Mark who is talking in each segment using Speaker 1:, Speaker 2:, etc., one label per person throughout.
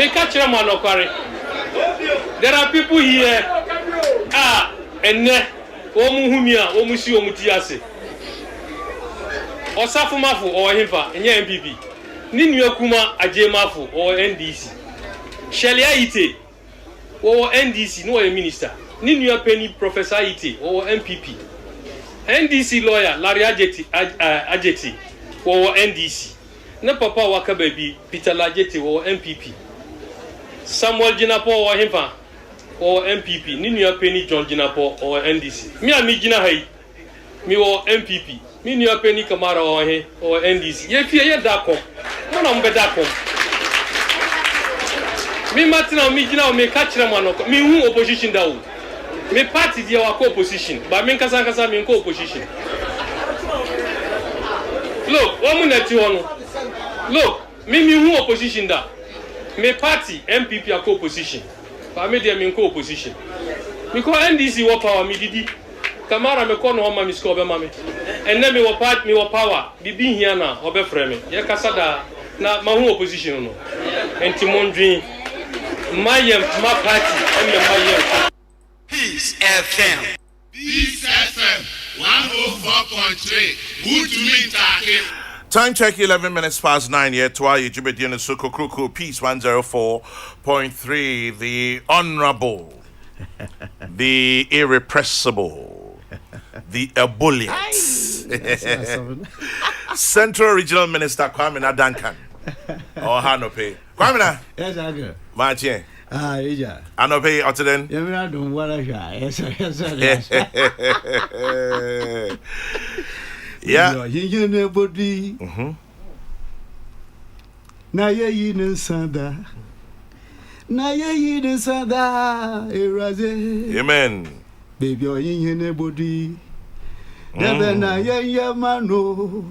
Speaker 1: me catch them on Okari. There are people here. And Omuhumia, Omusi Omutiase. Or Safumafu or Himpa, and MPP. Ninu Kuma Ajemafu or NDC. Shelia Ite or NDC, no a minister. Ninu Penny Professor Ite or MPP. NDC lawyer Larry Ajeti or NDC. Na Papa Wakababy Peter Lajeti or MPP. Samuel Jinapo or Himpa or MPP. Ninu Penny John Jinapo or NDC. Me and me Jina Hay. Me or MPP. Me New Penny Kamara or NDC. Ye fear Dacom. No, I'm better. Me Martina, me Jina, me catch them on me who opposition down. Me party the our co-opposition, but me Kasakasa me co-opposition. Look, 1 minute you know. Look, me who opposition da. Me party MPP are co-opposition, but me them in co-opposition. Me call NDC what power me didi. Kamara me kono homa mi score be mame. And then me wo power. Be here na obe frame me. Ye kasada na ma hu opposition no. Enti mondwin mayem ma party and me mayem.
Speaker 2: Peace FM.
Speaker 3: Peace FM 104.3. Good to meet you.
Speaker 4: Time check 11 minutes past 9 here. Twa Yijibedian Kokrokoo Peace 104.3. The Honorable, the Irrepressible, the ebullient Central Regional Minister Kwame Nadankan or Hanope. Kwame na?
Speaker 5: Yes, I go.
Speaker 4: Martin.
Speaker 5: Yeah.
Speaker 4: Anope Oteden.
Speaker 5: You don't want to try. Yes.
Speaker 4: Yeah.
Speaker 5: You know, body. Na ye in Sanda. Na ye in Sanda. Eraze.
Speaker 4: Amen.
Speaker 5: Baby, you're in body. Never na ye mano.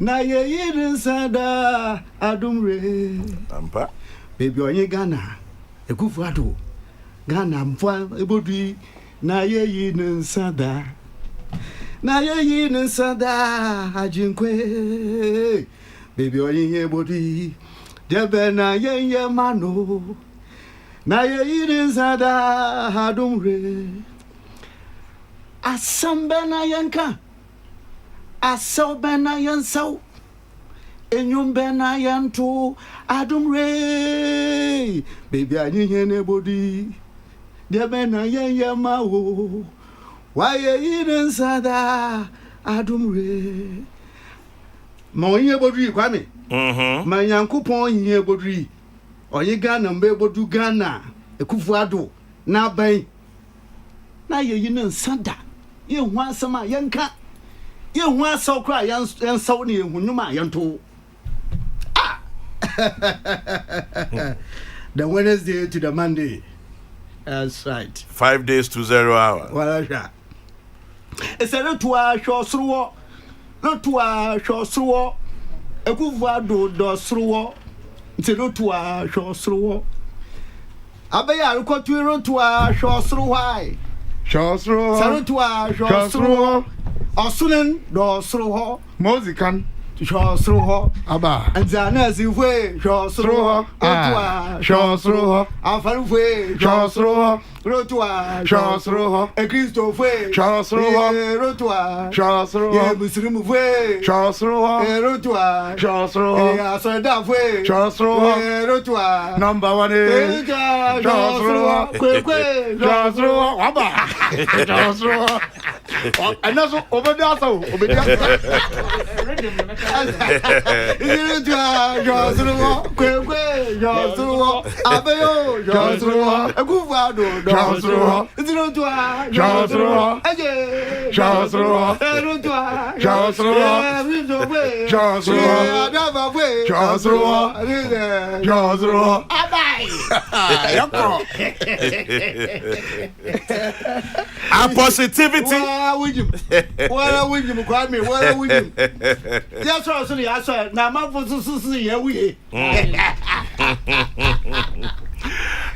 Speaker 5: Na ye in Sanda. Adumre.
Speaker 4: Ampa.
Speaker 5: Baby, you're in Ghana. A good photo. Ghana, a body. Na ye in Sanda. Na ye in Sanda. Ajinkwe. Baby, you're in body. Never na ye mano. Na ye in Sanda. Adumre. Asambena yanka asobena yanso enyumbena yanto adumre baby anyenye nebodi debena yema wo waye yiden sada adumre monye bodri kwame manyankopon yin bodri oyi Ghana mbe bodu Ghana ekufu ado na ban na ye yin sada ye hu asama yanka ye hu asaw kra yan saw ne hunuma yanto the Wednesday to the Monday. That's right.
Speaker 4: 5 days to 0 hours.
Speaker 5: Well, it's a to a short through, not to a short through, a good word do through, it's a to a short through. I bet I got to a short through. Why?
Speaker 6: Short through.
Speaker 5: Sarah to a short through, or soon do through
Speaker 6: Musican.
Speaker 5: Short through
Speaker 6: Abba.
Speaker 5: and Zana's way, short through, short through, and far away, short through, rotua, short through, a Christo way, short through, rotua, short through, a Muslim way, short through, a rotua, short through, a Sada way, short through, rotua, number 1 is short through, quick, short through, Abba, short through, and that's over there.
Speaker 4: Positivity.
Speaker 5: What are we? Yes, I said, now my for here we.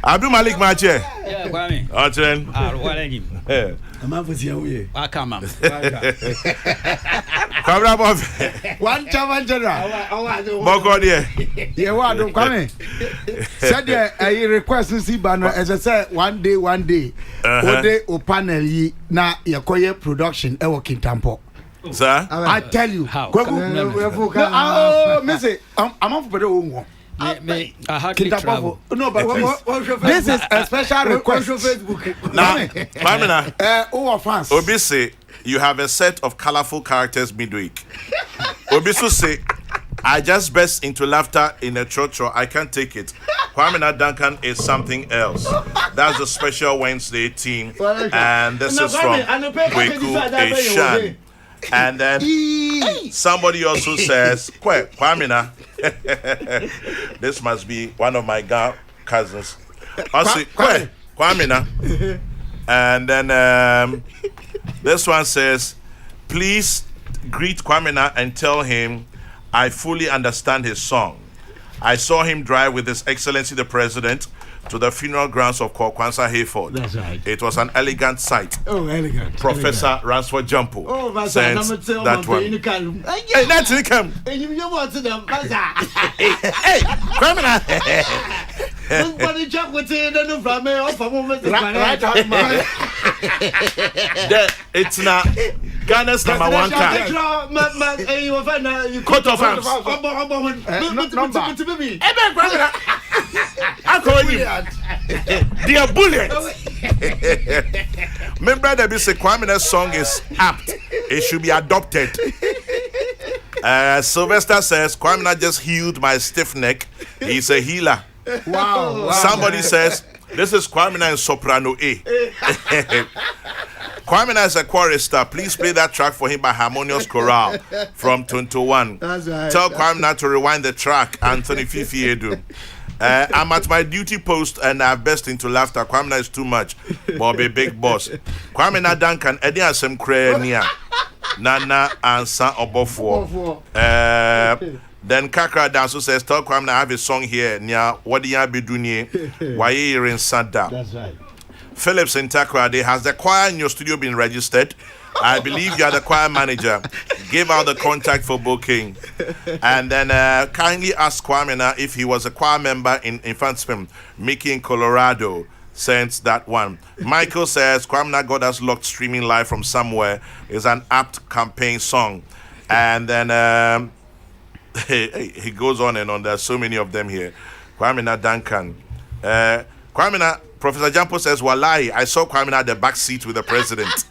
Speaker 4: Abdul Malik Mache.
Speaker 7: Yeah, Kwame.
Speaker 4: Otren.
Speaker 7: What I give.
Speaker 5: A man was here.
Speaker 7: I come on.
Speaker 4: Kwame Bob.
Speaker 6: One chairman general.
Speaker 4: Boko there.
Speaker 6: Yeah, what don't come in. Said a request to see banner as I said one day. One day o panel yi na yakoye production e working tampo.
Speaker 4: Sir,
Speaker 6: I tell you.
Speaker 7: How?
Speaker 6: Oh, Missy, I'm off for the own.
Speaker 7: I hardly travel.
Speaker 6: No, but this is a special request.
Speaker 4: now, Kwame,
Speaker 6: Oh, fans.
Speaker 4: Obi say you have a set of colorful characters midweek. Obi so say, I just burst into laughter in a church. I can't take it. Kwame Duncan is something else. That's the special Wednesday team, and this is from Kokrokoo Eshan. And then somebody also says, Kwamina, this must be one of my cousins. I say, Kwamina. And then this one says, please greet Kwamina and tell him I fully understand his song. I saw him drive with His Excellency the President to the funeral grounds of Kwanzaa Hayford.
Speaker 5: That's right.
Speaker 4: It was an elegant sight.
Speaker 5: Oh, elegant.
Speaker 4: Professor Ransford Jumpo.
Speaker 5: Oh,
Speaker 4: sends that one. Hey, that's it. Come.
Speaker 5: And you want to them,
Speaker 4: Hey, criminal.
Speaker 5: Nobody jump with it and from me off a moment.
Speaker 6: Right out, man.
Speaker 4: It's not Ghana's number one car. Coat of arms. I call you. They are bullets. Remember that this Kwamina's song is apt. It should be adopted. Sylvester says Kwamina just healed my stiff neck. He's a healer.
Speaker 6: Wow.
Speaker 4: Somebody says this is Kwamina in soprano A. Kwamina is a chorister. Please play that track for him by Harmonious Chorale from 21.
Speaker 5: That's right.
Speaker 4: Tell Kwamina to rewind the track, Anthony Fifi Edu. I'm at my duty post and I've burst into laughter. Kwamina is too much. Bobby Big Boss. Kwamina Duncan, Eddie has some crania. Nana and San Obofo. Then Kakra Danso says, tell Kwamina I have a song here. Nya, what do you be doing? Why you in Sanda?
Speaker 5: That's right.
Speaker 4: Phillips in Takrade, has the choir in your studio been registered? I believe you are the choir manager. Give out the contact for booking. And then kindly ask Kwamina if he was a choir member in Infantsfilm, Mickey in Colorado. Sends that one. Michael says Kwamina got us locked streaming live from somewhere. Is an apt campaign song. And then he goes on and on. There's so many of them here. Kwamina Duncan. Kwamina, Professor Jampo says, Wallahi, I saw Kwamina at the back seat with the president.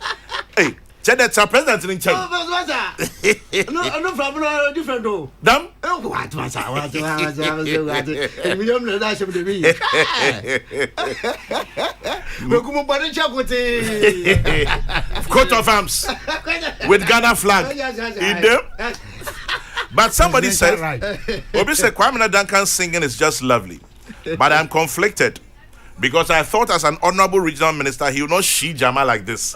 Speaker 4: Hey, that's our president in charge.
Speaker 5: No, from no different though.
Speaker 4: Damn.
Speaker 5: Oh, what was I?
Speaker 4: Coat of arms with Ghana flag in them. But somebody said, Obi said Kwamina Duncan's singing is just lovely. But I'm conflicted because I thought as an honorable regional minister he would not she Jama like this.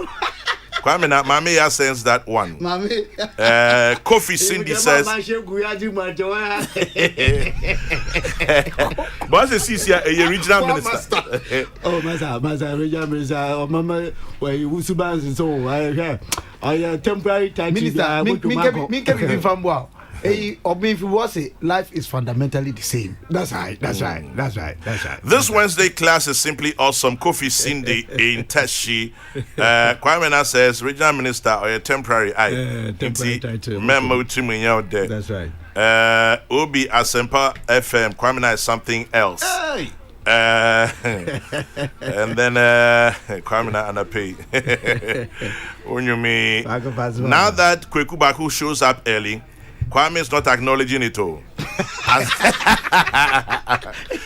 Speaker 4: Kwamina, Mami ya sends that one. Kofi Cindy says. Boss is here a regional minister.
Speaker 5: Oh, Masa, regional minister. Oh, Mama, where you was so I temporary time
Speaker 6: Minister, me can be from wow. Or if you was it, life is fundamentally the same.
Speaker 5: That's right.
Speaker 4: This Wednesday class is simply awesome. Kofi Cindy in Tashi. Kwamina says, regional minister or a temporary
Speaker 5: title.
Speaker 4: Memo to me out there.
Speaker 5: That's right.
Speaker 4: Obi Asempa FM. Kwamina is something else.
Speaker 5: Hey.
Speaker 4: And then Kwamina Anape. Now that Kokrokoo shows up early, Kwame is not acknowledging it all.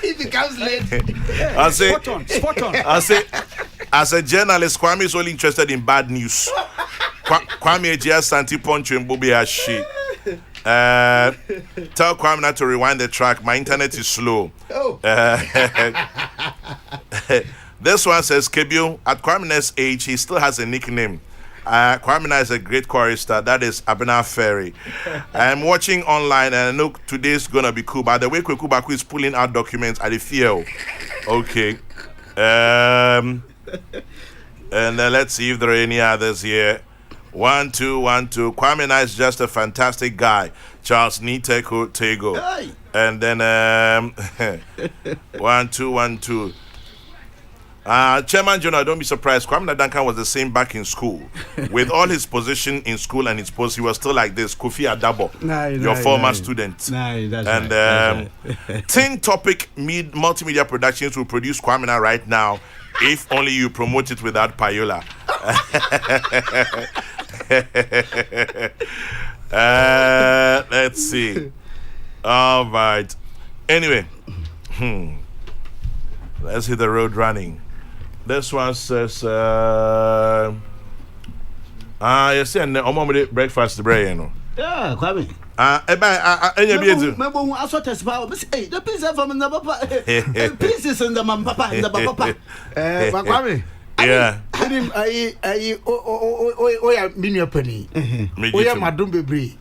Speaker 5: He becomes late.
Speaker 4: I say,
Speaker 7: Spot on.
Speaker 4: I say, as a journalist, Kwame is only interested in bad news. Kwame just Santi Poncho and Bobby Ashi. Tell Kwame not to rewind the track. My internet is slow. This one says, Kebio, at Kwame's age, he still has a nickname. Kwamina is a great chorister. That is Abena Ferry. I'm watching online and I know today's gonna be cool. By the way, Kokrokoo is pulling out documents at the field. Okay. And let's see if there are any others here. 1 2 1 2. Kwame Na is just a fantastic guy. Charles Niteko Tego.
Speaker 5: Hey.
Speaker 4: And then 1 2 1 2. Chairman Jonah, don't be surprised. Kwame Duncan was the same back in school. With all his position in school and his post, he was still like this. Kofi Adabo, your former student.
Speaker 5: That's
Speaker 4: and
Speaker 5: right.
Speaker 4: Tin Topic Multimedia Productions will produce Kwame Na right now, if only you promote it without payola. Let's see. All right. Anyway, let's hit the road running. This one says, you see, and I'm breakfast the bread, you know.
Speaker 5: Yeah, Kwame.
Speaker 4: Remember
Speaker 5: who I saw test power? Hey, the pieces from the papa. Pieces in the man papa and the papa.
Speaker 6: Kwame.
Speaker 4: Yeah.
Speaker 6: Yeah, mini penny. Yeah, Madam Bebre.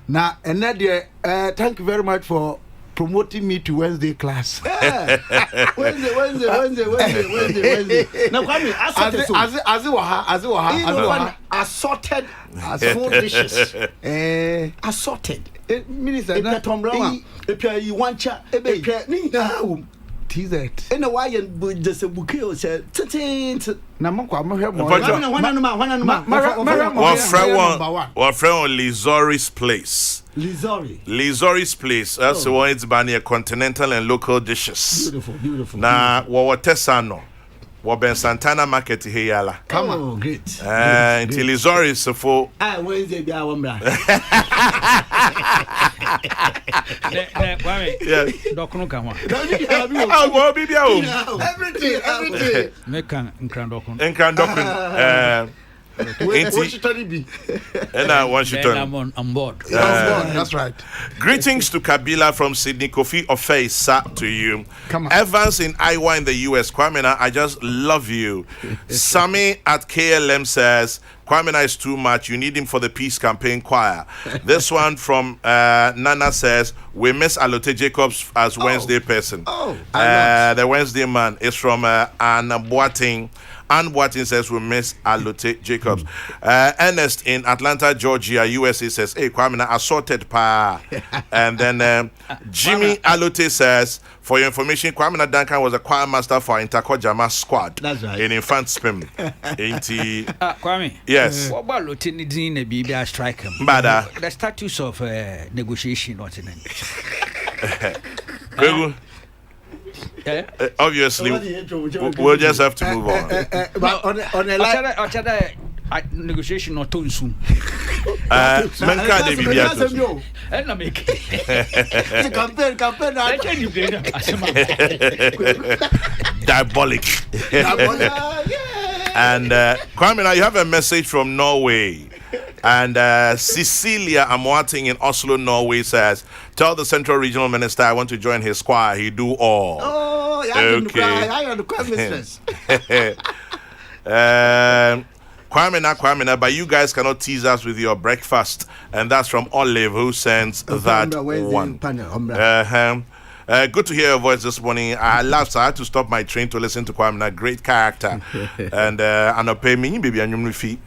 Speaker 6: Now, and Nadia, thank you very much for promoting me to Wednesday class.
Speaker 5: Yeah. Wednesday. Now, Kwame, assorted food dishes. Assorted.
Speaker 6: Minister,
Speaker 5: if Tom Brown, if you want chat,
Speaker 6: TZ.
Speaker 5: In a way, and just a bouquet or said,
Speaker 4: One friend on Lizori's place. Lizori's place. That's the one it's banning Continental and local dishes.
Speaker 5: Beautiful.
Speaker 4: Now, what Tessano? What Ben Santana market here, yala.
Speaker 5: Come on, great.
Speaker 4: And Lizori is for.
Speaker 5: Wednesday, be our man.
Speaker 4: Yeah.
Speaker 7: Dokunu kama.
Speaker 5: Everything.
Speaker 7: Mekan nkran
Speaker 4: Nkran and I want you to
Speaker 7: I'm on board.
Speaker 6: That's right.
Speaker 4: Greetings to Kabila from Sydney. Kofi Ofei to you.
Speaker 6: Come on.
Speaker 4: Evans in Iowa in the US. Kwame Na, I just love you. Sammy at KLM says Kwame Na is too much. You need him for the peace campaign choir. This one from Nana says we miss Alote Jacobs as Wednesday person. The Wednesday man is from Anna Boating. Ann Boating says we miss Alote Jacobs. Ernest in Atlanta, Georgia, USA says, hey, Kwame Na assorted pa. And then Jimmy Alote says, for your information, Kwame Na Duncan was a choir master for Interco Jama squad.
Speaker 5: That's right.
Speaker 4: In Infant Spim.
Speaker 7: Kwame.
Speaker 4: Yes.
Speaker 7: What about Lieutenant Dean and BBI strike him?
Speaker 4: Bada.
Speaker 7: The status of negotiation, what's in it?
Speaker 4: Obviously, we'll just have to move on.
Speaker 6: But on a
Speaker 7: negotiation or too soon.
Speaker 4: Menka de Bibia.
Speaker 7: And I make
Speaker 5: campaign.
Speaker 4: Diabolic. And Kwame, now you have a message from Norway. And Cecilia Amwating in Oslo, Norway says, tell the Central Regional Minister I want to join his choir. He do all.
Speaker 5: Oh, yeah,
Speaker 4: okay.
Speaker 5: I am the choir mistress.
Speaker 4: Kwame Na, but you guys cannot tease us with your breakfast. And that's from Olive, who sends that one. Good to hear your voice this morning. I laughed, so I had to stop my train to listen to Kwame Na. Great character. And I'll pay me, baby, and you fee.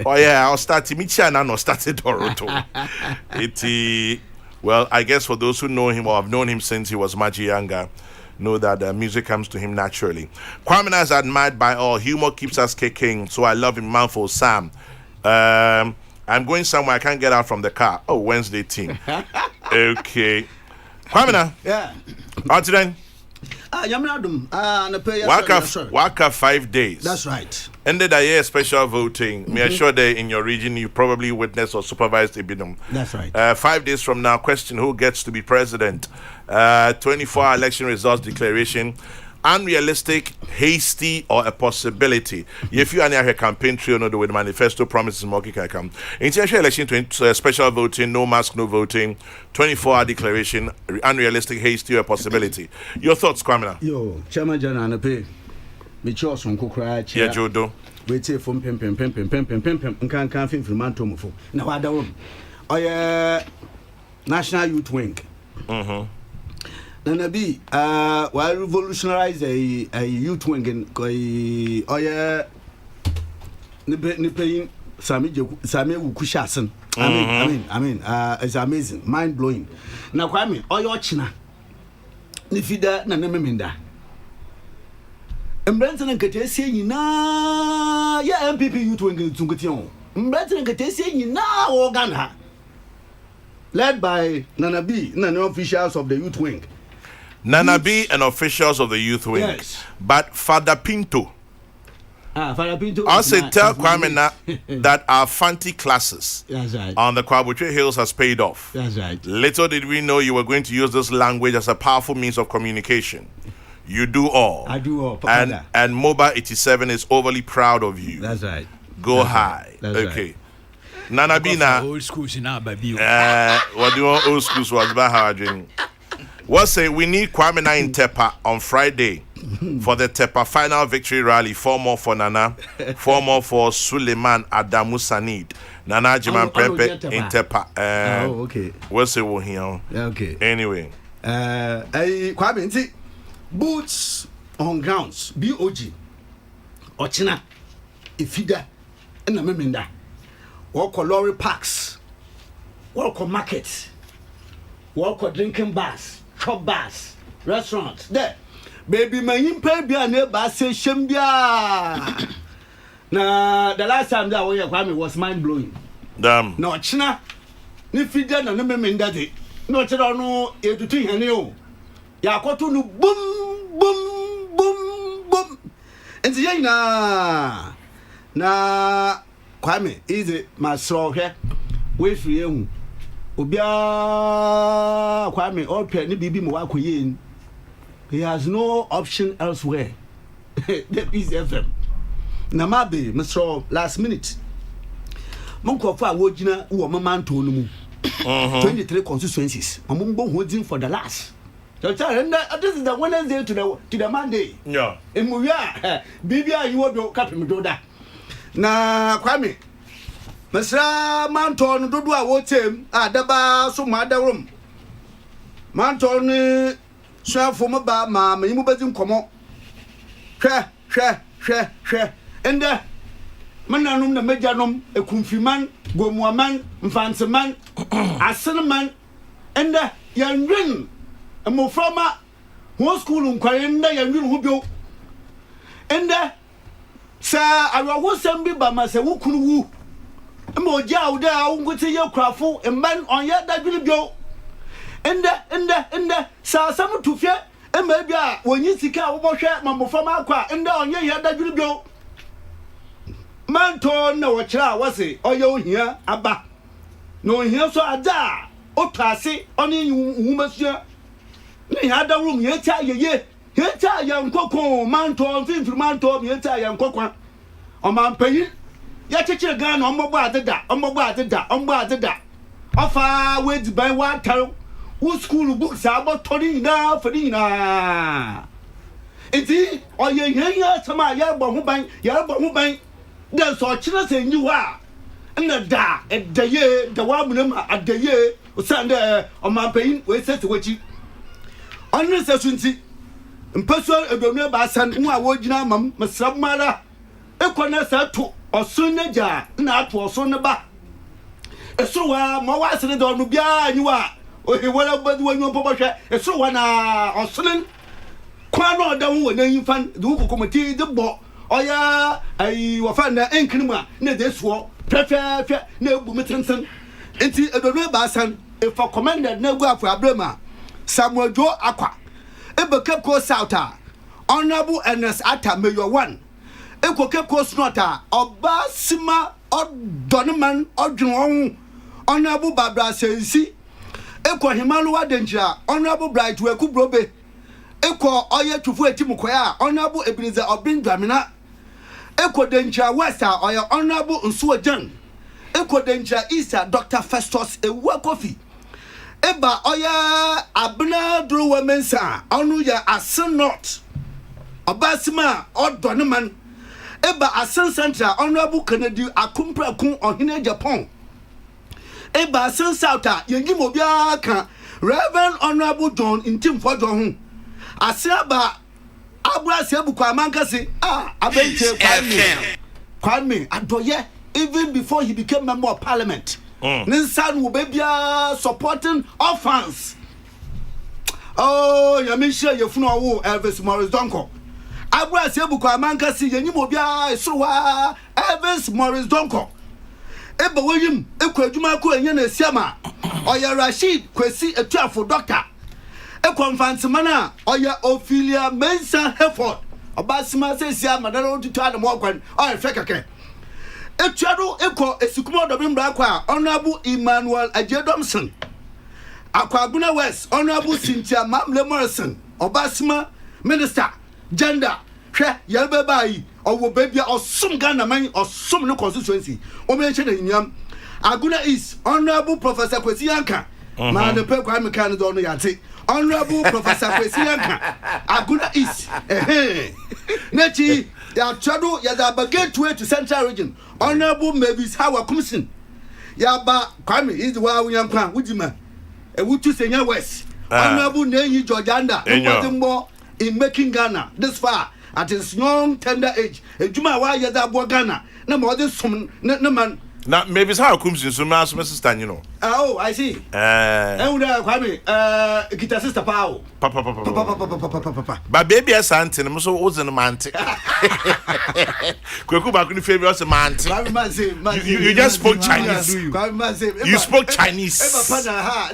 Speaker 4: Oh, yeah, I'll start Michi and I'll start Toronto. Well, I guess for those who know him or have known him since he was much younger, know that music comes to him naturally. Kwame Na is admired by all. Humor keeps us kicking, so I love him, Manful Sam. I'm going somewhere. I can't get out from the car. Oh, Wednesday team. Okay. Kwame Na.
Speaker 5: Yeah.
Speaker 4: Out today. Waka 5 days.
Speaker 5: That's right.
Speaker 4: Ended a year special voting. Me assure that in your region you probably witnessed or supervised Ibidum.
Speaker 5: That's right.
Speaker 4: 5 days from now, question who gets to be president. 24-hour election results declaration. Unrealistic, hasty, or a possibility. If you are near a campaign trail, no, with manifesto promises, Moki can come. International election, special voting, no mask, no voting, 24-hour declaration, unrealistic, hasty, or a possibility. Your thoughts, Kwame?
Speaker 5: Yo, Chairman General, I pay. Me chose on Kokrokoo.
Speaker 4: Yeah, Jodo.
Speaker 5: Wait here from pem. Can't film from Mantomofo. Now I don't. Oh yeah, National Youth Wing. Then be while revolutionize a youth wing in ne paying Sami Wukushasen. I mean, it's amazing, mind blowing. Now, Kwame, all your china. Nifida na nememinda. Mbranton and Katesi na ya MPP youth wing Tungution. Mbranton and Katesi na Ogana. Led by Nana B, Nana officials of the youth wing.
Speaker 4: Nana B and officials of the youth wing.
Speaker 5: Yes.
Speaker 4: But Father Pinto.
Speaker 5: Father Pinto.
Speaker 4: I say tell Kwame that our Fanti classes
Speaker 5: right.
Speaker 4: on the Kwabuche Hills has paid off.
Speaker 5: That's right.
Speaker 4: Little did we know you were going to use this language as a powerful means of communication. You do all.
Speaker 5: I do all.
Speaker 4: And Mobile 87 is overly proud of you.
Speaker 5: That's right.
Speaker 4: Go high.
Speaker 5: Right. That's
Speaker 4: okay. Nana Bina.
Speaker 7: Old schools in our baby.
Speaker 4: What do you want old schools was about how I drink? What say we need Kwame Na in Tepa on Friday for the Tepa final victory rally. 4 more for Nana, 4 more for Suleiman Adamu Sanid. Nana Jiman Prempe in Tepa.
Speaker 5: Okay.
Speaker 4: What say we here?
Speaker 5: Okay.
Speaker 4: Anyway.
Speaker 5: Kwame, see, boots on grounds, BOG, Ochina, Ifida, and the Meminda. Walk on lorry parks, walk on markets, walk on drinking bars, shop bars, restaurants. There, baby, my impe be a neighbor say Shembia. Now, the last time that we Kwame was mind blowing.
Speaker 4: Damn.
Speaker 5: No, China, Nifida, and the Meminda. No, no, you to think you. Yakoto no boom, boom, boom, boom. And the na Kwame is it my straw here? Wait for you. Obia Kwame or Penny Bibi Mwakuyin. He has no option elsewhere. That is FM. Namabe, Mr. Last minute. Monko for Wojina, who are man to 23 constituencies. Amumbo holding for the last. So this is the Wednesday to the Monday.
Speaker 4: Yeah.
Speaker 5: And we are Bibia, you will cap him do that. Na Kwame, Mr. Manton, do I watch him at the bar, so my room. Manton, share for my bar, mamma, you move come on. Share. And Mananum, the Majanum, a Kumfi man, Gomwa man, Fancy man, a son man, and the young ring. A more from one school in Quarenda, young who go. And sir, I was sent by myself who could woo. A more jow there, I won't say your craftful, and man on yet that will go. And sir, some to fear, and maybe when you see car, wash out Mamma from our car, and down yet that will go. Man told no child was it, or you here, Abba. No, here so a da, or classy, only you, monsieur. Ni ada room here tell ye here tell young Coco man to fin from man to here tell young Coco on man pay ya chichi gun on mobile da offer wait by what tell who school books are about turning now for dinner enti or ye here some ya who bang there's so children say you are and the da at the year the woman at the year Sunday on man paying we said to what you Honor Sassunti, and personal Adonia Bassan, who are Wojina Mam, Mr. Mara, Equanessa to or Sunaja, not for Sonaba. A so more was in the Donubia, you are, or he will but when you publish a so one or Sunan. Quano down when you find the Uko Committee, the book, or ya, I will find the Enkrima, near this war, prefer no Bumitanson, and see Adonia Bassan, if for commanded no go for Abrama. Samuel Joe Aqua, Eba Cape Coast Souta, Honorable Ernest Atta Mayor 1, Eco Cape Coast Nota, or Basima, or Donoman, or John, Honorable Barbara Sensi, Eco Himalua Danger, Honorable Bright Weku Brobe, Eco Oya Tufu Timukoya, Honorable Ebenezer of Bin Dramina, Eco Danger Wester, or your Honorable Unsua John, Eco Danger Easter, Dr. Festus Ewa Coffee. Eba oya abna dro womensa onu ya asen not obasima odoneman eba asen central honorable Kennedy akumpra kun ohine Japan eba asen south yengim obia kan Reverend Honorable John intim fojo ho ase aba abra se buku amankase abente kwame Kwame Adoye, even before he became member of parliament. Ninsan Ubebia supporting orphans. Oh, Yamisha Yefuna Elvis Morris Donko. Abra Sebuko Amanka si Yenimobia Suwa Elvis Morris Donko. Eba William Ekwejuma ko enye na siama. Oya Rashid Kwesi etuafo doctor. Ekwanfantimana oya Ophelia Mensa Hereford. Obasima se siama na ro tutu adam okwan. Oya fekeke. Etuado eko esikumo dobimbra kwa Honorable Emmanuel Ajedomson. Akwaguna West Honorable Cynthia Mamle Morrison. Obasima Minister Gender hwe yelbebai owo babia osum Ghana man osum no constituency o mention enyam Aguna East Honorable Professor Kwesi Yanka ma ne pe kwa me kan do no yate Honorable Professor Kwesi Yanka Aguna East nechi ya twado ya da gateway to Central Region Honorable Mavis Hawa Kumsin ya ba Kwame is the wa unyankwa wudima e wutu senya West Honorable Neyi Georgianda Mbo in making Ghana this far at his young tender age. A Juma wa yada bo Ghana. Na mo this some na man.
Speaker 4: Now maybe it's how comes in so my sister, you know.
Speaker 5: Oh, I see. Kwame, kita sister pao.
Speaker 4: Papa. But baby as auntie, I'm so old and manti. Kokrokoo back in the favor as a manti. You just spoke Chinese. You spoke Chinese.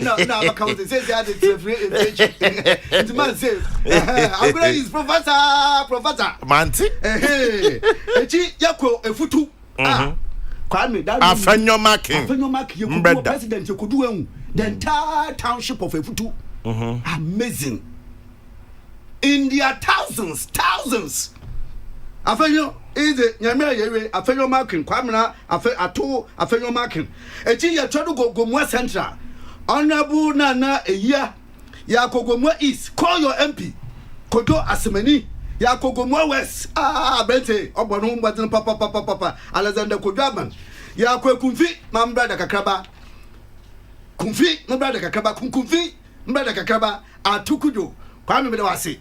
Speaker 5: No, I can't say that it's a man say. I'm going to use Professor.
Speaker 4: Manti?
Speaker 5: Yako efutu. Kwame, that
Speaker 4: Afenyo marking.
Speaker 5: You could be president, you could do the entire township of Efutu. Amazing. In their thousands. Afenyo is it Yamia Afenyo marking, Kwamina, Afenyo marking. A tea ya try to go more central. Honorable Nana a year. Yakogomwa East. Call your MP. Kodo Asemeni. Yakogomwa West. Bente. Obonum Batin Papa. Alexander Kodaman. Yakwe Kumfi, my brother Kakraba. Kumfi, my brother Kakraba. Kumfi, my brother Kakraba. Atukudo. Kwame Medawasi.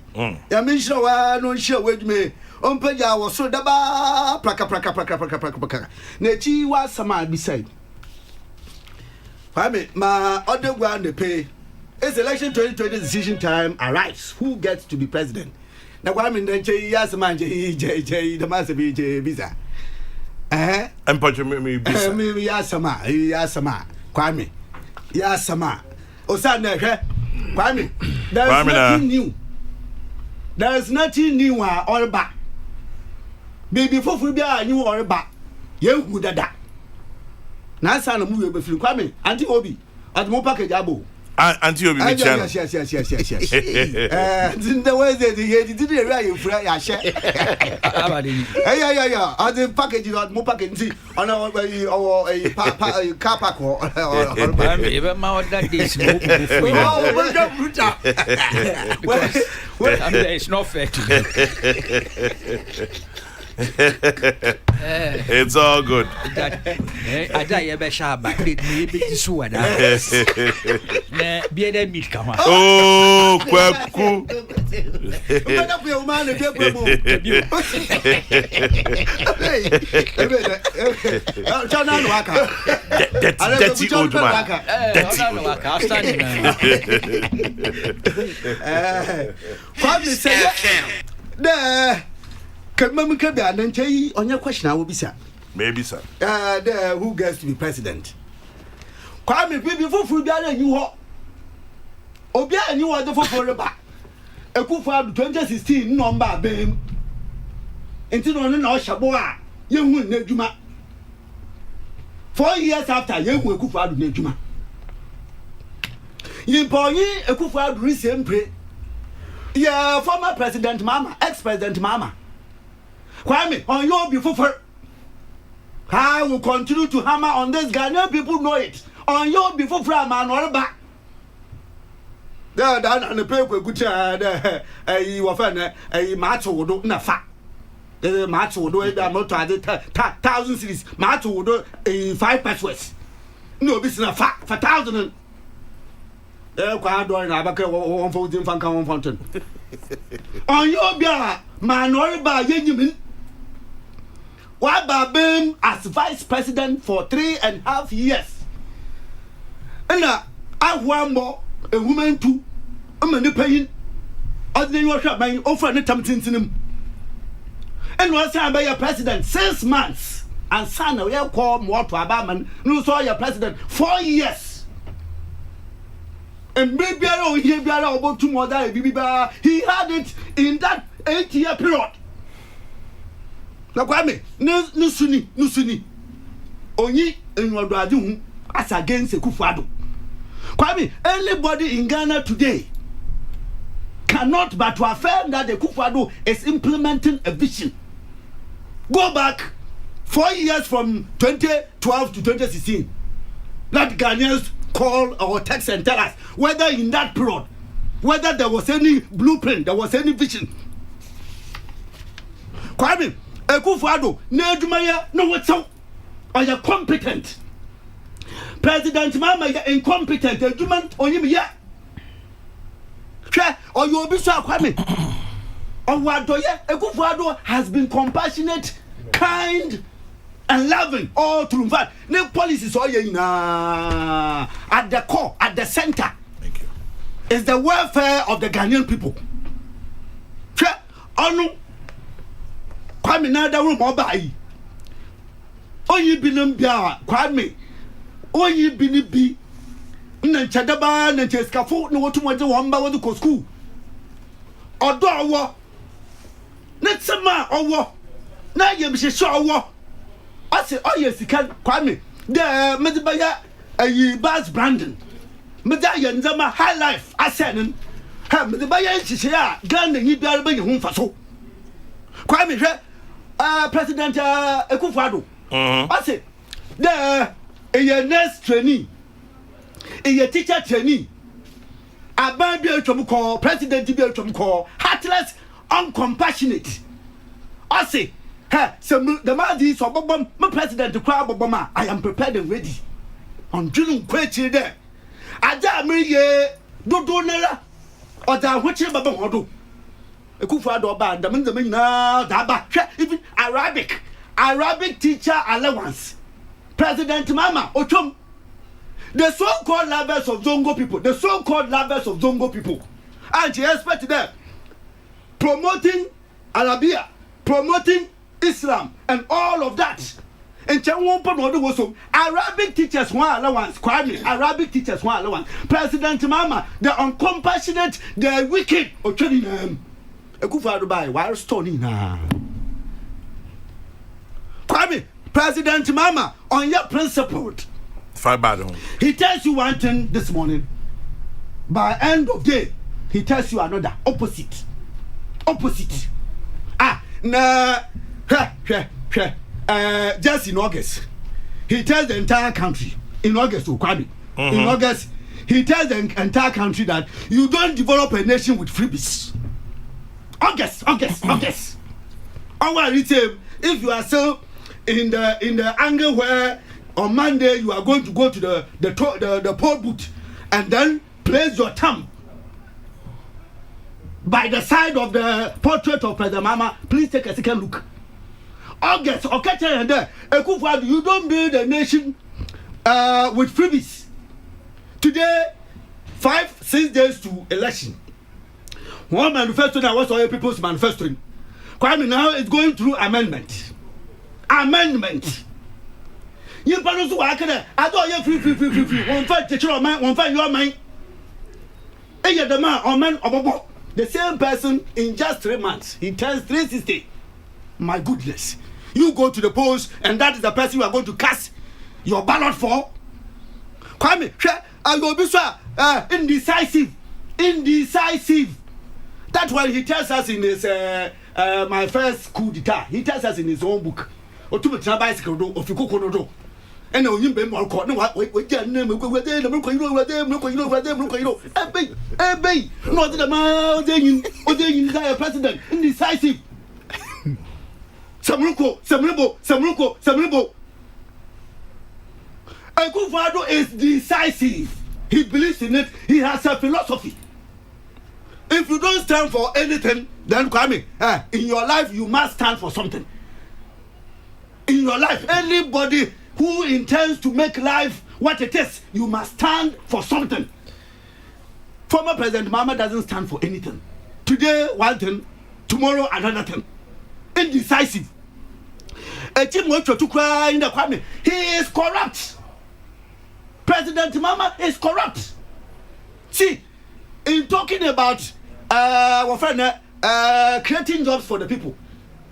Speaker 5: Yamisha no share with me. Ompeja was so daba. Praka. Nechi was sama beside. Kwame, my other one they pay. It's election 2020 decision time arrives. Who gets to be president? Now, I'm in the yes, man, the master visa.
Speaker 4: And put me visa.
Speaker 5: Maybe Yasama, Kwame, Yasama. Osana, Kwame, there's nothing new. There's nothing new or back. Baby, before we be a new or back, you would have that. Now, son of movie before Kwame, Auntie Obi, at more package abo.
Speaker 4: Auntie Obi, yes.
Speaker 5: The way they did right in front, I share. Yeah. I the package you more package on our car park or
Speaker 7: it's not fair to
Speaker 4: It's all good.
Speaker 7: I die a besha back.
Speaker 4: Oh, Kokrokoo. Dirty old man.
Speaker 5: Come can be on your question. I will be sir.
Speaker 4: Maybe, sir.
Speaker 5: Who gets to be president? Kwame, before food, you are. Obia, and you are the footballer back. A coup for 2016 number, babe. Until on an Oshaboa, you will Nejuma. 4 years after, you will coup for Nejuma. You boy, a coup for recent pre. Yeah, former President Mama, ex-President Mama. Kwame, on your before I will continue to hammer on this Ghanaian people know it. On your before man or back. There and the paper good you often a match would do na fat. The match would do it not 1,000 cities. Match would do a 5 passwords. No business fat for 1,000. Quite doing Abaca 114 Fanka Fountain. On your beer, man or by Yenjamin. why Babim as vice president for 3.5 years. And I want more a woman too. I'm a paying. Ordinary worship by offer any time since him. And once I by your president 6 months and son we call more to Abaman. No saw your president 4 years. And maybe I don't hear about 2 more than he had it in that 8-year period. Now, Kwame, no suni. Only in what I do as against a Kufado. Kwame, anybody in Ghana today cannot but to affirm that the Kufado is implementing a vision. Go back 4 years from 2012 to 2016. Let Ghanaians call or text and tell us whether in that period, whether there was any blueprint, there was any vision. Kwame, Akufo-Addo, Nedumaya, no what's up? Are you competent? President Mama, you're incompetent. The human on him, yeah. Or you will be so Kwame. Or what do you? Akufo-Addo has been compassionate, kind, and loving all through. But no policies all you at the core, at the center.
Speaker 4: Thank you.
Speaker 5: Is the welfare of the Ghanaian people. Kwame na da room obai oyi binum bia Kwame oyi bini bi na nchadaba na ncheskafo na wotumwaje womba wo ko school odo owo na tsema owo na yemhyehyɛ owo ase oye sika Kwame de medibaya ayi bas branding medaya nzama high life asen ha medibaya nhyehyɛ a Ghana yi biara be ye ho mfaso Kwame hwɛ President Akufo-Addo. I say, there a nurse trainee, a teacher trainee, a band call, President call, heartless, uncompassionate. I say, some the man is my president to cry Obama. I am prepared and ready. On June question there. I don't do nera or that which you Akufo-Addo band, the men now, even Arabic teacher allowance. President Mama Ochom, the so-called lovers of Zongo people, and she expect them promoting Arabia, promoting Islam, and all of that. And Arabic teachers want allowance. Kwame, Arabic teachers want allowance. President Mama, the uncompassionate, the wicked, Akufo-Addo by wire stone na Kwame, President Mama on your principled. He tells you one thing this morning. By end of day, he tells you another opposite. Just in August, he tells the entire country in August, Kwame. In August, he tells the entire country that you don't develop a nation with freebies. August. If you are still in the angle where on Monday you are going to go to the poll booth and then place your thumb by the side of the portrait of President Mama, please take a second look. August, and there, Akufo-Addo, you don't build a nation with freebies. Today, 5-6 days to election. One manifesto that was all people's manifesto. Kwame now is going through amendment. You parents who are there, I don't hear free. One fight teacher of mine, one fight your mind. And yet the man or man or the same person in just 3 months, he turns 360. My goodness. You go to the polls and that is the person you are going to cast your ballot for. Kwame, I will be so indecisive. That's why he tells us in his my first coup d'etat. He tells us in his own book. Or to be bicycle do of Kokrokoo. And no you be more caught. No what we get name we go there, look not the man or the president indecisive. Some Akufo-Addo is decisive. He believes in it. He has a philosophy. If you don't stand for anything, then Kwame, in your life you must stand for something. in your life, anybody who intends to make life what it is, you must stand for something. Former President Mahama doesn't stand for anything. Today, one thing, tomorrow, another thing. Indecisive. A team wants to cry in the Kwame. He is corrupt. President Mahama is corrupt. See, in talking about creating jobs for the people,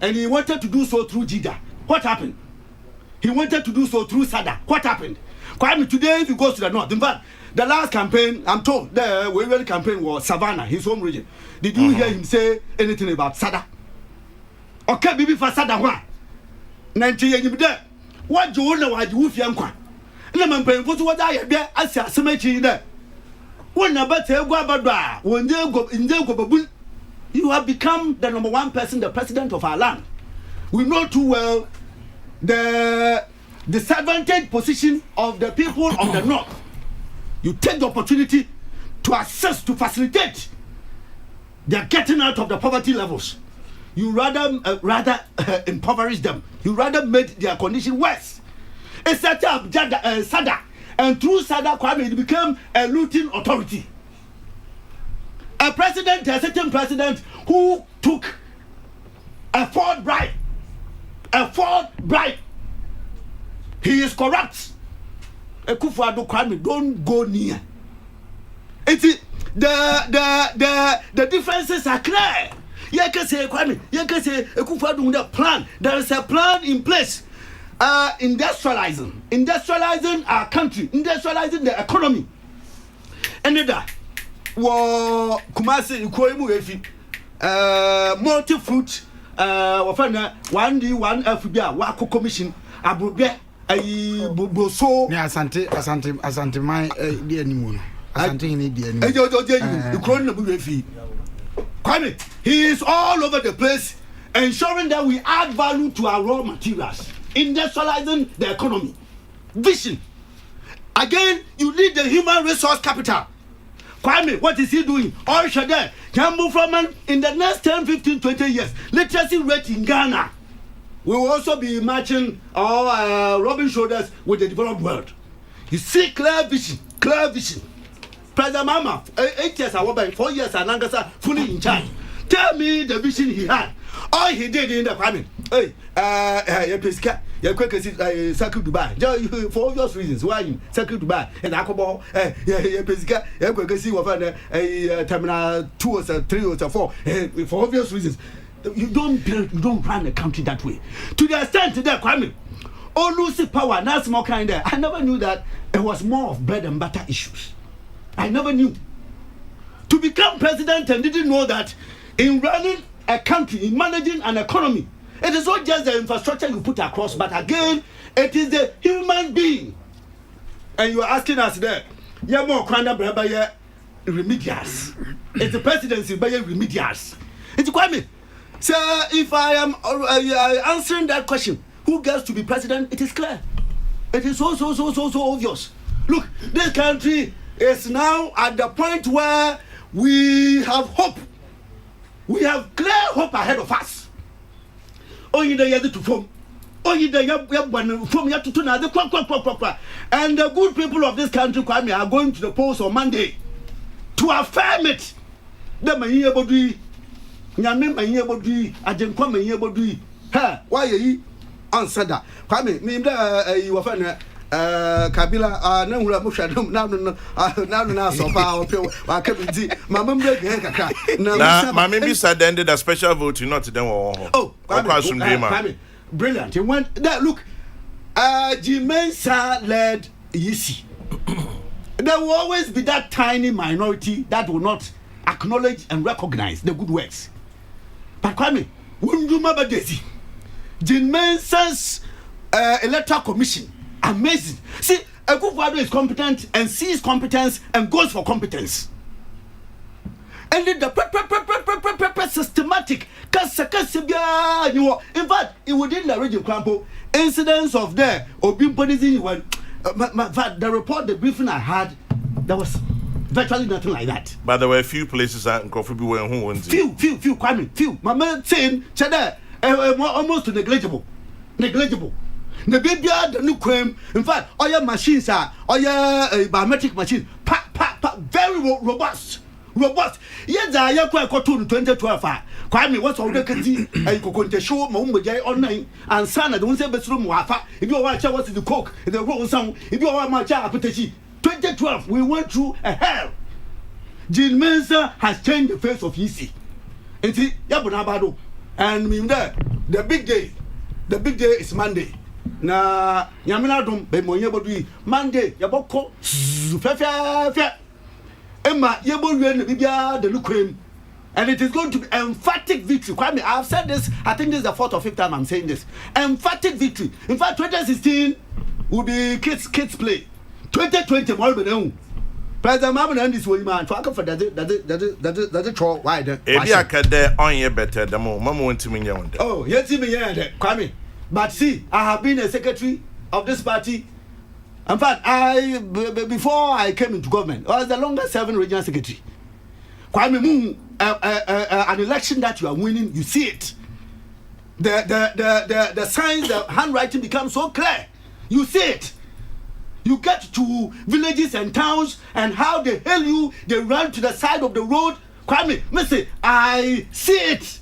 Speaker 5: and he wanted to do so through Jida. What happened? He wanted to do so through Sada. What happened? Kwame, today, if he goes to the north, in fact, the last campaign, I'm told, the Waverly campaign was Savannah, his home region. Did you hear him say anything about Sada? Okay, baby, for Sada, why? 90 years, what do you know? What you feel? And I'm paying for what I have as a cemetery there. When about when they go in the you have become the number one person, the president of our land. We know too well the disadvantaged position of the people of the north. You take the opportunity to assist, to facilitate their getting out of the poverty levels. You rather impoverish them. You rather make their condition worse. It set up Sada, and through Sada, Kwame, it became a looting authority. A certain president who took a false bribe. He is corrupt. Ekufuado Kwame, don't go near. The differences are clear. You can say Kwame, you can say Ekufuado with a plan. There is a plan in place. Industrializing our country, industrializing the economy. And that war Kumasi Ikoimu Efi multi-fruit wafana 1D 1FBA Wako Commission Abube Boso
Speaker 6: ne asante mai di animu no asante ni di animu
Speaker 5: Ikron Nabu Efi. Kwame, he is all over the place ensuring that we add value to our raw materials, industrializing the economy. Vision. Again, you need the human resource capital. Kwame, what is he doing? All Shade, Jambu Froman, in the next 10, 15, 20 years, literacy rate in Ghana will also be matching our rubbing shoulders with the developed world. You see clear vision, clear vision. President Mama, 8 years, 4 years, and Nangasa fully in charge. Tell me the vision he had. All he did in the Kwame. Hey, you're quick as Circle Dubai. For obvious reasons, why you Circle Dubai and Akobo, you're quick as see what Terminal 2 or 3 or 4 for obvious reasons. You don't run the country that way. To the extent that Kwame, all losing power, that's more kind of. I never knew that it was more of bread and butter issues. I never knew. To become president and didn't know that in running a country, in managing an economy, it is not just the infrastructure you put across, but again, it is the human being. And you are asking us there, yeah, more Kwanda Brabaya remedials. It's the presidency by remedials. It's quite me. So if I am answering that question, who gets to be president? It is clear. It is so obvious. Look, this country is now at the point where we have hope. We have clear hope ahead of us. Only the year to form. Only the year from here to another. And the good people of this country, Kwame, are going to the polls on Monday to affirm it. The Mania Bodi, Yamin Mania Bodi, Adenkwa Mania Bodi. Ha, why ye answer that? Kwame, me, you are Kabila, no, so far, I can't see my mum.
Speaker 4: My maybe said ended a special vote, not to them. Oh,
Speaker 5: brilliant. You went there. Look, Jimensa led Yisi. There will always be that tiny minority that will not acknowledge and recognize the good works. But Kwame, wouldn't you remember Desi? Jimensa's electoral commission. Amazing. See, a good father is competent and sees competence and goes for competence. And then the systematic. In fact, within the region, incidents of there or being policing when the report, the briefing I had, there was virtually nothing like that.
Speaker 4: But there were a few places that could be where who went.
Speaker 5: Few, Kwame, few. My man saying, almost negligible. na bibia the new kwem in fact all your machines are all your biometric machines very robust yes I ya kwa to 2012 kwame what's all the kati ay kokonte show ma umbe jai online and sana the one say besuru mu afa if you want to what is the coke the roll sound if you want ma cha apetichi 2012 we went through a hell. Jill Mensah has changed the face of EC. And see, Yabunabado. And me there, the big day is Monday. Na Yamina dum be mo yebodui Monday yaboko fe Emma yebo wen bibia the lukrem. And it is going to be emphatic victory. Kwame, I've said this, I think this is the 4th or 5th time I'm saying this. Emphatic victory. In fact, 2016 will be kids play. 2020 more be President Mamman and this way man to for that show why the
Speaker 4: Ebi akade on ye better the mo mama want to me yonder.
Speaker 5: Oh, yes me yeah Kwame. But see, I have been a secretary of this party. In fact, before I came into government, I was the longest serving regional secretary. Kwame an election that you are winning, you see it. The signs, the handwriting becomes so clear. You see it. You get to villages and towns and how they hail you, they run to the side of the road. Kwame, listen, I see it.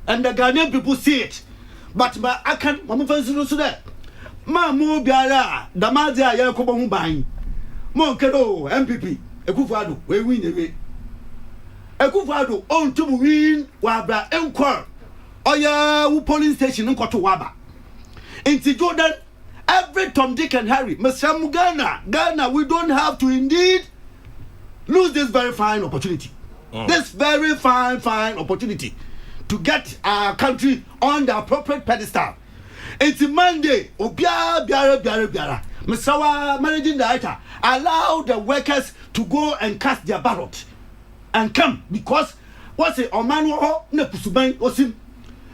Speaker 5: And the Ghanaian people see it. But I can't, I'm going to say that. Ma mo biara, Damazia Yakobo Mubang. Mon Kedo, MPP, Ekufado, we win away. Ekufado, on to win, Wabra, Enquire. Oh, yeah, polling station in Kotowaba. In Jordan. Every Tom, Dick, and Harry, Mr. Ghana, we don't have to indeed lose this very fine opportunity. This very fine opportunity to get our country on the appropriate pedestal. It's Monday. Biara. Mr. Managing Director, allow the workers to go and cast their ballot and come because what's it? Omanu ne pusuban osim.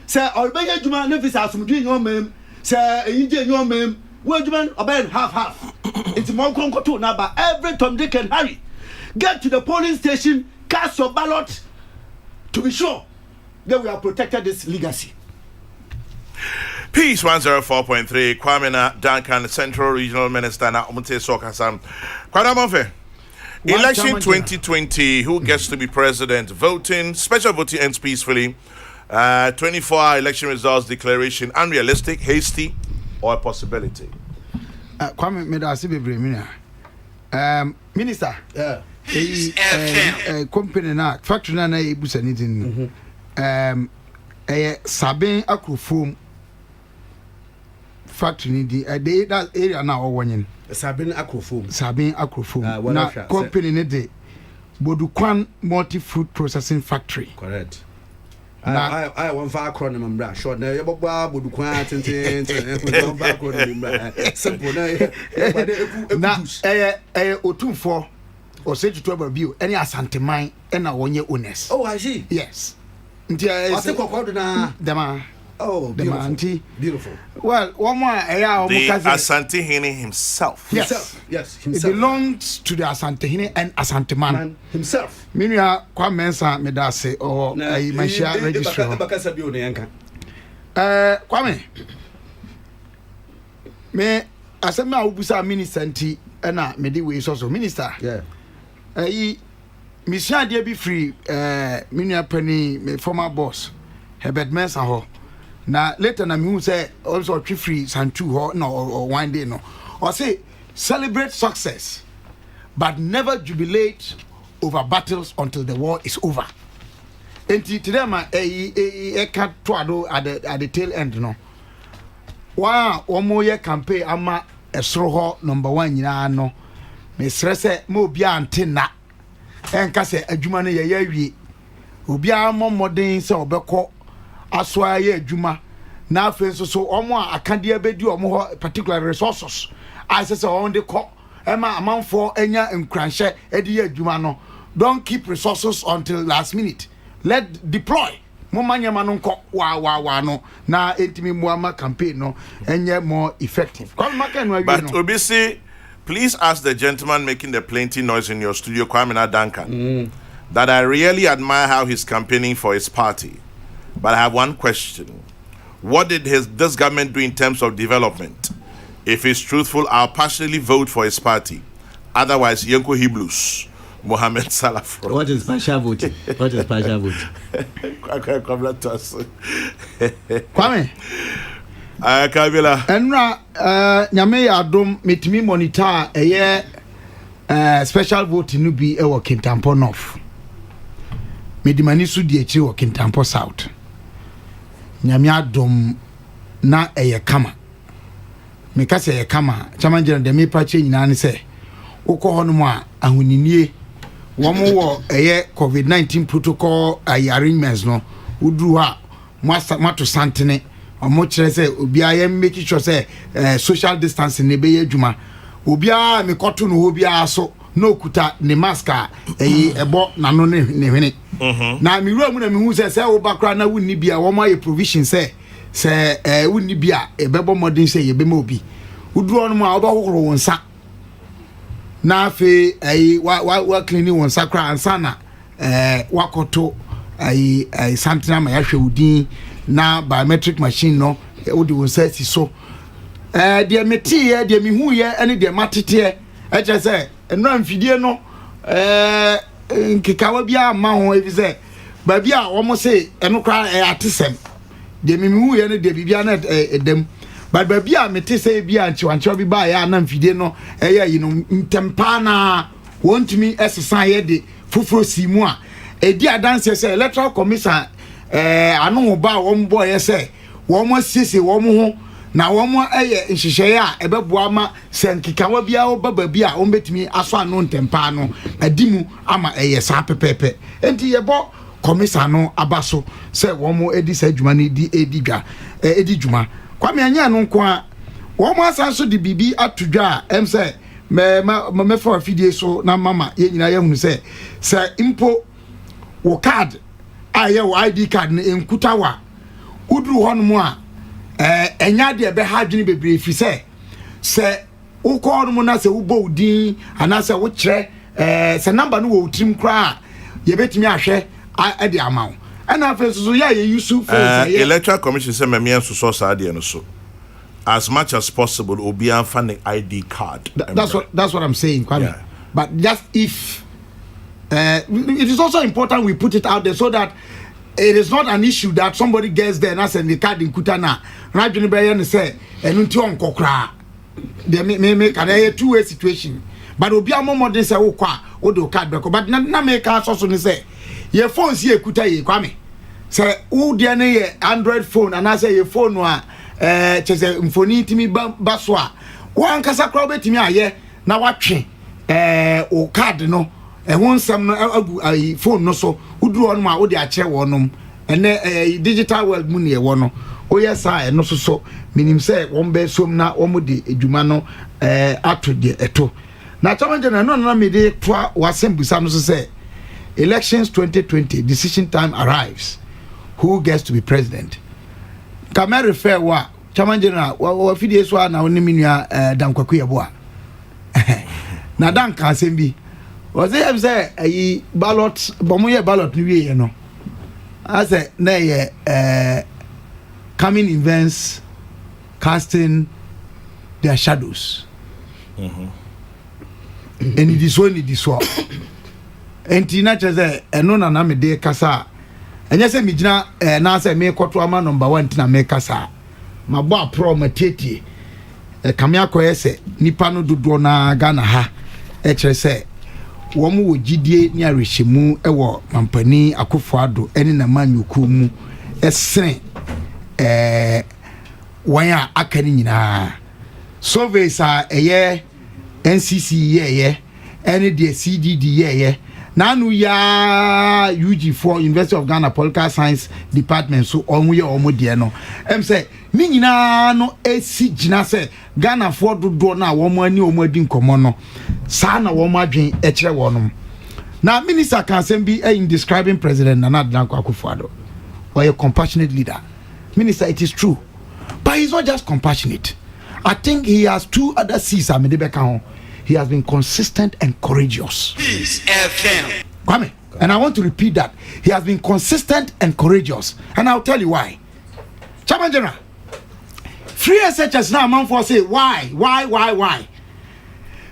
Speaker 5: Say Albania Juma ne visa asumdwi your mem. Say India your mem. Well, man, about half. It's more concoto now, but every Tom, Dick, and Harry get to the polling station, cast your ballot to be sure that we have protected this legacy.
Speaker 4: Peace 104.3 Kwame Duncan, Central Regional Minister na Omunte Sokasam. Kwadamofe. Election 2020, who gets to be president? Voting, special voting ends peacefully. 24-hour election results declaration, unrealistic, hasty, or a possibility?
Speaker 6: Kwame Medasi bebre mina. Minister. Yeah. Company na factory na ebusa nitin. Sabin akrofom factory ni di that area na owonyin. Sabin akrofom. Na company ni de Bodukwan multi-food processing factory. Correct. I want far acronym mbra short na yebogba Bodukwan tenten acronym simple na otumfo o say to trouble bio any asanteman na wonye owners. Oh, I see. Yes. Nti I say kokodo na dema. Oh, beautiful. Well, one more
Speaker 4: the Asante Hene himself.
Speaker 6: Yes. It belongs to the Asante Hene and Asante man himself. Minya kwa mensa medase or a Masha registrar. Kwame. Me asema ubusa minister nti na medi we so minister. Yeah. Misha dey be free minya penny me former boss Herbert Mensa ho. Na later na me say also free santu ho no or one day no. Or say celebrate success but never jubilate over battles until the war is over. Enti today ma eka to ado at the tail end no. Wa omo ye campaign ama esro ho number 1 nyina no. Me stress mo obi ante na. Enka se adwuma no ye yawie. Obi amomodin se obekọ aswa ye adwuma na afenso so omo akade abedi omo ho particular resources I say on the call ema amanfo enya nkranhye edi ye adwuma no don't keep resources until last minute let deploy momanyama no nko wa no na entimi muama campaign no enye more effective
Speaker 4: but obisi please ask the gentleman making the plenty noise in your studio Kwame Duncan that I really admire how he's campaigning for his party. But I have one question. What did this government do in terms of development? If he's truthful, I'll partially vote for his party. Otherwise, Yenko Hebrews, Mohammed Salah.
Speaker 5: What is partial voting? What is partial voting?
Speaker 6: Kwame.
Speaker 4: Kabila.
Speaker 6: Enra nyame adom metimi monitor special vote no bi e wo Kintampo North. Medimani so di echi wo Kintampo South. Nyame adom na kama. Meka se kama. Chama jere de me pache nyina ne se. Wokọ hono mu a ahuninie womo wo COVID-19 protocol arrangements no. Udru ha mato santene. Omo kire se obia make sure say social distancing ne be adwuma obia me koto no obia so no kuta ne mask ebo nano ne hwene na me wura mu na me hu se wo bakra na wunni bia wo ma ye provision se wunni bia ebebo modern se ye be ma obi uduro no mu a obahoro wonsa na fe wa cleaning wonsa kra ansana wakoto santina ma ya hwewudin na biometric machine no wo de wonsa si so de metie de mihu ye ene de matete eche se enra mfidie no nkikawa bia ma ho ebi se ba bia wo mo se eno kra atesem de mihu ye ne de bibia na edem ba bia mete se bia nchiwanchi bi ba ya na mfidie no yi no ntempa na wontumi esesa ye de fufuro simu a edi adanse se electoral commission anu ba wo mbo ye se wo mo sisi wo mo ho na wo mo nhihye a ebeboa ma senkikawa bia wo baba bia wo betimi aso anu ntempa no adimu ama sa pepepe enti yebo commission no abaso se wo mo edi sa adwuma ni di ediga edi dwuma kwame anya no nko a wo mo asanso di bibi atudwa em se me for fidie so na mama ye nyina ye hunu se impo wo card aye wo ID card na enkuta wa uduru hono mu a enya de be hadwene bebre fi se wo call mu na se wo bo udin ana se wo kire se number no wo utrim kra ye betimi ahwe ade amawo ana fe so ya ye use phone
Speaker 4: electoral commission say me so sa de no so as much as possible obi anfa ne ID card.
Speaker 6: That's what I'm saying, Kwame. Yeah. But just if it is also important we put it out there so that it is not an issue that somebody gets there and I say the card in Kutana. Rajuni Bayan say and on Kokra. They may make a two-way situation. But obi a more than say o do card back. But na make us also say your phones here Kuta ye Kwame. Say who the Android phone and I say your phone wa chese mfoni timi baswa wan kasa kra betimi aye na watwe o card no won sam no agu phone no so uduru on ma wo de akire wonom ene digital world mu ne wo no o yesa no so minim say won be som na wo de edwuma no ato de eto na challenge na me de toa wasembusa no so say elections 2020 decision time arrives who gets to be president. Kama refer wa chama general wa fidie so na woni minua dankwaku yeboa na danka asembi was it say ayi ballot bomoye ballot ni wiye no ase na ye coming events casting their shadows and it is when it is so enti na cheze eno na me de kasa enye se mi gina na se me kwoto ama number 1 tina me kasa mabo apro matietie kame akoye se nipa no dodo na Ghana ha kire se wo mu wo gidie ni arehemu wo mampani Akufo-Addo eni na manyuku mu esene wan a akani nyina surveys a NCC ye eni de CDD ye nanu ya UG4 University of Ghana Political Science Department so onwe omodie no em say ni nyina no esi gina say Ghana for dodo na wo mo ani omodi nkomo no sa na wo mo adwen e kire wonom na minister kan sem bi in describing President Nana Akufo-Addo or a compassionate leader. Minister, it is true, but he's not just compassionate. I think he has two other C's. He has been consistent and courageous.
Speaker 2: Peace FM.
Speaker 6: Kwame, and I want to repeat that. He has been consistent and courageous. And I'll tell you why. Chairman General, free SHS now, man for say why?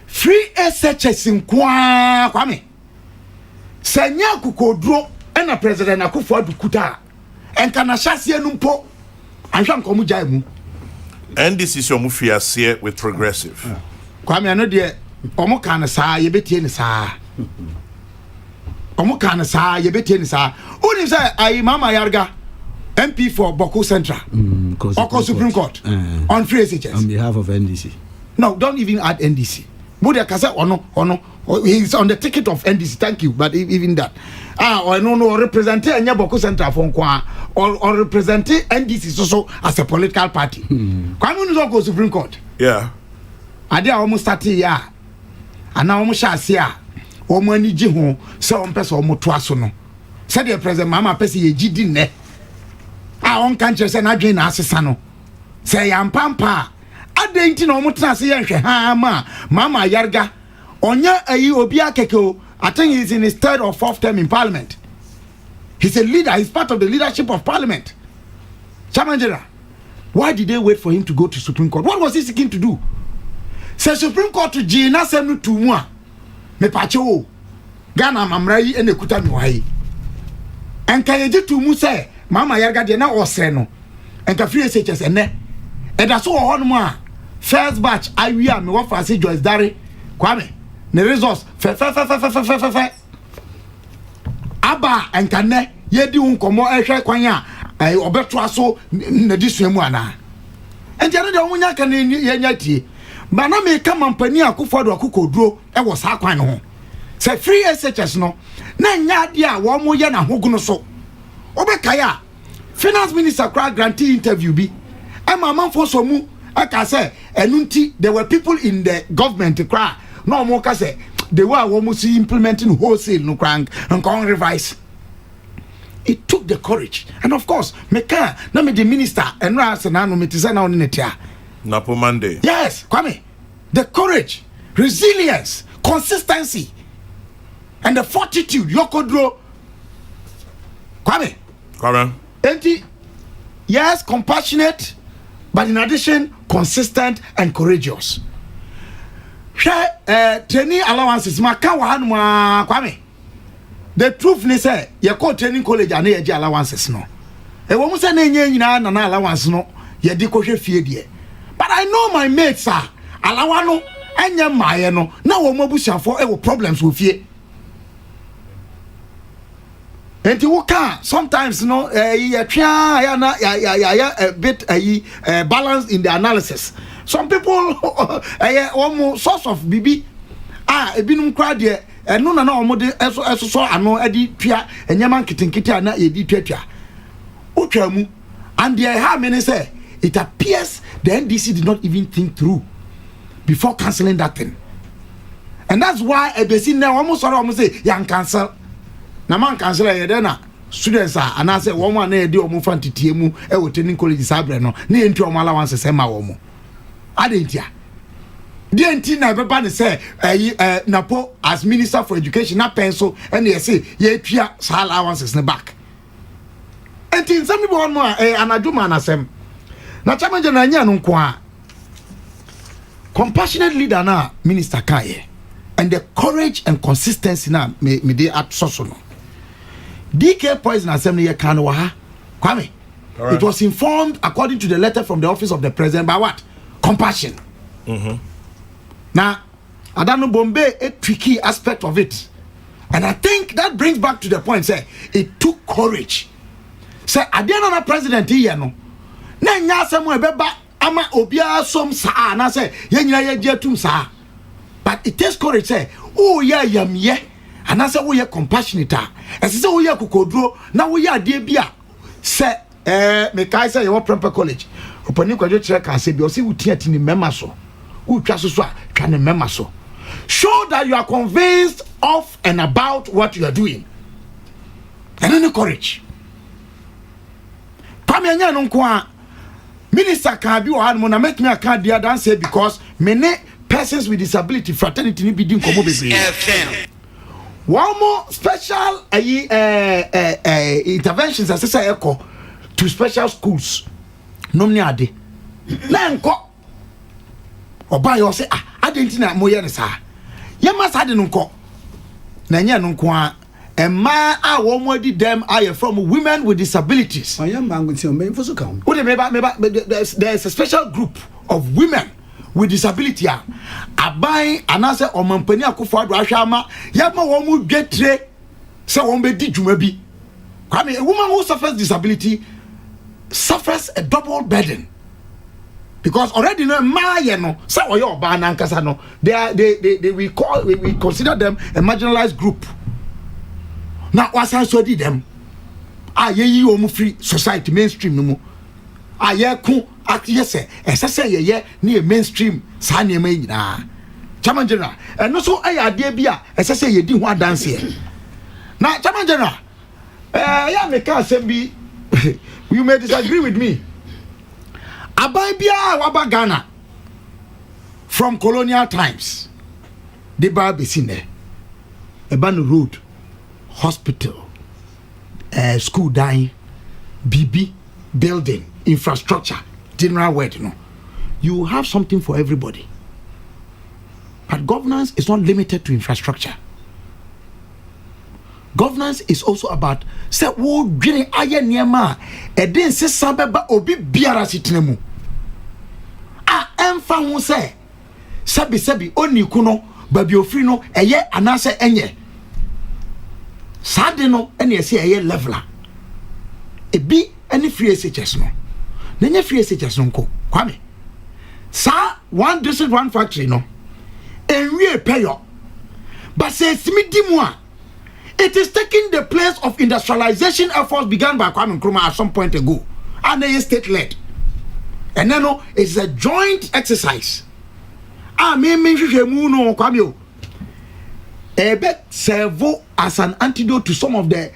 Speaker 6: Free SHS in Kwame. Senya Kokrokoo and a President Akufo-Addo kuta and can ashasi numpo and shank omujaimu.
Speaker 4: And this is your mufiasie with progressive.
Speaker 6: Kwame ano de omo kan sa ye betie ni sa. Omo kan sa ye betie ni sa. Uni say ai Mama Yarga MP for Boko Central. Oko Supreme Court. On free SHS.
Speaker 5: On behalf of NDC.
Speaker 6: No, don't even add NDC. Mudia kasa ono he's on the ticket of NDC. Thank you, but even that. Or no representing Anya Boko Central for Nkwa or representing NDC so as a political party. Kwame no go Supreme Court.
Speaker 4: Yeah.
Speaker 6: Ade almost started ya. Ana almost shasi ya. Omo ani ji ho se on pese omo to aso no. Said the president mama pese ye gidi ne. On kan se na dwen na asesa no. Se ya mpampa. Ade nti na omo tena se ye hwe ha ma Mama Yarga onya ayi obi akeke. I think he's in his third or fourth term in parliament. He's a leader, he's part of the leadership of parliament. Chairman General, why did they wait for him to go to Supreme Court? What was he seeking to do? Say Supreme Court to Gina Semu to moi. Me pacho Ghana mamrai ene kuta mi wahi. And kayeji to mu say Mama Yarga de na osre no. And ka free SHS ene. And that's all on moi. First batch I we am me wa fa say Joyce Dare Kwame. The results fe aba enkane yedi unkomo ehwe kwan a obeto aso na disua mu ana enti ade de omunya kan yenya tie ba na me ka mampani Akufo-Addo Kokrokoo e wo sa kwan ho se free SHS no na nya ade a wo mo ye na hoguno so obekaya finance minister kra grantee interview bi e mamamfo so mu aka say enunti there were people in the government kra no more say they were almost implementing wholesale no crank and can revise. It took the courage, and of course, meka na me the minister and na no me tisa na oni netia.
Speaker 4: Napo Monday.
Speaker 6: Yes, Kwame, the courage, resilience, consistency, and the fortitude. Yokodro. Kwame. Enti, yes, compassionate, but in addition, consistent and courageous. Training allowances maka wa hanu Kwame. The truth ni say ye call training college and ye allowances no. E wo mu say na enye nyina na allowance no ye di ko hwe fie die. But I know my mates are alawa no enye maaye no na wo mu abusiafo e wo problems wo fie. Enti wo ka sometimes no ye twa ya na ya a bit balance in the analysis. Some people source of bibi ebinum kra de eno na omo de eso so ano edi twa enyama nkitinkiti na edi twatwa otwa mu and there how many say it appears the NDC did not even think through before cancelling that thing, and that's why ebesi na almost say yan cancel na man cancel e de na students and I say woman na e de omo fantitie mu e wo training college sabre no na enti omo allowance se ma wo mo adentia the entina beba ne say napo as minister for education na pencil and they say ye tua allowances ne back enti some people on more anaduma na sem na chamaje na nya no nko a compassionate leader na minister kaye and the courage and consistency na me dey at so no DK Poison Assembly ye kan wa ha Kwame. Right. It was informed according to the letter from the office of the president by what? Compassion. Now, I don't know Bombay a tricky aspect of it. And I think that brings back to the point, say, it took courage. Say, I didn't know president here, no. Na nya samu ebeba ama obia som sa na say, ye nyina ye jetum sa. But it takes courage, say, oh yeah, yamye. And I say, oh yeah, compassionate. And say, oh yeah, Kokrokoo. Now we are dear bia. Say, me kai say, you Prempeh College. Upon you can check and say, you see, we tear in the memaso. Who just can remember so. Show that you are convinced of and about what you are doing. And then the courage. Pamenya no kwa minister can be one mona make me a card there dan say because many persons with disability fraternity ni bidin komo bebre. One more special interventions as I say to special schools nom ne ade na enko oba yo say adentina moye ne saa ye ma saa de no nko na nya no nko a emma a wo mo di dem are from women with disabilities.
Speaker 5: I am mangutin me for so come.
Speaker 6: There's a special group of women with disability a aban anase omampani akofo ado ahwama ya ma wo mu dwetre se wo be di dwuma bi. Kwame, a woman who suffers disability suffers a double burden. Because already no no so oyo oba na nkasa no we consider them a marginalized group. Now what's so did them ye omu free society mainstream no mu aye ku akiyese esese ye ne mainstream sa ne ma nyina chairman general no so aye ade bia esese ye di ho adanse na chairman general ya me ka say bi you may disagree with me. Abai bia waba Ghana from colonial times. The bar be seen there. Ebanu Road, hospital, school dying, BB building, infrastructure, general word, you know. You have something for everybody. But governance is not limited to infrastructure. Governance is also about say wo dwene aye niema e den sesa beba obi biara sitinemu emfa ho say sabi oni ku no babi ofri no eye anase enye sade no ene ese eye leveler ebi any free SHS no nenye free SHS no nko kwame sa one district one factory no enwie payo but say simidi mu a it is taking the place of industrialization efforts begun by Kwame Nkrumah at some point ago, and they are state-led. And then it's a joint exercise. Kwame serve as an antidote to some of the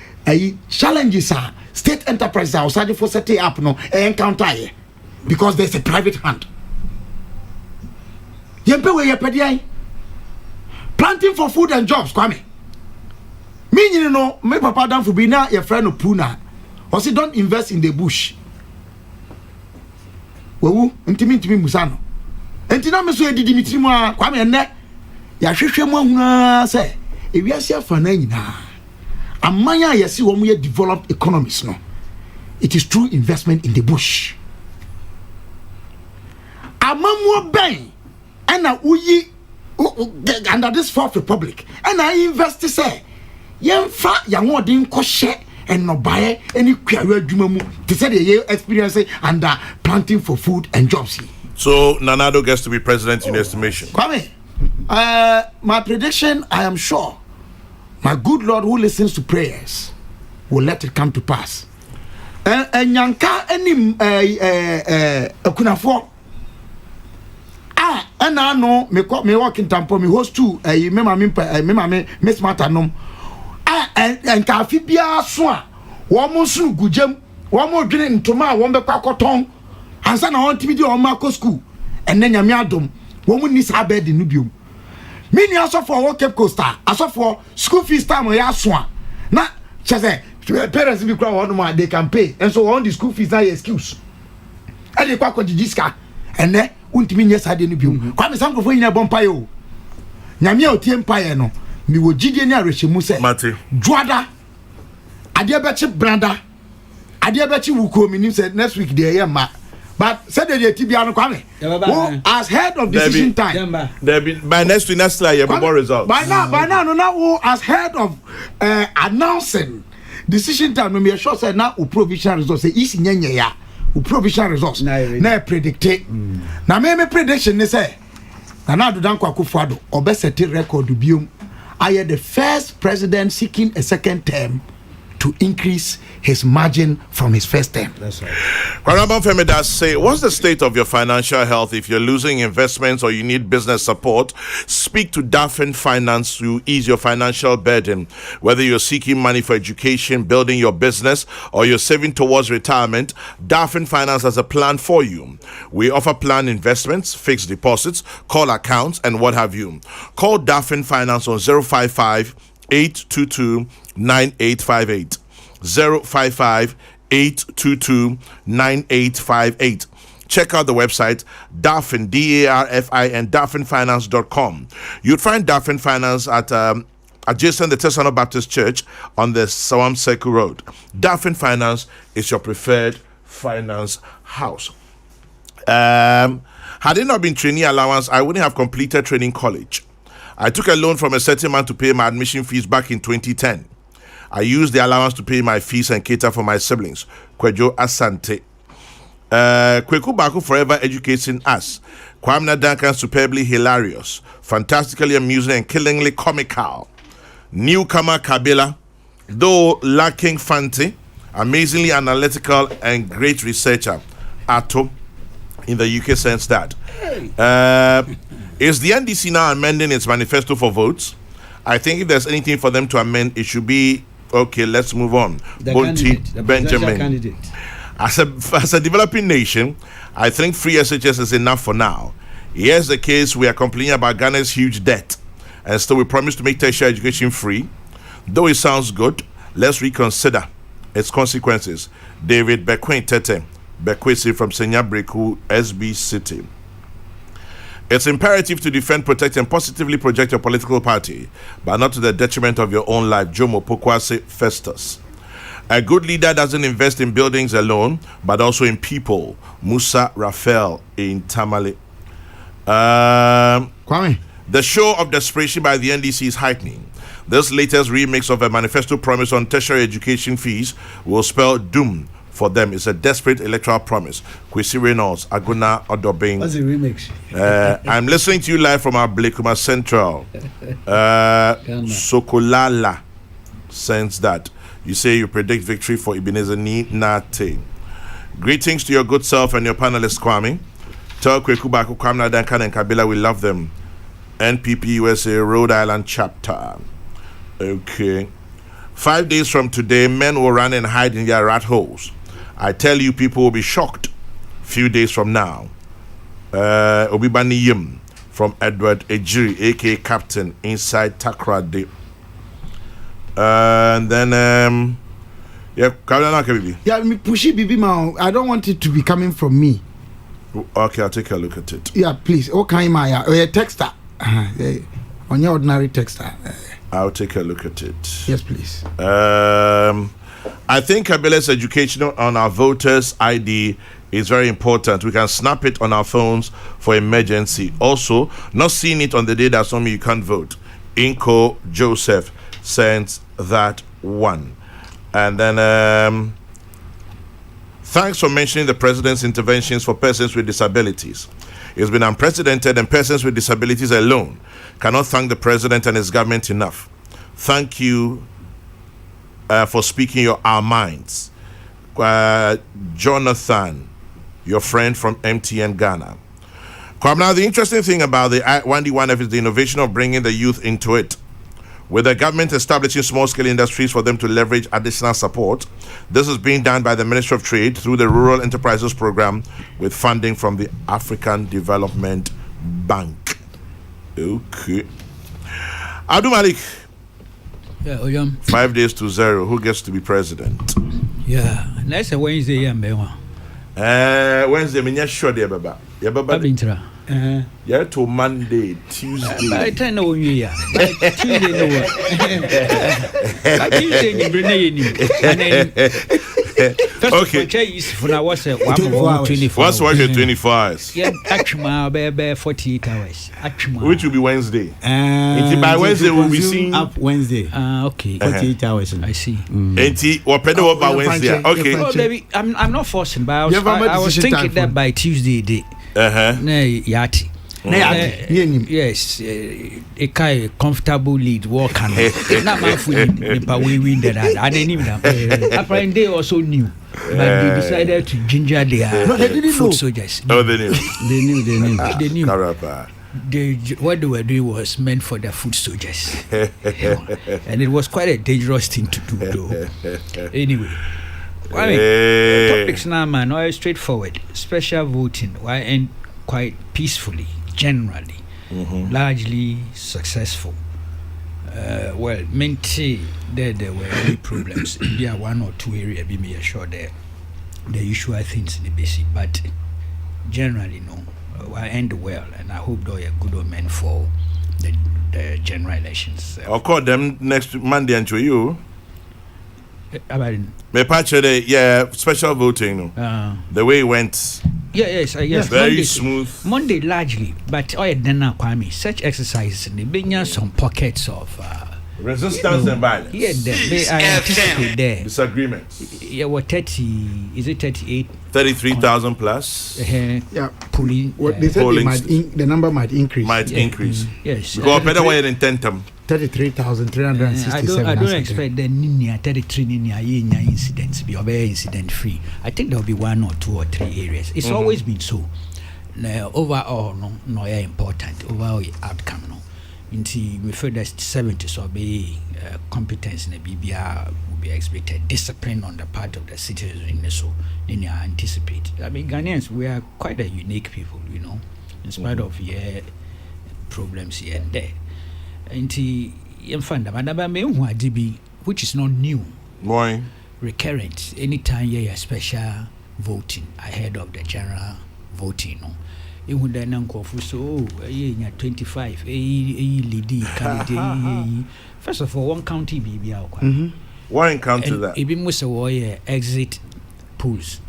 Speaker 6: challenges state enterprises are starting for setting up encounter because there's a private hand. Planting for food and jobs, Kwame. Me no, my papa down for be now your friend of Puna. Or say don't invest in the bush. Well, intimi musano. Entina me so edi Dimitri mo Kwame enne. Ya hwehwe mo huna say, e wiase afana nyina. Amanya yesi wo mo ye developed economies no. It is true investment in the bush. Amamu ben and uyi under this fourth republic and I invest say yemfa yamodin koshe and no buy any kwawe adwuma mu they say they experience under planting for food and jobs.
Speaker 4: So Nanado gets to be president in your estimation.
Speaker 6: Kwame, my prediction, I am sure my good Lord who listens to prayers will let it come to pass. And yanka any akunafo and I know me work in Tampo me host too me Miss Matanom and kafi bia so a wo mo sunu gugem wo mo dwene ntoma wo mbekwa koton ansa na won timi di o ma ko school enne nyame adom wo mo ni sa bed no biom mini asofo wo Cape Coastal asofo school fees time ya so a na chese parents bi kura wo no they can pay and so on the school fees na excuse e dey kwa jijiska enne untimi nya sa de no biom kwa me sankrofo nyina bompa yo nyame a otie mpa no mi wo gidie ni arehemu se dwada ade bechi branda ade bechi wuko mi say next week dey here ma but said the tibia no Kwame as head of decision time
Speaker 4: by next week next year more results
Speaker 6: by now no as head of announcing decision time no me sure say now provisional results say is nyenye ya provisional results na predict na me prediction ni say na do dan Akufo-Addo obesete record biom I am the first president seeking a second term to increase his margin from his first term.
Speaker 4: That's right. Kwarabam Femi does say, what's the state of your financial health? If you're losing investments or you need business support, speak to Daffin Finance to ease your financial burden. Whether you're seeking money for education, building your business, or you're saving towards retirement, Daffin Finance has a plan for you. We offer plan investments, fixed deposits, call accounts, and what have you. Call Daffin Finance on 055 822 9858. 055 822-9858. Check out the website Darfin, DARFIN, darfinfinance.com. You'd find Darfin Finance at adjacent the Tesano Baptist Church on the Sawam Circle Road. Darfin Finance is your preferred finance house. Had it not been trainee allowance, I wouldn't have completed training college. I took a loan from a certain man to pay my admission fees back in 2010. I used the allowance to pay my fees and cater for my siblings. Kwejo Asante. Kweku Baku forever educating us. Kwame Duncan superbly hilarious, fantastically amusing and killingly comical. Newcomer Kabila, though lacking fancy, amazingly analytical and great researcher. Ato, in the UK sense that. Is the NDC now amending its manifesto for votes? I think if there's anything for them to amend, it should be, okay, let's move on.
Speaker 8: The
Speaker 4: Benjamin.
Speaker 8: candidate.
Speaker 4: As a developing nation, I think free SHS is enough for now. Here's the case: we are complaining about Ghana's huge debt, and still we promise to make tertiary education free. Though it sounds good, let's reconsider its consequences. David Bekwin Tete, Bekwesi from Senya Breku, SB City. It's imperative to defend, protect, and positively project your political party, but not to the detriment of your own life. Jomo Pokwase Festus. A good leader doesn't invest in buildings alone, but also in people. Musa Raphael in Tamale.
Speaker 6: Kwame.
Speaker 4: The show of desperation by the NDC is heightening. This latest remix of a manifesto promise on tertiary education fees will spell doom for them. It's a desperate electoral promise. Kwesi Reynolds, Aguna Odobing.
Speaker 8: What's the remix?
Speaker 4: I'm listening to you live from our Blakuma Central. Sokolala sends that. You say you predict victory for Ebenezer Nate. Greetings to your good self and your panelists, Kwame. Tell Kweku Baku, Kwame Duncan and Kabila we love them. NPP USA Rhode Island chapter. Okay. 5 days from today, men will run and hide in their rat holes. I tell you, people will be shocked. Few days from now. Obibani Yim from Edward Ejiri, aka Captain, inside Takrade. And then, yeah, Kabila.
Speaker 6: Yeah, me pushy Bibi ma. I don't want it to be coming from me.
Speaker 4: Okay, I'll take a look at it.
Speaker 6: Yeah, please. Okay, Maya. Oh, yeah, texter. On your ordinary texter.
Speaker 4: I'll take a look at it.
Speaker 6: Yes, please.
Speaker 4: I think Kabila's education on our voters' ID is very important. We can snap it on our phones for emergency. Also, not seeing it on the day that's on me, you can't vote. Inko Joseph sends that one. And then, thanks for mentioning the president's interventions for persons with disabilities. It's been unprecedented, and persons with disabilities alone cannot thank the president and his government enough. Thank you for speaking our minds. Jonathan, your friend from MTN Ghana. Now, the interesting thing about the 1D1F is the innovation of bringing the youth into it. With the government establishing small-scale industries for them to leverage additional support, this is being done by the Ministry of Trade through the Rural Enterprises Program with funding from the African Development Bank. Okay. Abdul Malik.
Speaker 7: Yeah,
Speaker 4: 5 days to 0. Who gets to be president?
Speaker 7: Yeah, that's a Wednesday, yeah,
Speaker 4: Wednesday, I'm not sure they're Baba. Yeah, Baba. Yeah, to Monday, Tuesday.
Speaker 7: By the time no year. Tuesday no work. Tuesday you bring okay. For now was 24
Speaker 4: hours. What's your 24 hours?
Speaker 7: Yeah, actually 48 hours. Actually.
Speaker 4: Which will be Wednesday. By Wednesday we'll be seeing
Speaker 8: up Wednesday.
Speaker 7: Okay.
Speaker 8: 48 hours.
Speaker 7: I see.
Speaker 4: What pedal by Wednesday? Okay.
Speaker 7: Oh, baby, I'm not forcing, but I was thinking that by Tuesday day. Yati. Yes, a kind of comfortable lead walk and not my food. We win that. I didn't even know. Apparently, they also knew, but they decided to ginger their food soldiers.
Speaker 4: Oh, they knew.
Speaker 7: They knew. What they were doing was meant for the food soldiers, and it was quite a dangerous thing to do, though. Anyway. I mean, topics now, man, are straightforward. Special voting, and quite peacefully, generally, largely successful. Well, mentally, there were any problems. There are one or two areas, be me assured the usual things in the basic, but generally, no. I end well, and I hope they're a good omen for the general elections.
Speaker 4: I'll call them next Monday and show you. Me patch special voting. The way it went.
Speaker 7: Yes.
Speaker 4: Very
Speaker 7: Monday,
Speaker 4: smooth.
Speaker 7: Monday largely, but then now, Kwame, such exercises, they bring some pockets of
Speaker 4: resistance and violence.
Speaker 7: Yeah, they anticipate there.
Speaker 4: Disagreements.
Speaker 7: Yeah, what 30? Is it 38?
Speaker 4: 33,000 plus.
Speaker 6: Yeah,
Speaker 7: pulling.
Speaker 6: What they said the number might increase.
Speaker 4: Increase.
Speaker 7: Yes.
Speaker 4: Because better way than 10.
Speaker 6: 33,367.
Speaker 7: I don't expect the Ninia 33 Ninia incidents be incident free. I think there will be 1 or 2 or 3 areas. It's always been so. Overall, no important. Overall outcome, no. We feel that 70 so be competence in the BBR will be expected. Discipline on the part of the citizens in so anticipate. I mean, Ghanaians, we are quite a unique people, in spite of problems here and there. Which is not new.
Speaker 4: Why?
Speaker 7: Recurrent. Anytime you have special voting ahead of the general voting, you would then uncle for 25 lead candidate. First of all, one county BBR.
Speaker 4: Why encounter that?
Speaker 7: Even with a exit polls.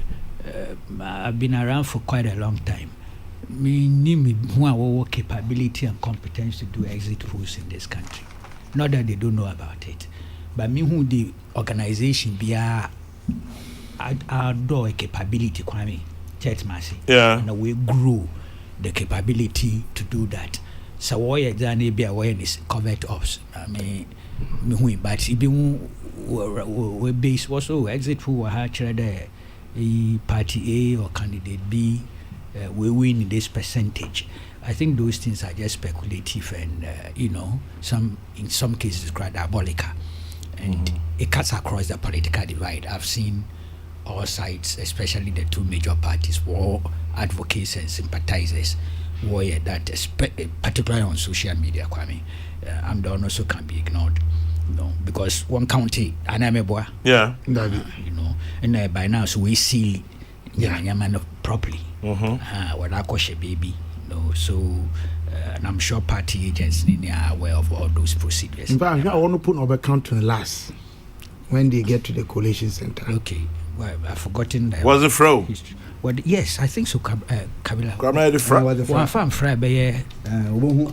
Speaker 7: I've been around for quite a long time. Me who have capability and competence to do exit polls in this country. Not that they don't know about it, but me who the organization be outdoor capability, Kwame, church mercy.
Speaker 4: Yeah.
Speaker 7: And we grow the capability to do that. So why exactly be awareness covered ups? I mean, but even we base also exit poll there party A or candidate B. We win in this percentage. I think those things are just speculative and in some cases quite diabolical, and it cuts across the political divide. I've seen all sides, especially the two major parties, war advocates and sympathizers, warrior that particularly on social media, Kwame, and also can be ignored. Because one county, Anameboa, and by now so we see properly. What I call a baby, so and I'm sure party agents are aware of all those procedures.
Speaker 6: In fact, I want to put over count to the last when they get to the collation center.
Speaker 7: Okay, well, I've forgotten that.
Speaker 4: Was it Fro?
Speaker 7: Well, yes, I think so. Kabila.
Speaker 4: One
Speaker 7: farm fry, but yeah.
Speaker 6: Well,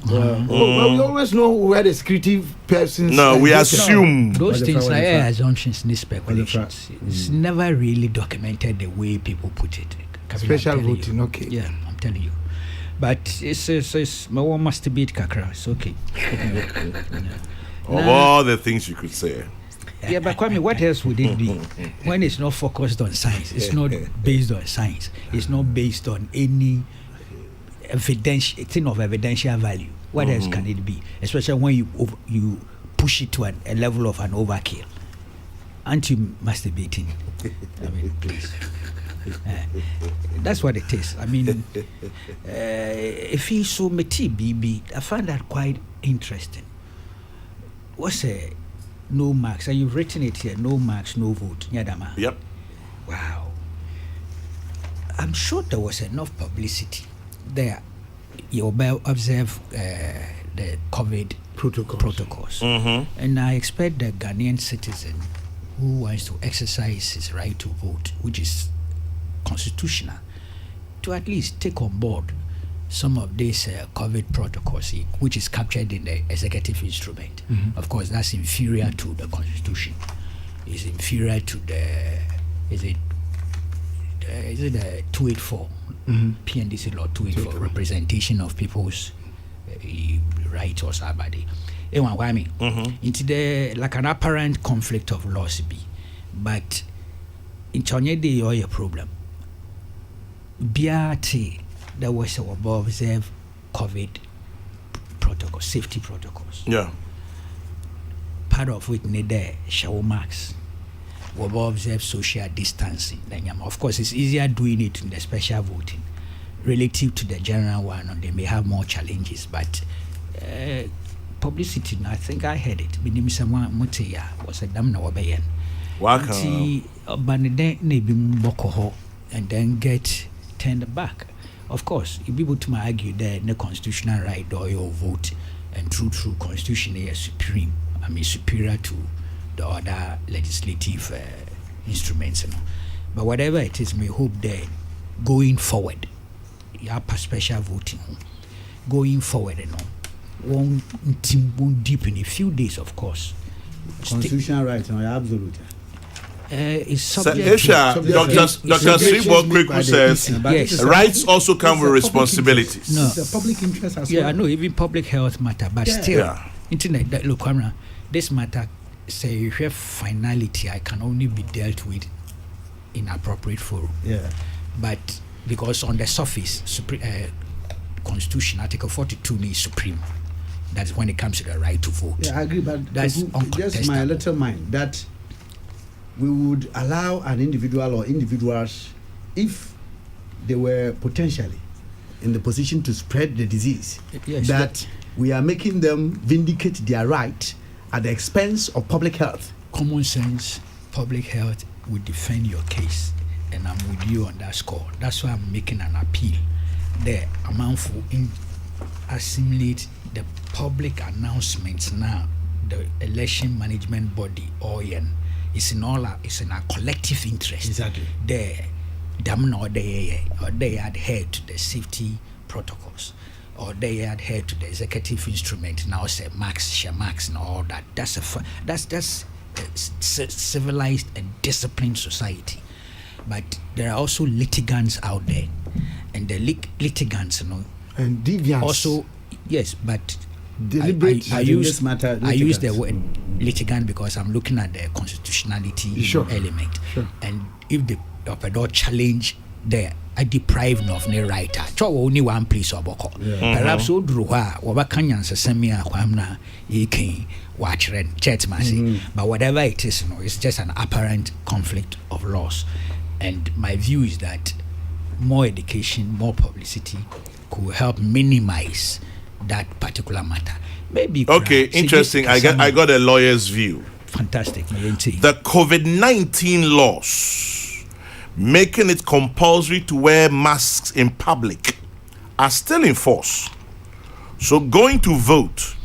Speaker 6: we always know where the security persons.
Speaker 4: No, we assume
Speaker 7: those things are assumptions and speculations. It's never really documented the way people put it.
Speaker 6: Special voting, okay.
Speaker 7: Yeah, I'm telling you. But it's my one must beat Kakra. It's okay.
Speaker 4: Of all the things you could say.
Speaker 7: Yeah, but Kwame, what else would it be when it's not focused on science? It's not based on science. It's not based on any thing of evidential value. What else can it be? Especially when you push it to a level of an overkill. Aren't you masturbating? I mean, please. That's what it is. I mean, if he's so meti BB, I find that quite interesting. What's no marks? And you've written it here, no marks, no vote. Nyadama.
Speaker 4: Yep.
Speaker 7: Wow. I'm sure there was enough publicity there. You observe the COVID protocols. And I expect the Ghanaian citizen who wants to exercise his right to vote, which is constitutional, to at least take on board some of these COVID protocols, which is captured in the executive instrument. Of course, that's inferior to the constitution. It's inferior to the is it the 284 PNDC law 284 representation of people's rights or somebody. Into the like an apparent conflict of laws be, but in Chonyede or a problem. BRT, there was a observe COVID protocols, safety protocols.
Speaker 4: Yeah.
Speaker 7: Part of it need the shower marks. We observe social distancing. Of course, it's easier doing it in the special voting relative to the general one, and they may have more challenges. But publicity. I think I heard it. Minim someone Mutia was a damn no obeyen.
Speaker 4: Welcome.
Speaker 7: And then get turned back. Of course, if people to argue that the constitutional right or your vote and true constitution is supreme. I mean superior to the other legislative instruments. But whatever it is, we hope that going forward, you have special voting. Going forward, one deep in a few days, of course.
Speaker 5: Constitutional rights, absolute.
Speaker 7: Is subject
Speaker 4: Dr. Kokrokoo says
Speaker 7: yes.
Speaker 4: Rights also come with responsibilities.
Speaker 7: No.
Speaker 5: It's a public interest as
Speaker 7: well.
Speaker 5: well.
Speaker 7: I know, even public health matter, but still, internet, that look, this matter, say, you have finality, I can only be dealt with in appropriate forum.
Speaker 5: Yeah.
Speaker 7: But because on the surface, Constitution, Article 42 is supreme. That's when it comes to the right to vote.
Speaker 5: Yeah, I agree, but
Speaker 7: that's
Speaker 5: just my little mind that we would allow an individual or individuals, if they were potentially in the position to spread the disease, that we are making them vindicate their right at the expense of public health.
Speaker 7: Common sense, public health will defend your case, and I'm with you on that score. That's why I'm making an appeal. The amount for assimilate the public announcements now, the election management body, OEN, it's in our collective interest.
Speaker 5: Exactly.
Speaker 7: They adhere to the safety protocols, or they adhere to the executive instrument. Now say max, and all that. That's civilized and disciplined society. But there are also litigants out there, and the litigants,
Speaker 6: and deviants
Speaker 7: also, yes, but
Speaker 6: deliberate.
Speaker 7: I use the word litigant because I'm looking at the constitutionality element.
Speaker 6: Sure.
Speaker 7: And if the operator challenge there, I deprive of the right. Only one place or boko. Perhaps so drew Wabakanyan Semia Kwamna Eke watch chat massy. But whatever it is, it's just an apparent conflict of laws. And my view is that more education, more publicity could help minimize that particular matter. Maybe
Speaker 4: interesting. I got a lawyer's view.
Speaker 7: Fantastic.
Speaker 4: The COVID-19 laws making it compulsory to wear masks in public are still in force. So going to vote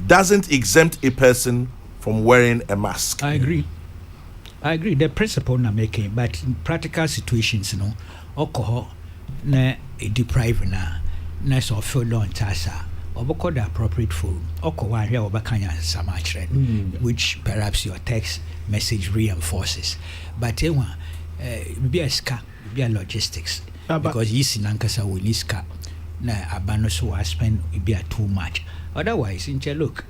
Speaker 4: doesn't exempt a person from wearing a mask.
Speaker 7: I agree. The principle I'm making, but in practical situations, alcohol na deprive na so feel on tasa. Oboko the appropriate forum. Oko one here obakanya samachre, which perhaps your text message reinforces. But be a ska, be a logistics. Because yes in Ankasa we need ska. Na abano so I spend be a too much. Otherwise, in look,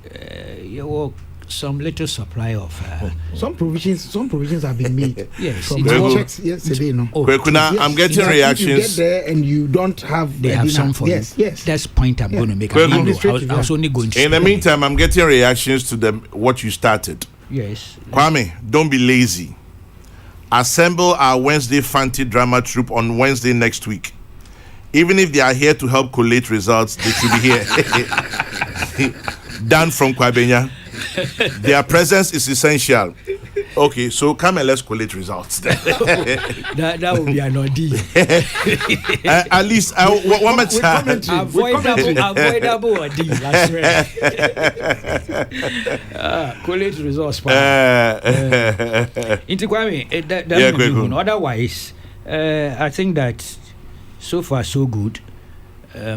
Speaker 7: you work some little supply of
Speaker 6: some provisions have been made.
Speaker 7: Yes,
Speaker 6: from checks yesterday.
Speaker 4: I'm getting reactions.
Speaker 6: You get there and you don't have.
Speaker 7: They have some for
Speaker 6: yes.
Speaker 7: That's the point I'm going to make. I was only going to.
Speaker 4: In the meantime, I'm getting reactions to what you started.
Speaker 7: Yes.
Speaker 4: Kwame, don't be lazy. Assemble our Wednesday Fanti drama troupe on Wednesday next week. Even if they are here to help collate results, they should be here. Dan from Kwabenya. Their presence is essential. Okay, so come and let's collate results.
Speaker 7: that would be an ordeal.
Speaker 4: At least one more time.
Speaker 7: Avoidable ordeal. That's right. Collate results. Into Kwame, otherwise, I think that so far so good.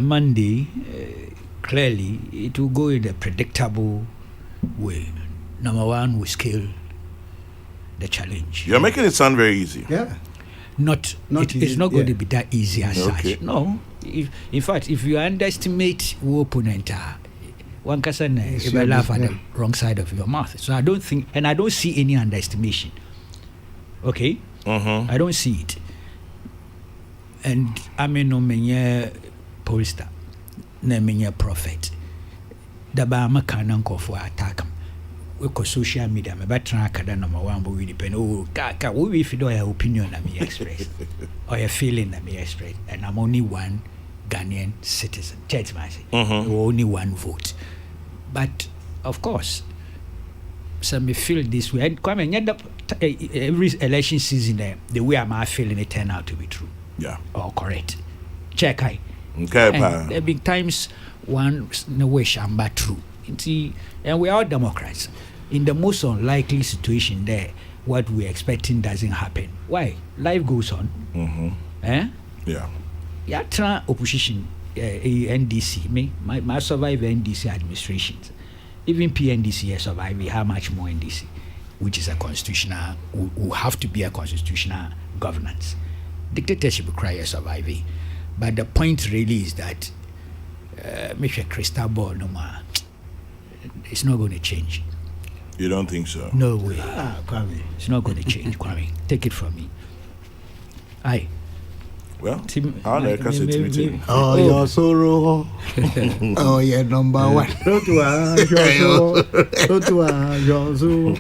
Speaker 7: Monday, clearly, it will go in a predictable way. Number one, we scale the challenge.
Speaker 4: You're making it sound very easy.
Speaker 5: Yeah.
Speaker 7: It's not going to be that easy as such. No. In fact, if you underestimate your opponent, one person will laugh at the wrong side of your mouth. So I don't see any underestimation. Okay? I don't see it. And I mean, no many pollster, no many prophet. The Bama can't go for attack. We call social media. Me better track than number one, but we depend. We if you don't have opinion that me express, or a feeling that me express, and I'm only one Ghanaian citizen. Church, only one vote. But of course, so me feel this way. And Kwame, every election season, the way I'm feeling it turn out to be true.
Speaker 4: Yeah.
Speaker 7: Or correct. Check I.
Speaker 4: Okay,
Speaker 7: and there been times one no wish I'm back true. See, and we are Democrats. In the most unlikely situation there, what we're expecting doesn't happen. Why? Life goes on.
Speaker 4: Yeah.
Speaker 7: Yeah, try opposition, NDC. My survive NDC administrations. Even PNDC survive. How much more NDC, which is a constitutional, will have to be a constitutional governance. Dictatorship will cry surviving. But the point really is that make a crystal ball no more. It's not going to change.
Speaker 4: You don't think so?
Speaker 7: No way. Kwame. It's not going to change, Kwame. Take it from me. Aye.
Speaker 4: Well, I know because it's meeting.
Speaker 5: Oh, your sorrow. Oh, yeah, number one.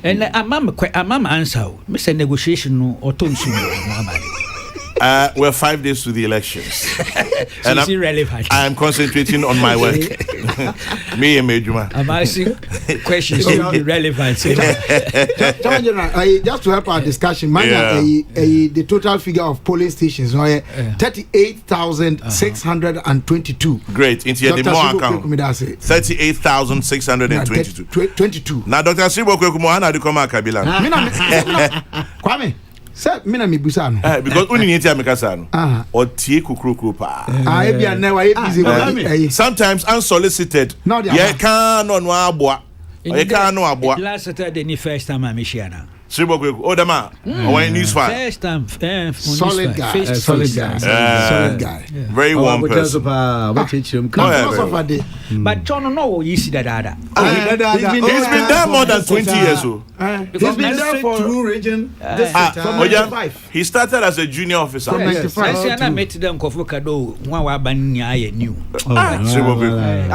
Speaker 7: And I'm answer. Mr. Negotiation no or
Speaker 4: we're 5 days to the elections.
Speaker 7: So
Speaker 4: and
Speaker 7: it's irrelevant.
Speaker 4: I'm concentrating on my work. Me and Mejuma.
Speaker 7: I'm asking questions irrelevant.
Speaker 6: Just to help our discussion, the total figure of polling stations 38,622.
Speaker 4: Great. Into the more account. 38,622.
Speaker 6: 22.
Speaker 4: Now, Dr. Sibo Kwekumohana do come Kabila.
Speaker 6: Kwame. Sir, mina mi busano.
Speaker 4: Because uni niti amikasano. Or tie Kokrokoo pa. Sometimes unsolicited. Yeah, can on wabwa. Or can no abwa.
Speaker 7: Last Saturday, the first time I'm Michiana.
Speaker 4: Sibo Kweku. Oh, dama. Or news file.
Speaker 7: First time.
Speaker 6: Solid guy. Solid guy.
Speaker 4: Very warm person.
Speaker 6: But
Speaker 7: John, no, you see that.
Speaker 4: He's been there more than 20 years.
Speaker 6: He's been there for True Region.
Speaker 4: He started as a junior officer.
Speaker 7: From 95. I met them Kokrokoo. One wabani new.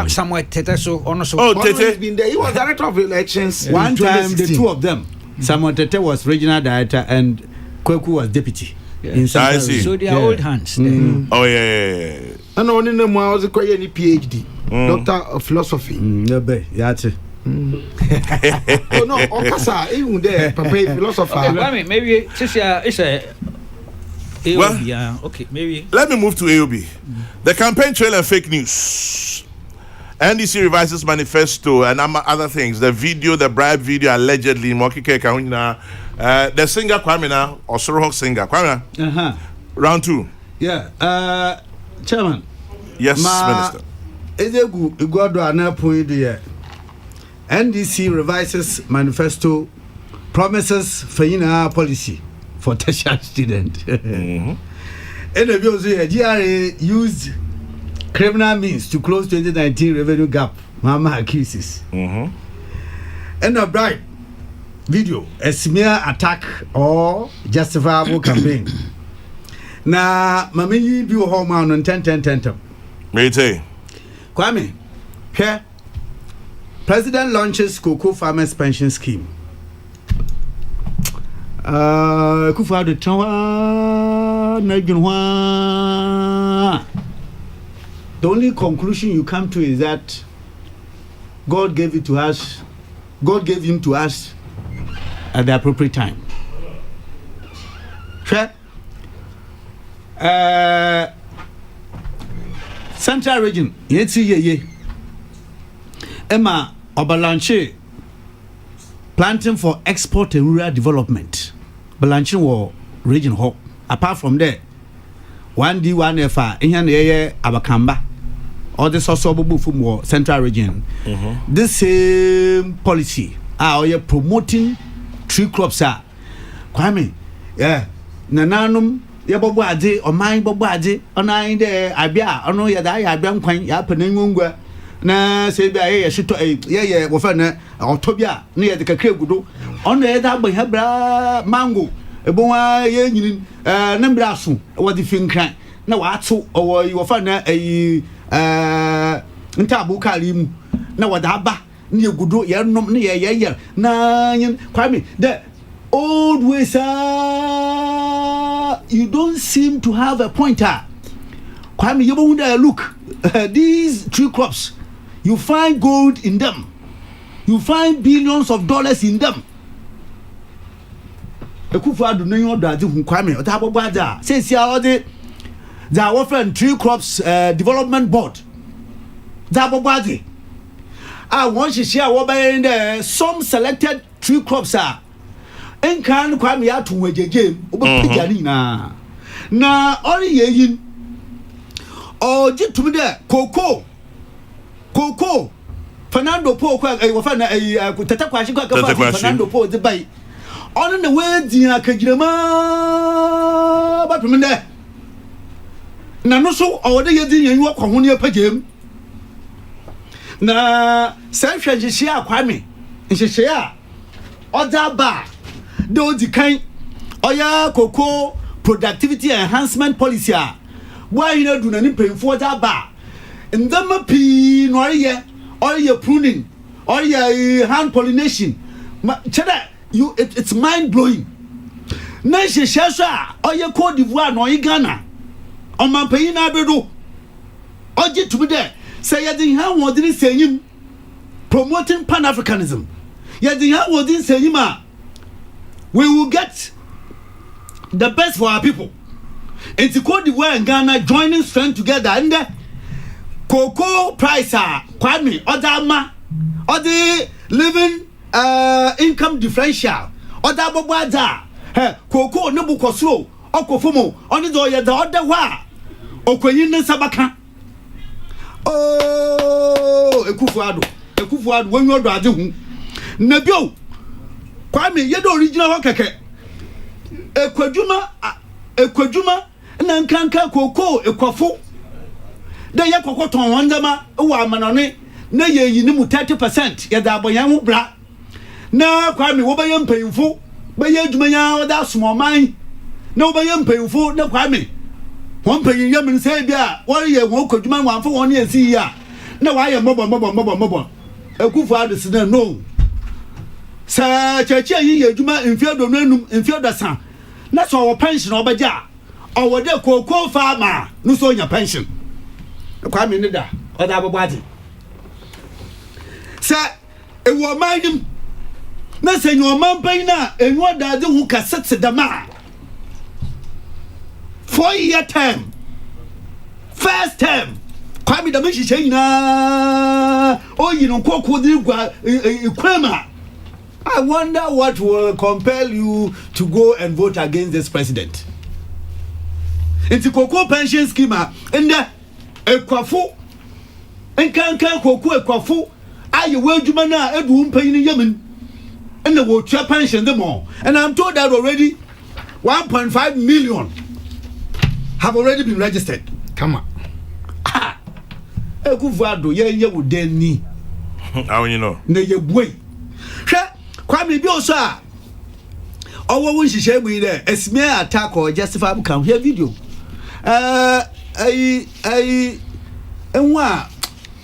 Speaker 7: Somewhere Tete so honestly.
Speaker 6: Oh, Tete. He was director of elections.
Speaker 5: One time, the two of them. Samuel Tete was regional director and Kweku was deputy.
Speaker 4: I see.
Speaker 7: So they are old hands.
Speaker 4: Oh yeah.
Speaker 6: And only no more was a PhD, Doctor of Philosophy.
Speaker 5: Oh
Speaker 6: no, Okasa, even there, philosopher.
Speaker 7: Okay, maybe it's a. AOB, okay, maybe.
Speaker 4: Let me move to AOB. The campaign trail and fake news. NDC revises manifesto and other things. The video, the bribe video, allegedly, the singer Kwamina, or Sorohok singer Kwamina. Round 2.
Speaker 5: Yeah. Chairman.
Speaker 4: Yes, Minister.
Speaker 5: NDC revises manifesto, promises Fayina policy for tertiary student. And the GRA used criminal means to close 2019 revenue gap. Mama accuses. And a bribe video, a smear attack or justifiable campaign. Now, Mami, you home on 10.
Speaker 4: Mate.
Speaker 5: Kwame, here. President launches cocoa farmers pension scheme. Kufa de Tawa Nagunwa. The only conclusion you come to is that God gave it to us. God gave him to us at the appropriate time. Sure. Central region. Ye. Emma Obalanche planting for export and rural development. Balanche war region hop. Apart from there, 1D 1FA in Abakamba. Or the source of Bufu Central region. This same policy are promoting tree crops. Kwame, yeah, Nananum, Yabobuade, or mine Bobuade, on I there, Abia, or no Yada, Abam Quang, Yapanunga. Na say be aye shito ye wo fa na otobia na ye de kakra gudo ono ye da gba hebra mango ebonwa ye nyini na mbra so wo de finkran na wa ato wo fa na ntabu kali mu na wo da ba na ye gudo ye nom na ye na yin Kwame the old ways you don't seem to have a pointer. Kwame you look these tree crops. You find gold in them. you find billions of dollars in them. Ekufuado no yin odaje hu kwame ota abobada say all the offering tree crops development board that abobade won share wo by in some selected tree crops enkan kwame ya to wegegem obepija ni na ori yeyin o jitumi de Kokrokoo Fernando Po kwa wo fa na tata kwashi kwa ka Fernando Po de bai on the way dia kagirama batumende na no so o de yedi yan wo kwahone apagem na selfie jishia kwame nhihia oda ba de odi kan oya Kokrokoo productivity enhancement policy why you do na ni penfo oda ba ndama pi no oye pruning oye hand pollination cheda it's mind blowing. Na shesha oye Cote d'Ivoire no Ghana. On man pay na bedo. Oje to be there. Say yadin ha wodin sayim promoting Pan-Africanism. Yadin ha wodin sayima. We will get the best for our people. And the Cote d'Ivoire and Ghana joining strength together and the Kokrokoo price kwame odama odi living income differential oda bobada Kokrokoo ne bukosro okofomo oni do ye da oda wa okoyin ne sabaka ekufuado wonyo do ade hu na bio kwame ye do original ho keke ekwadwuma na nkanka Kokrokoo ekwafo de ye kokoton wondama wo amanone na ye yi ni mu 30% ye da aboyan ho bra na kwame wo bayem payimfo baye adwumanya wo da somoman na wo bayem payimfo na kwame won payin yam nse bia wo ye won kodwuma wanfo won ye si ya na wa ye mobo Ekufuado sina no sa cheche yi ye adwuma mfiedo nanum mfiedo san na so wo pension obaja owo de Kokrokoo farmer no so nya pension kwame ne da oda abobade sa ewo manim na se nyo mampan na enwo dade hu kasetse dama 4-year term first term kwame da mehihye nyina oyi no Kokrokoo de gwa ekwema. I wonder what will compel you to go and vote against this president. It's a Kokrokoo pension scheme and ekwafo enkankan Kokrokoo ekwafo aye wadwuma na edu mpanyin yamen and the wo pension them all, and I'm told that already 1.5 million have already been registered. Come on. Ekufuado ye wo deni
Speaker 4: how you know
Speaker 5: na ye boy hwe kwame bi oso a owo wo nhihye mu ire esme attack or justifiable can hear video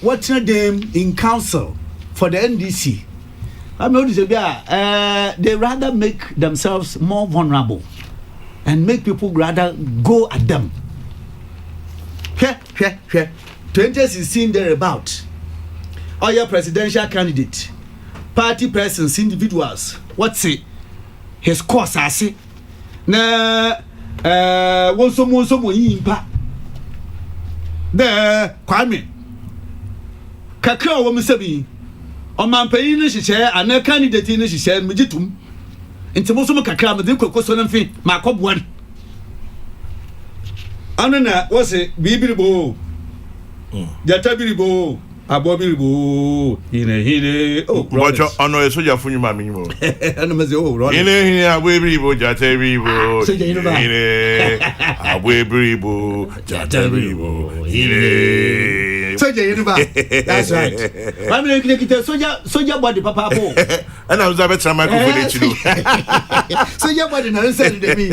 Speaker 5: what's them in council for the NDC. I mean, they rather make themselves more vulnerable and make people rather go at them. 2016 thereabout. All your presidential candidate, party persons, individuals, what's it? His course, I see. Na won someone yimpa. The kwame kakra wo mesabi o manpayin ne hihye ana candidate ne hihye megitum enti mo so mo kakra me de kokoso no mfi makoboan anana wo se bibiribo jata biribo abobiribo hine
Speaker 4: bojo ono esoja funyuma minimo
Speaker 5: ana meze ro
Speaker 4: hine abobiribo jata biribo hine abobiribo jata biribo hine
Speaker 5: soja yinuba. That's right. I mean soja body papa po
Speaker 4: and I was about to microphone chilu
Speaker 5: soja body na say dey me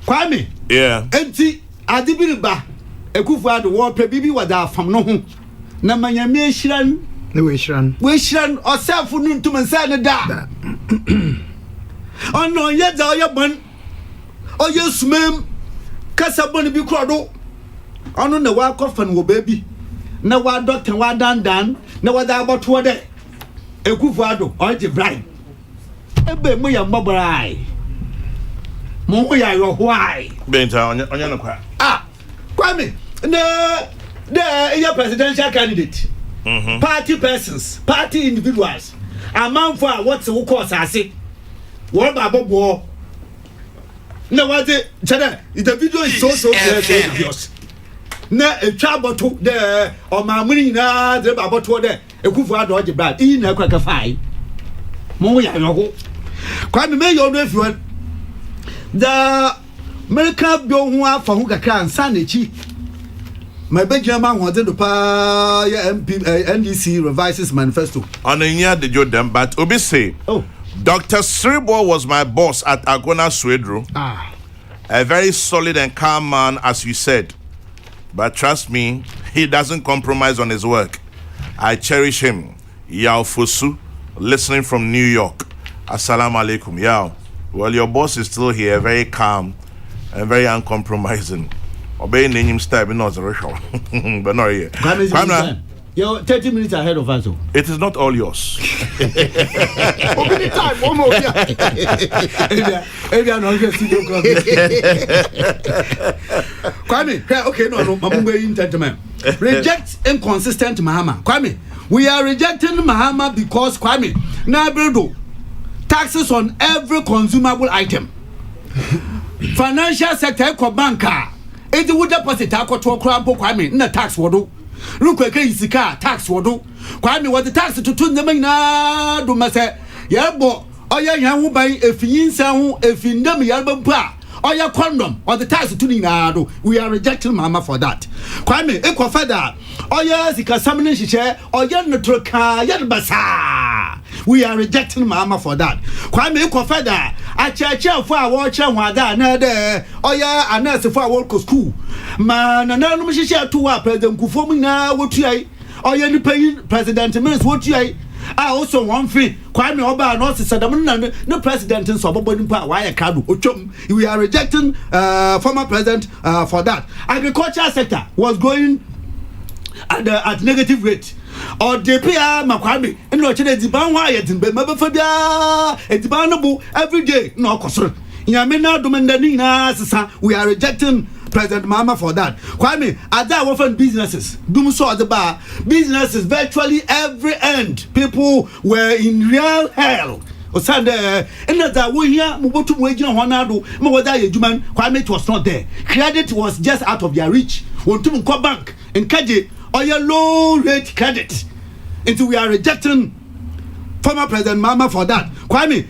Speaker 5: kwame enti adibiriba Ekufuado wo pe bibi wada fam no ho na manyame hyiran
Speaker 6: ne we hyiran
Speaker 5: oselfo nu ntum nsa ne da ono ye da oye bon oye sumem kasa bon bi krodo ono na wa kofan wo baby na wa doctor wa dandan na wa da aboto de Ekufuado or the bride ebe mo ya mbobrai mo ya yo why
Speaker 4: benta onya no kwa
Speaker 5: Kwame the presidential candidate party persons party individuals amount for what's the course ase what about na what the video is so serious na a trouble to the or my money na the about to the Ekufuado or the bride in a cracker five mo ya yo Kwame me you know if you want the American bill who are for who can sanity. My Benjamin wanted to pa NDC revises manifesto.
Speaker 4: On a year the Jordan, but Obi say, Dr. Sribo was my boss at Agona Swedro. A very solid and calm man, as you said. But trust me, he doesn't compromise on his work. I cherish him. Yao Fusu, listening from New York. Assalamu alaikum. Yao. Well, your boss is still here, very calm and very uncompromising. Obeying the name style, but not the ratio. But not here.
Speaker 5: You're 30 minutes ahead of us.
Speaker 4: It is not all yours.
Speaker 6: Time, one more.
Speaker 5: Maybe I'm not going to see you. Kwame, okay, no, I'm gentlemen. Reject inconsistent Mahama. Kwame, we are rejecting Mahama because Kwame, Nabredo, taxes on every consumable item. Financial sector, banker. It would deposit a to crumple Kwame in the tax wodo. Look at Isika, tax wodo. Kwame was the tax to tune the mina do massa. Yabo, or ya buy a fin sound, a fin demi album pa, or your condom, or the tax to Tunado. We are rejecting Mama for that. Kwame, equal feather, or ya Zika summoning share, or yan troka, yan basa. We are rejecting Mama for that. Kwame equal feather. A church for our watch and wada there. Oh yeah, a nurse for our work school. Man, and now we share to our president conforming now what you are. Oh yeah, the paying president means what you are. I also want free. Kwame Oba not said no president in Sobobon why Kadu. We are rejecting former president for that. Agriculture sector was going at negative rate. Or DPR Makwame, and watch the Diban Wyatt in Bemabafabia, a Dibanable every day, no concern. Yamina Domandanina, we are rejecting President Mama for that. Kwame, at that often businesses, doom so at the bar, businesses virtually every end. People were in real hell. Sunday, and that we here, Mubotu Wajan Honado, Mawada Juman, Kwame was not there. Credit was just out of their reach. One to Bank in Kaji. Or your low rate credit. Until we are rejecting former President Mama for that. Kwame,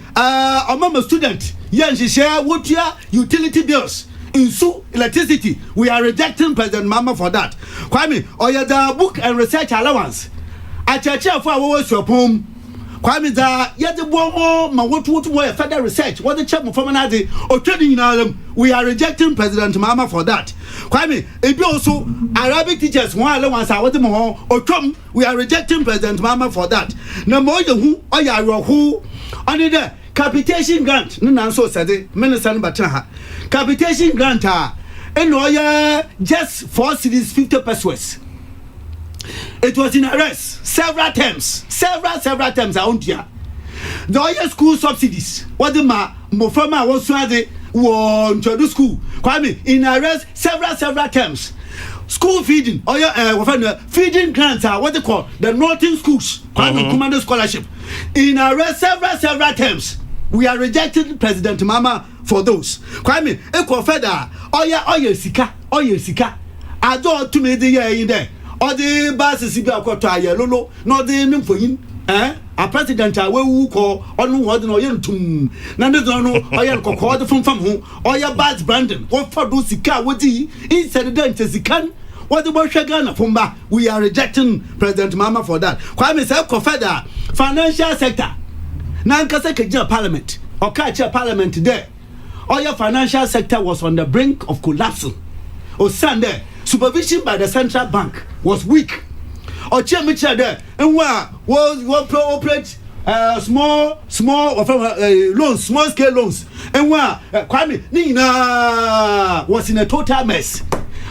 Speaker 5: among a student, she share what your utility bills in electricity. We are rejecting President Mama for that. Kwame, or your book and research allowance. I church for our home. Kwame, yet the one my what further research. What the chairman from another or trading in Ireland. We are rejecting President Mama for that. Kwame, it be also Arabic teachers one allowance or come. We are rejecting President Mama for that. No more who or ya who only the capitation grant. No, so said it. Minister Bataha. Capitation grant and lawyer just 4 cities 50 pesos. It was in arrest several times. Several times around here. The higher school subsidies. What the Mofama was to introduce school. Kwame in arrest several times. School feeding or feeding grants are what they call the northern schools. Kwame Commander Scholarship. In arrest several times. We are rejecting President Mama for those. Kwame, Eko Feda, Oya Sika. I don't to me the year in there. Or the buses be a quarter lolo, not the name for him. A president I will call on what no yen to none of the oil call from who or your bad Brandon. What for those Sika would he instead of dentist he can. What the Boshagana Fumba? We are rejecting President Mama for that. Kwame Eko Feda, financial sector. Nankaseka Parliament or catch a Parliament there. All your financial sector was on the brink of collapse. Or Sunday, supervision by the central bank was weak. Or Chemicha there, and where was operate small loans, small scale loans, and where Kwame Nina was in a total mess.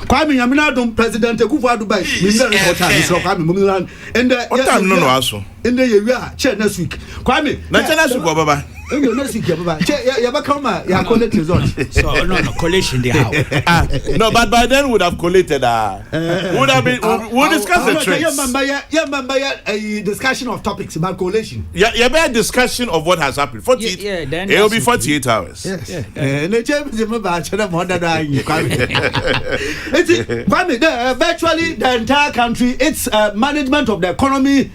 Speaker 5: Kwame Nyamina President Akufo-Addo by Minister of Kwame Mumilan and
Speaker 4: what time no also
Speaker 5: in the year chair next week. Kwame
Speaker 4: next week baba.
Speaker 5: Next week baba. You come ya collect results.
Speaker 7: So no collation the how.
Speaker 4: No, but by then would have collated would have been we'll discuss the trends.
Speaker 5: Remember a discussion of topics about collation.
Speaker 4: Yeah, better discussion of what has happened. 48
Speaker 7: then
Speaker 4: it will be 48 hours.
Speaker 5: Yes. And the James virtually the entire country, its management of the economy,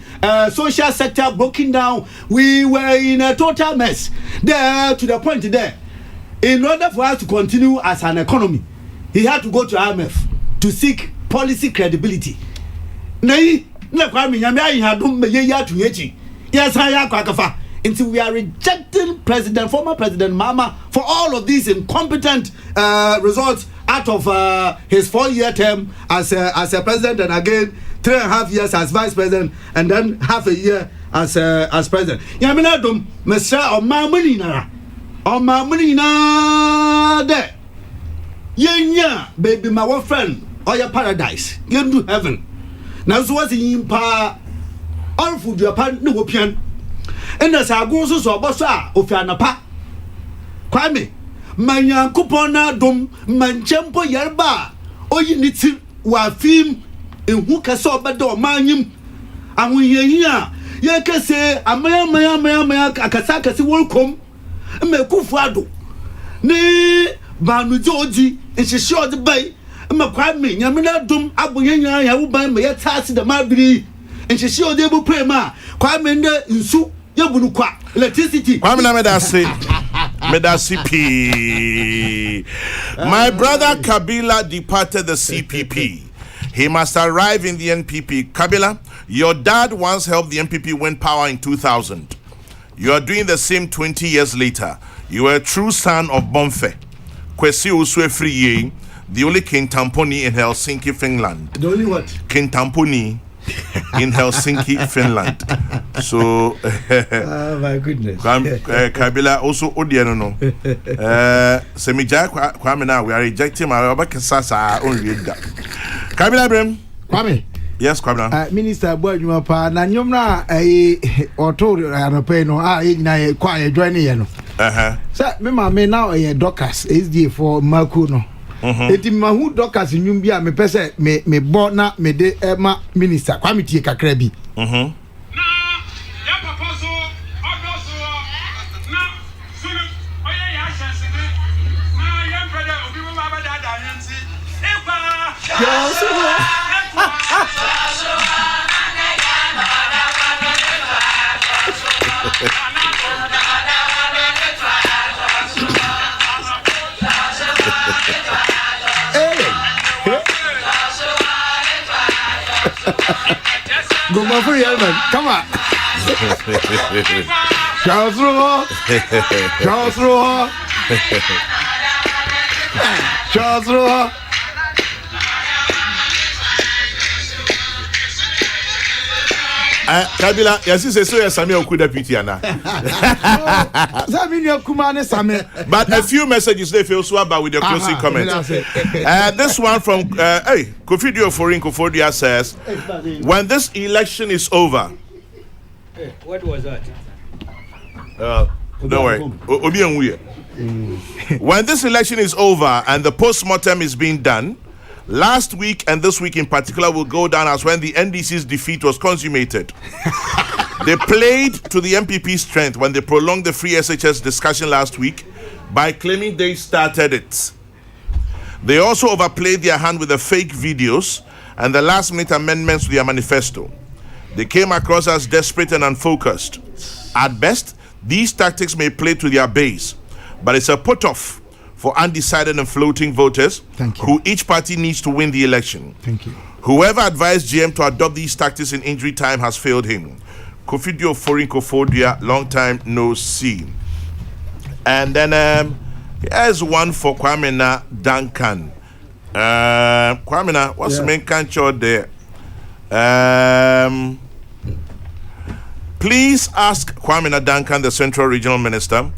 Speaker 5: social sector broken down. We were in a total mess there to the point there. In order for us to continue as an economy, he had to go to IMF to seek policy credibility. Yes, until we are rejecting former President Mama for all of these incompetent results out of his 4-year term as a president, and again 3.5 years as vice president, and then half a year as president. Yamina dum mesra o mamuni na de yenya baby my friend or your paradise you do heaven now so was in pa all food your pan no opian and as I go so bossa ofianapa Kwame manyankopon na dum manchempo yerba oyiniti wa film ehu kase obedo manyim ahuyehia ye kase amaya akasa kase welcome me Akufo-Addo ni banuje oji nhihye ode bai me Kwame Nyamina dum aboyenya ya wo ban me yetase de mabiri nhihye ode bu prema Kwame nde nsu yebunu kwa electricity
Speaker 4: Kwame na me da CP. My brother Kabila departed the CPP. He must arrive in the NPP. Kabila, your dad once helped the NPP win power in 2000. You are doing the same 20 years later. You are a true son of Bomfe. Kwesi Uswe the only King Tamponi in Helsinki, Finland.
Speaker 5: The only what?
Speaker 4: King Tamponi in Helsinki, Finland. So,
Speaker 5: oh my goodness.
Speaker 4: Kabila also Odiano no. Semija Kwame now we are rejecting my Sasa on read that. Kabila Brem.
Speaker 6: Kwame.
Speaker 4: Yes, Kwame.
Speaker 6: Minister Boyuma pa na nyomna auto anope no na kwa join ye no. Sir, me ma me now Docas SDA for Maku no. Eti mahu Docas nyum bia me pese me bo na me de ma minister Kwame tie kakra bi. Go my free man, come on. Charles Roha.
Speaker 4: Kabila, yes, you say so. Yes, Sami Oku deputy ana. But a few messages they feel so about with your closing comments. This one from Kofidio Forinko says, when this election is over.
Speaker 7: What was that?
Speaker 4: Don't worry. When this election is over and the post-mortem is being done, last week and this week in particular will go down as when the NDC's defeat was consummated. They played to the MPP's strength when they prolonged the free SHS discussion last week by claiming they started it. They also overplayed their hand with the fake videos and the last-minute amendments to their manifesto. They came across as desperate and unfocused. At best, these tactics may play to their base, but it's a put-off for undecided and floating voters who each party needs to win the election.
Speaker 6: Thank you.
Speaker 4: Whoever advised GM to adopt these tactics in injury time has failed him. Kofidio Forinko, long time no see. And then here's one for Kwame Duncan. Kwame, what's the main country there? Please ask Kwame Duncan, the Central Regional Minister,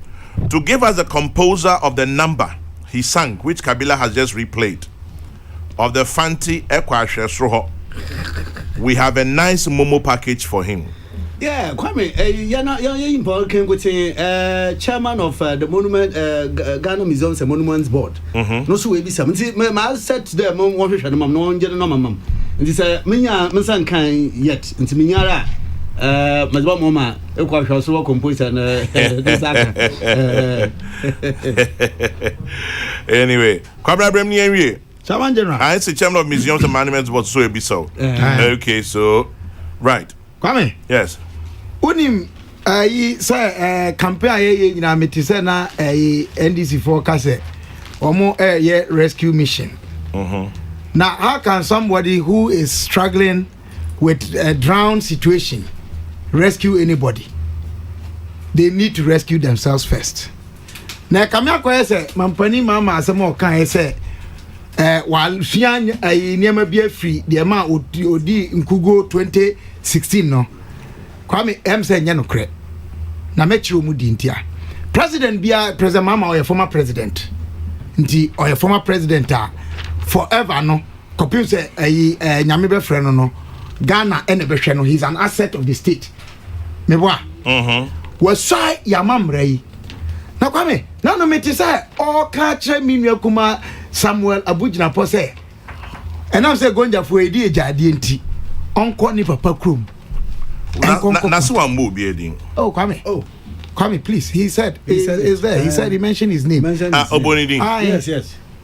Speaker 4: to give us the composer of the number he sang, which Kabila has just replayed. of the Fanti Equashre Sroho. We have a nice Momo package for him.
Speaker 5: Yeah, Kwame, you're important with chairman of the Monument Ghana Museums and Monuments Board. No, so we be some. I said to them, "Mom, what is your mom? No one get no mom." And he said, "Minya, my son can't yet." Into Minyara, my mama, a quite also composer and
Speaker 4: anyway, Kwabra Bremni area.
Speaker 6: Chairman General.
Speaker 4: I say chairman of Museums and Monuments Board, so it be so. Okay, so right.
Speaker 6: Kwame.
Speaker 4: Yes.
Speaker 6: Unim say campaign ye na metise na NDC forecast omo ye rescue mission. Now how can somebody who is struggling with a drowned situation rescue anybody? They need to rescue themselves first. Now kamya kwa say mampani mama asemo kan say while fian niema bia free the ma odi nkugo 2016 no Kwame say nya no kre na mechi omu di ntia president bia president mama or former president nti or former president forever no kopim say nyame be frɛ no Ghana ene be hwɛ no, he's an asset of the state me boa wasai yamamra yi na Kwame na no meti say o ka kire minua kuma Samuel Abujina po say enam say gonja fo edi ejade enti onko ni papa krom. Oh, Kwame, please. He said is there. He said he mentioned his name.
Speaker 5: Yes.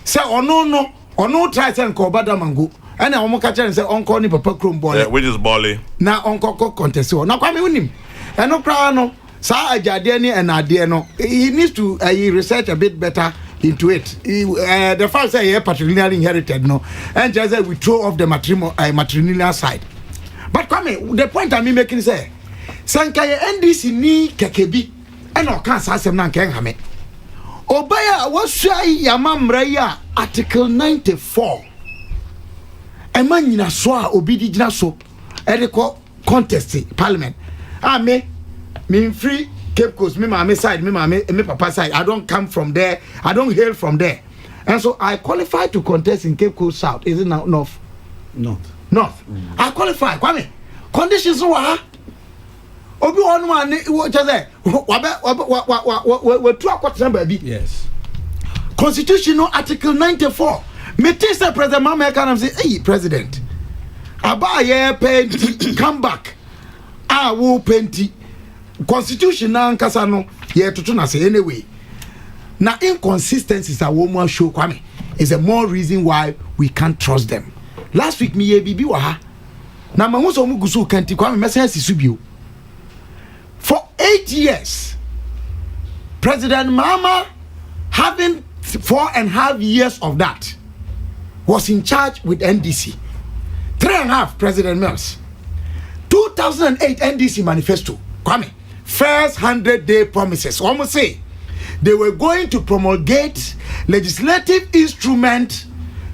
Speaker 6: Say no, try and call Badamango. And I almost catch and say uncle ni papa krom boy.
Speaker 4: Which is Bolly.
Speaker 6: Now uncle contest. Now Kwame unim. And no crano. Sa ajadeni and adieno. He needs to research a bit better into it. The fact say he patrilineally inherited no, and just we throw off the matrilineal side. But Kwame, the point I'm making say, Sankaya NDC ni kekebi, and no can say some nan ken hame. Obaya was say yamamra ya Article 94. A man in a soa obidi jina so, edeko contest Parliament. Me free Cape Coast, me mama side, me papa side. I don't come from there. I don't hail from there, and so I qualify to contest in Cape Coast South. Is it now North? North. I qualify. Kwame. Conditions wa. Obi one what just say. We 2 quarters baby.
Speaker 5: Yes.
Speaker 6: Constitutional Article 94. Me say President Mama can say, "Hey, President. Aba ye penti come back. Wo penti. Constitution na nkasa no ye tutu na say anyway. Na inconsistencies are woman show Kwame. Is a more reason why we can't trust them. Last week me ye bibi wa ha na mahu so mu gusu kanti Kwame message subio for 8 years. President Mama, having 4.5 years of that, was in charge with NDC. 3.5 President Mills. 2008 NDC manifesto Kwame, first 100-day promises almost say they were going to promulgate legislative instrument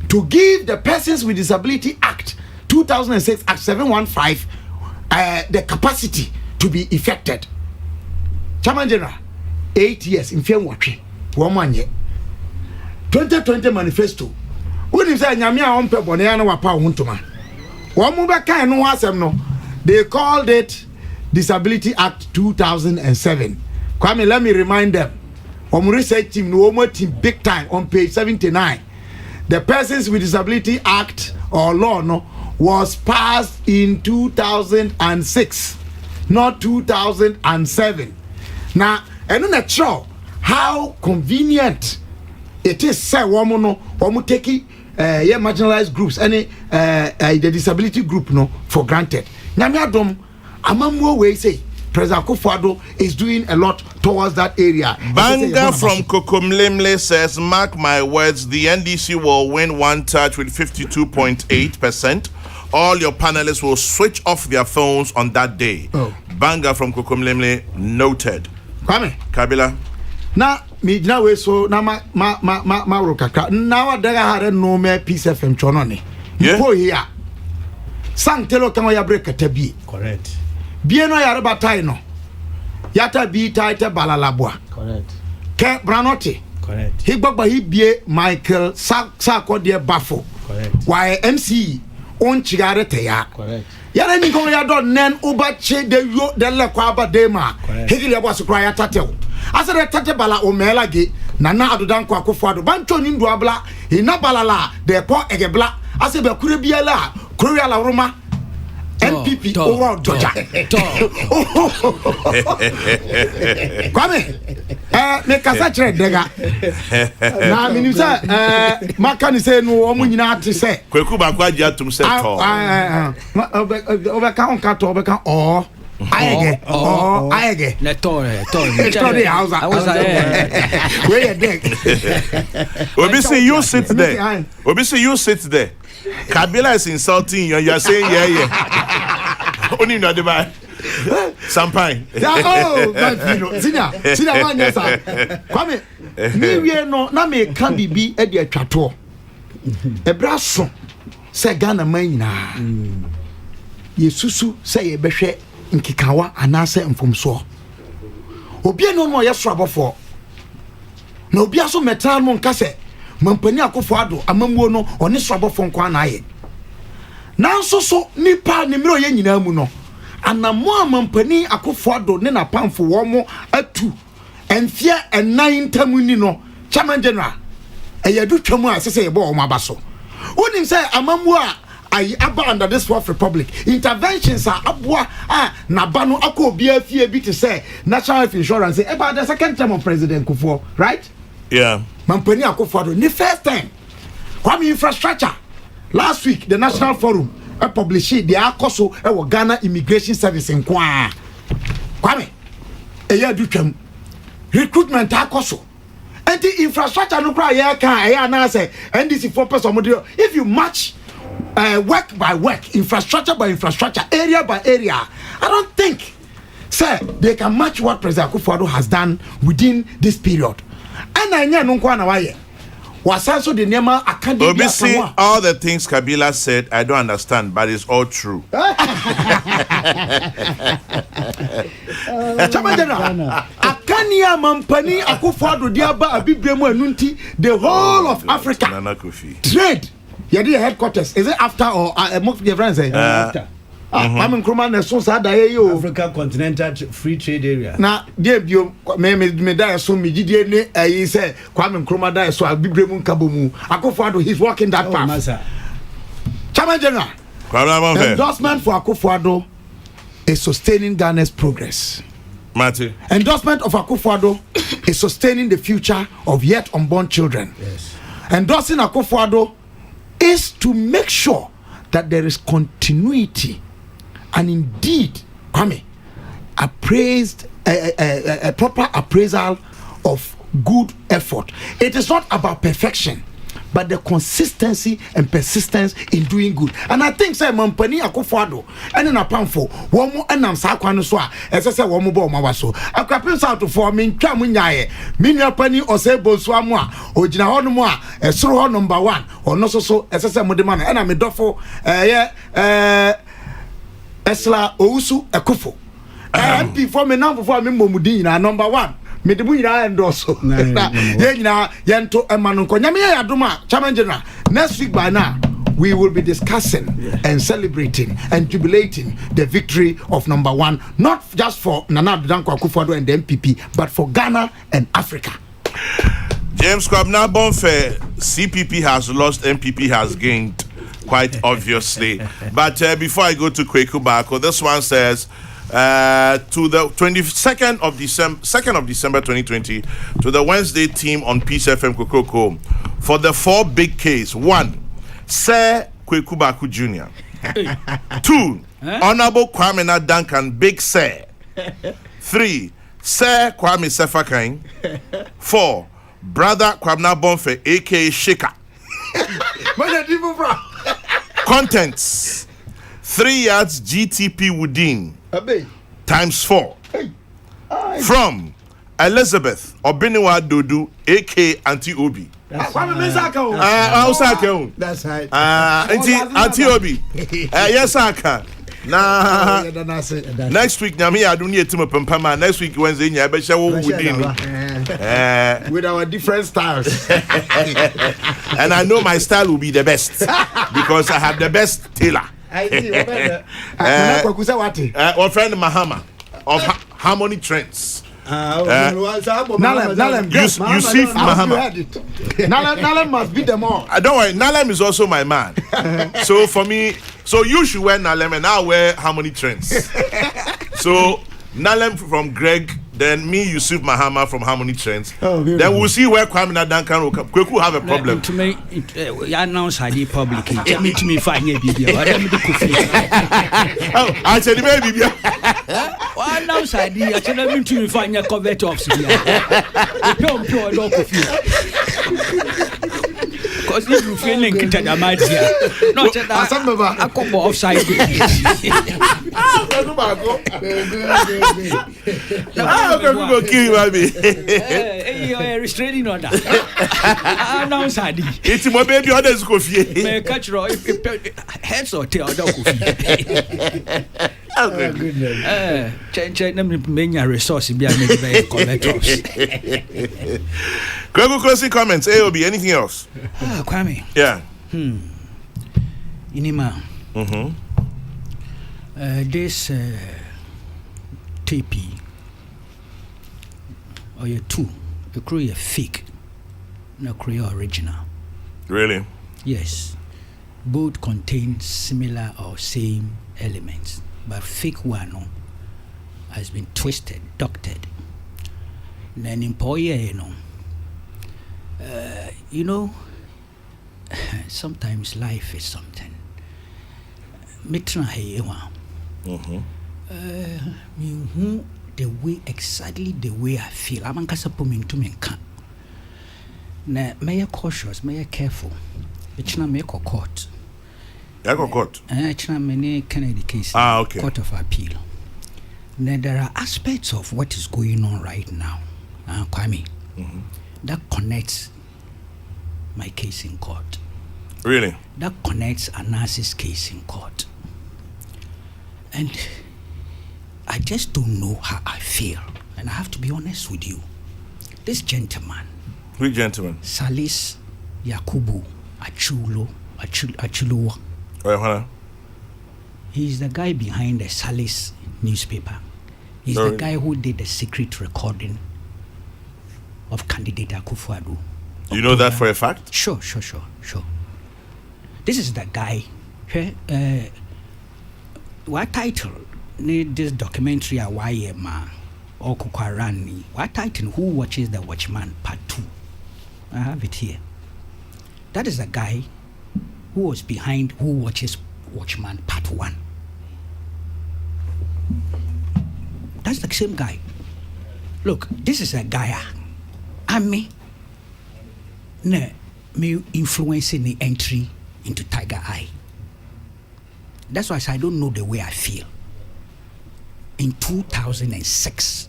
Speaker 6: to give the Persons with Disability Act 2006 Act 715 the capacity to be effected. Chairman General, 8 years in Fiam Watri, 1 year. 2020 manifesto. When you say Nyamia on Peboniana Wapa Huntuma, Wamubaka no wasem no, they called it Disability Act 2007. Kwame, let me remind them. Research team, no team big time on page 79. The Persons with Disability Act or law was passed in 2006, not 2007. Now, I don't know how convenient it is. Say, woman, take marginalized groups, any the disability group for granted. Now, Amamwo way say President Akufo-Addo is doing a lot towards that area.
Speaker 4: Banga from Kokomlemle says, mark my words, the NDC will win one touch with 52.8%. All your panelists will switch off their phones on that day. Banga from Kokomlemle noted.
Speaker 6: Kwame
Speaker 4: Kabila.
Speaker 6: Na me na we so na ma rokaka. Na wa daga hare no me Peace FM chonone. Mpo here. Sang telo kama ya break tabi.
Speaker 5: Correct.
Speaker 6: Bieno ya reba tai no. Yata bi tai te balalabwa.
Speaker 5: Correct.
Speaker 6: Ke branote.
Speaker 5: Correct.
Speaker 6: He gbagba he bie Michael Sakode bafo. Why MC on chigare teya.
Speaker 7: Correct.
Speaker 6: Yara ni ko ya do nen ubache de yo de le kwa ba de ma. Hegile bo so kra ya tatew. Asa de tate bala o melage nana adodan kwa akofo ado bancho ni ndo abla ina balala de po egebla asa be kure biala kure ala roma MPP over Georgia. Kwame me kasa chere dega na minisa maka ni say no omo nyina ate say
Speaker 4: Kweku ba kwa dia tum say to
Speaker 6: obeka on ka to obeka ayege
Speaker 7: na to
Speaker 6: the house I was where you dig
Speaker 4: Obi say you sit there Kabila is insulting you are saying yeah only not the man Sampine.
Speaker 6: Oh, my Sina one yes Kwame me we no na me kan bibi e de atwato e braso se Ghana man nyina yesusu se ye behwe nkikawa anase mfomso obi no no yeso abofo na obi aso metal mo nka se mampani akofo ado amamuo no one so abofo nko anaye nanso so nipa ne miro ye nyina mu no anamo amampani akofo ado ne na pamfo wo mo atu enfia enan tamuni no chairman general eyedu twam a sese ye bo wo mabaso wonim se amamuo a I aba under this fourth republic interventions are abwa na banu akobia fie bi to say national health insurance about the second term of President Kufuor, right?
Speaker 4: Yeah.
Speaker 6: Mampani Akufo-Addo the first time Kwame infrastructure last week the national forum published the akoso e Ghana immigration service in Kwame eya dutwam recruitment akoso and the infrastructure no cry ya kan eya na say NDC 4% if you match work by work, infrastructure by infrastructure, area by area. I don't think, sir, they can match what President Akufo-Addo has done within this period. And I know why. Was also the name academy.
Speaker 4: Obviously, all the things Kabila said, I don't understand, but it's all true.
Speaker 6: Akania Mampani Akufo-Addo diaba abibremu enunti the whole of Africa. Trade. Yadi headquarters is it after or your friends say
Speaker 5: after
Speaker 6: I'm in Kroma na so sada yo
Speaker 5: Africa Continental Free Trade Area
Speaker 6: na dey bio me die so me gidie ne ayi say Kwame Nkrumah die so abibremu nkabomu Akufo-Addo he's walking that path. Chairman General endorsement for Akufo-Addo is sustaining Ghana's progress.
Speaker 4: Matthew.
Speaker 6: Endorsement of Akufo-Addo is sustaining the future of yet unborn children.
Speaker 5: Yes.
Speaker 6: Endorsing Akufo-Addo is to make sure that there is continuity and indeed Kwame appraised a proper appraisal of good effort. It is not about perfection but the consistency and persistence in doing good. And I think say Mampani Akufo-Addo and na pamfo wo mo enam sa kwan so a ese wo mo bo ma so akwapin south for me ntwa mo nyaaye minua pani osebo so amu a ogina ho no mo a esoro ho number 1 ono so ese mo de ma no na me dofo Esla Owusu Ekufo MP for me now for me momudi na number 1 me de bu nyina endorse ye nyina yento emanu nko nyame ya adoma Chairman General next week by now we will be discussing and celebrating and jubilating the victory of number 1 not just for Nana Danko Akufo-Addo and the MPP but for Ghana and Africa.
Speaker 4: James Kwabena Bonfe, CPP has lost, MPP has gained quite obviously. But before I go to Kweku Bako, this one says to the 22nd of December 2020 to the Wednesday team on Peace FM Kokrokoo for the 4 big Ks. 1, Sir Kweku Bako Jr. 2, Honorable Kwame Duncan Big Sir. 3, Sir Kwame Sefakan. 4, Brother Kwabena Bonfe aka Shaker. Contents 3 yards GTP within times 4 from Elizabeth Obiniwa Dodu aka Auntie Obi.
Speaker 6: That's
Speaker 4: right.
Speaker 6: That's right.
Speaker 4: Auntie Obi. Yes, I can. Nah. Next week, Nami, I don't need to pampa. Next week, Wednesday, I bet you
Speaker 6: with our different styles.
Speaker 4: And I know my style will be the best because I have the best tailor.
Speaker 6: I see.
Speaker 4: Our friend Mahama of Harmony Trends.
Speaker 6: Nalem,
Speaker 4: Yusuf Mahama.
Speaker 6: Nalem must be them all.
Speaker 4: Don't worry, Nalem is also my man. So for me, so you should wear Nalem and I'll wear Harmony Trends. So Nalem from Greg, then me, Yusuf Mahama from Harmony Trends. Then we'll see where Kwame Duncan will come. Kweku have a problem.
Speaker 7: To me, you announce ID publicly. Tell me to me find a video. Oh,
Speaker 4: I said, baby.
Speaker 7: I announce ID. I tell me to me find a covet of pure dog coffee. Because if you feeling it, I might hear. Not that I come offside.
Speaker 4: How can we go kill you, baby?
Speaker 7: You're restraining order. I announce ID.
Speaker 4: It's my baby, others coffee.
Speaker 7: May catch raw heads or tail dog coffee.
Speaker 4: Oh, goodness.
Speaker 7: Change them many resources behind the collectors.
Speaker 4: Kokrokoo closing comments. AOB, anything else?
Speaker 7: Kwame.
Speaker 4: Yeah.
Speaker 7: Inima. This TP or your two, you create a fake, not create original.
Speaker 4: Really?
Speaker 7: Yes. Both contain similar or same elements, but fake one has been twisted, doctored. Then employer, sometimes life is something. The way exactly the way I feel. I'm may cautious, may careful. It's not make a court.
Speaker 4: Court.
Speaker 7: It's not many Kennedy cases.
Speaker 4: Okay.
Speaker 7: Court of appeal. Now there are aspects of what is going on right now, Kwame, that connects my case in court.
Speaker 4: Really?
Speaker 7: That connects Anas's case in court. And I just don't know how I feel. And I have to be honest with you. This gentleman.
Speaker 4: Which gentleman?
Speaker 7: Salis Yakubu Achulowa. He's the guy behind the Salis newspaper. He's the guy who did the secret recording of candidate Akufo-Addo.
Speaker 4: You know that for a fact?
Speaker 7: Sure. This is the guy. What title? This documentary or Kukwarani. What title? Who Watches the Watchman Part 2? I have it here. That is the guy who was behind Who Watches Watchman Part 1. That's the same guy. Look, this is a guy. And me influencing the entry into Tiger Eye. That's why I said I don't know the way I feel. In 2006,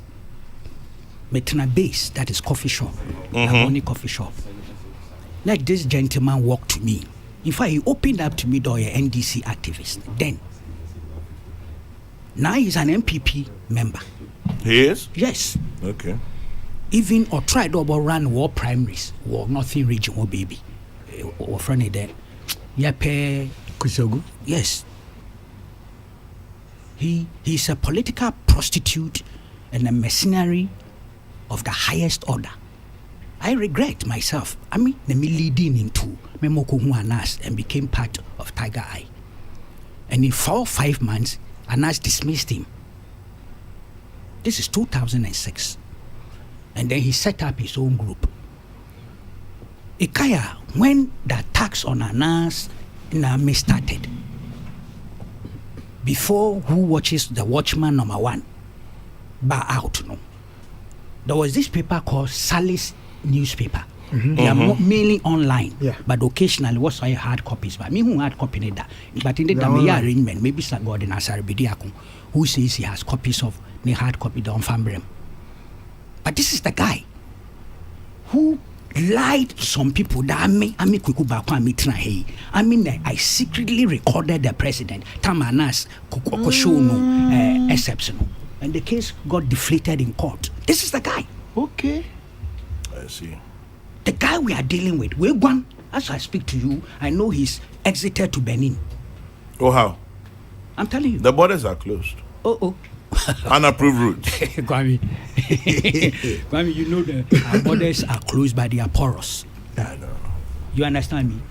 Speaker 7: Metana Base, that is coffee shop, only coffee shop. Like this gentleman walked to me. In fact, he opened up to me door a NDC activist. Then, now he's an MPP member.
Speaker 4: He is?
Speaker 7: Yes.
Speaker 4: Okay.
Speaker 7: Even or tried to run war primaries, war nothing region, war baby, or friendly there. Yape
Speaker 6: Kusogu.
Speaker 7: Yes. He's a political prostitute and a mercenary of the highest order. I regret myself. Me leading into Memoko Anas and became part of Tiger Eye. And in 4 or 5 months, Anas dismissed him. This is 2006. And then he set up his own group. Ikaya, when the attacks on Anas started, before Who Watches the Watchman #1 bar out, there was this paper called Salis newspaper. They are mainly online, but occasionally what's I hard copies. But me who hard copy that, but in the arrangement, maybe Sagod and Asarbidiakun, who says he has copies of the hard copy on Fambrem. But this is the guy who lied to some people that I secretly recorded the president. Tamanas Kokrokoo no exceptional. And the case got deflated in court. This is the guy.
Speaker 6: Okay.
Speaker 4: I see.
Speaker 7: The guy we are dealing with. We're one. As I speak to you, I know he's exited to Benin.
Speaker 4: Oh, how?
Speaker 7: I'm telling you.
Speaker 4: The borders are closed.
Speaker 7: Oh.
Speaker 4: Unapproved routes.
Speaker 7: Kwame, you know our borders are closed by the porous.
Speaker 4: I know.
Speaker 7: You understand me?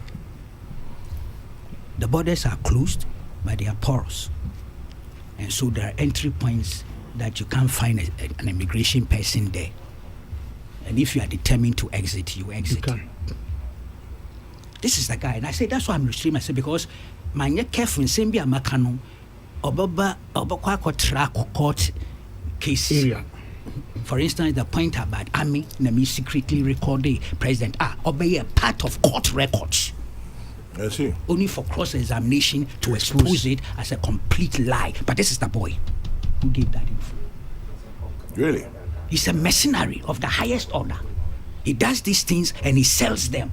Speaker 7: The borders are closed by the porous. And so there are entry points that you can't find an immigration person there. And if you are determined to exit, you exit.
Speaker 6: You can.
Speaker 7: This is the guy. And I say, that's why I'm restraining myself, because my careful in Sambia Makano, Obaba track court case.
Speaker 6: Area.
Speaker 7: For instance, the point about army, me secretly recording president, obey a part of court records.
Speaker 4: I see.
Speaker 7: Only for cross-examination to expose it as a complete lie. But this is the boy who gave that info.
Speaker 4: Really?
Speaker 7: He's a mercenary of the highest order. He does these things and he sells them.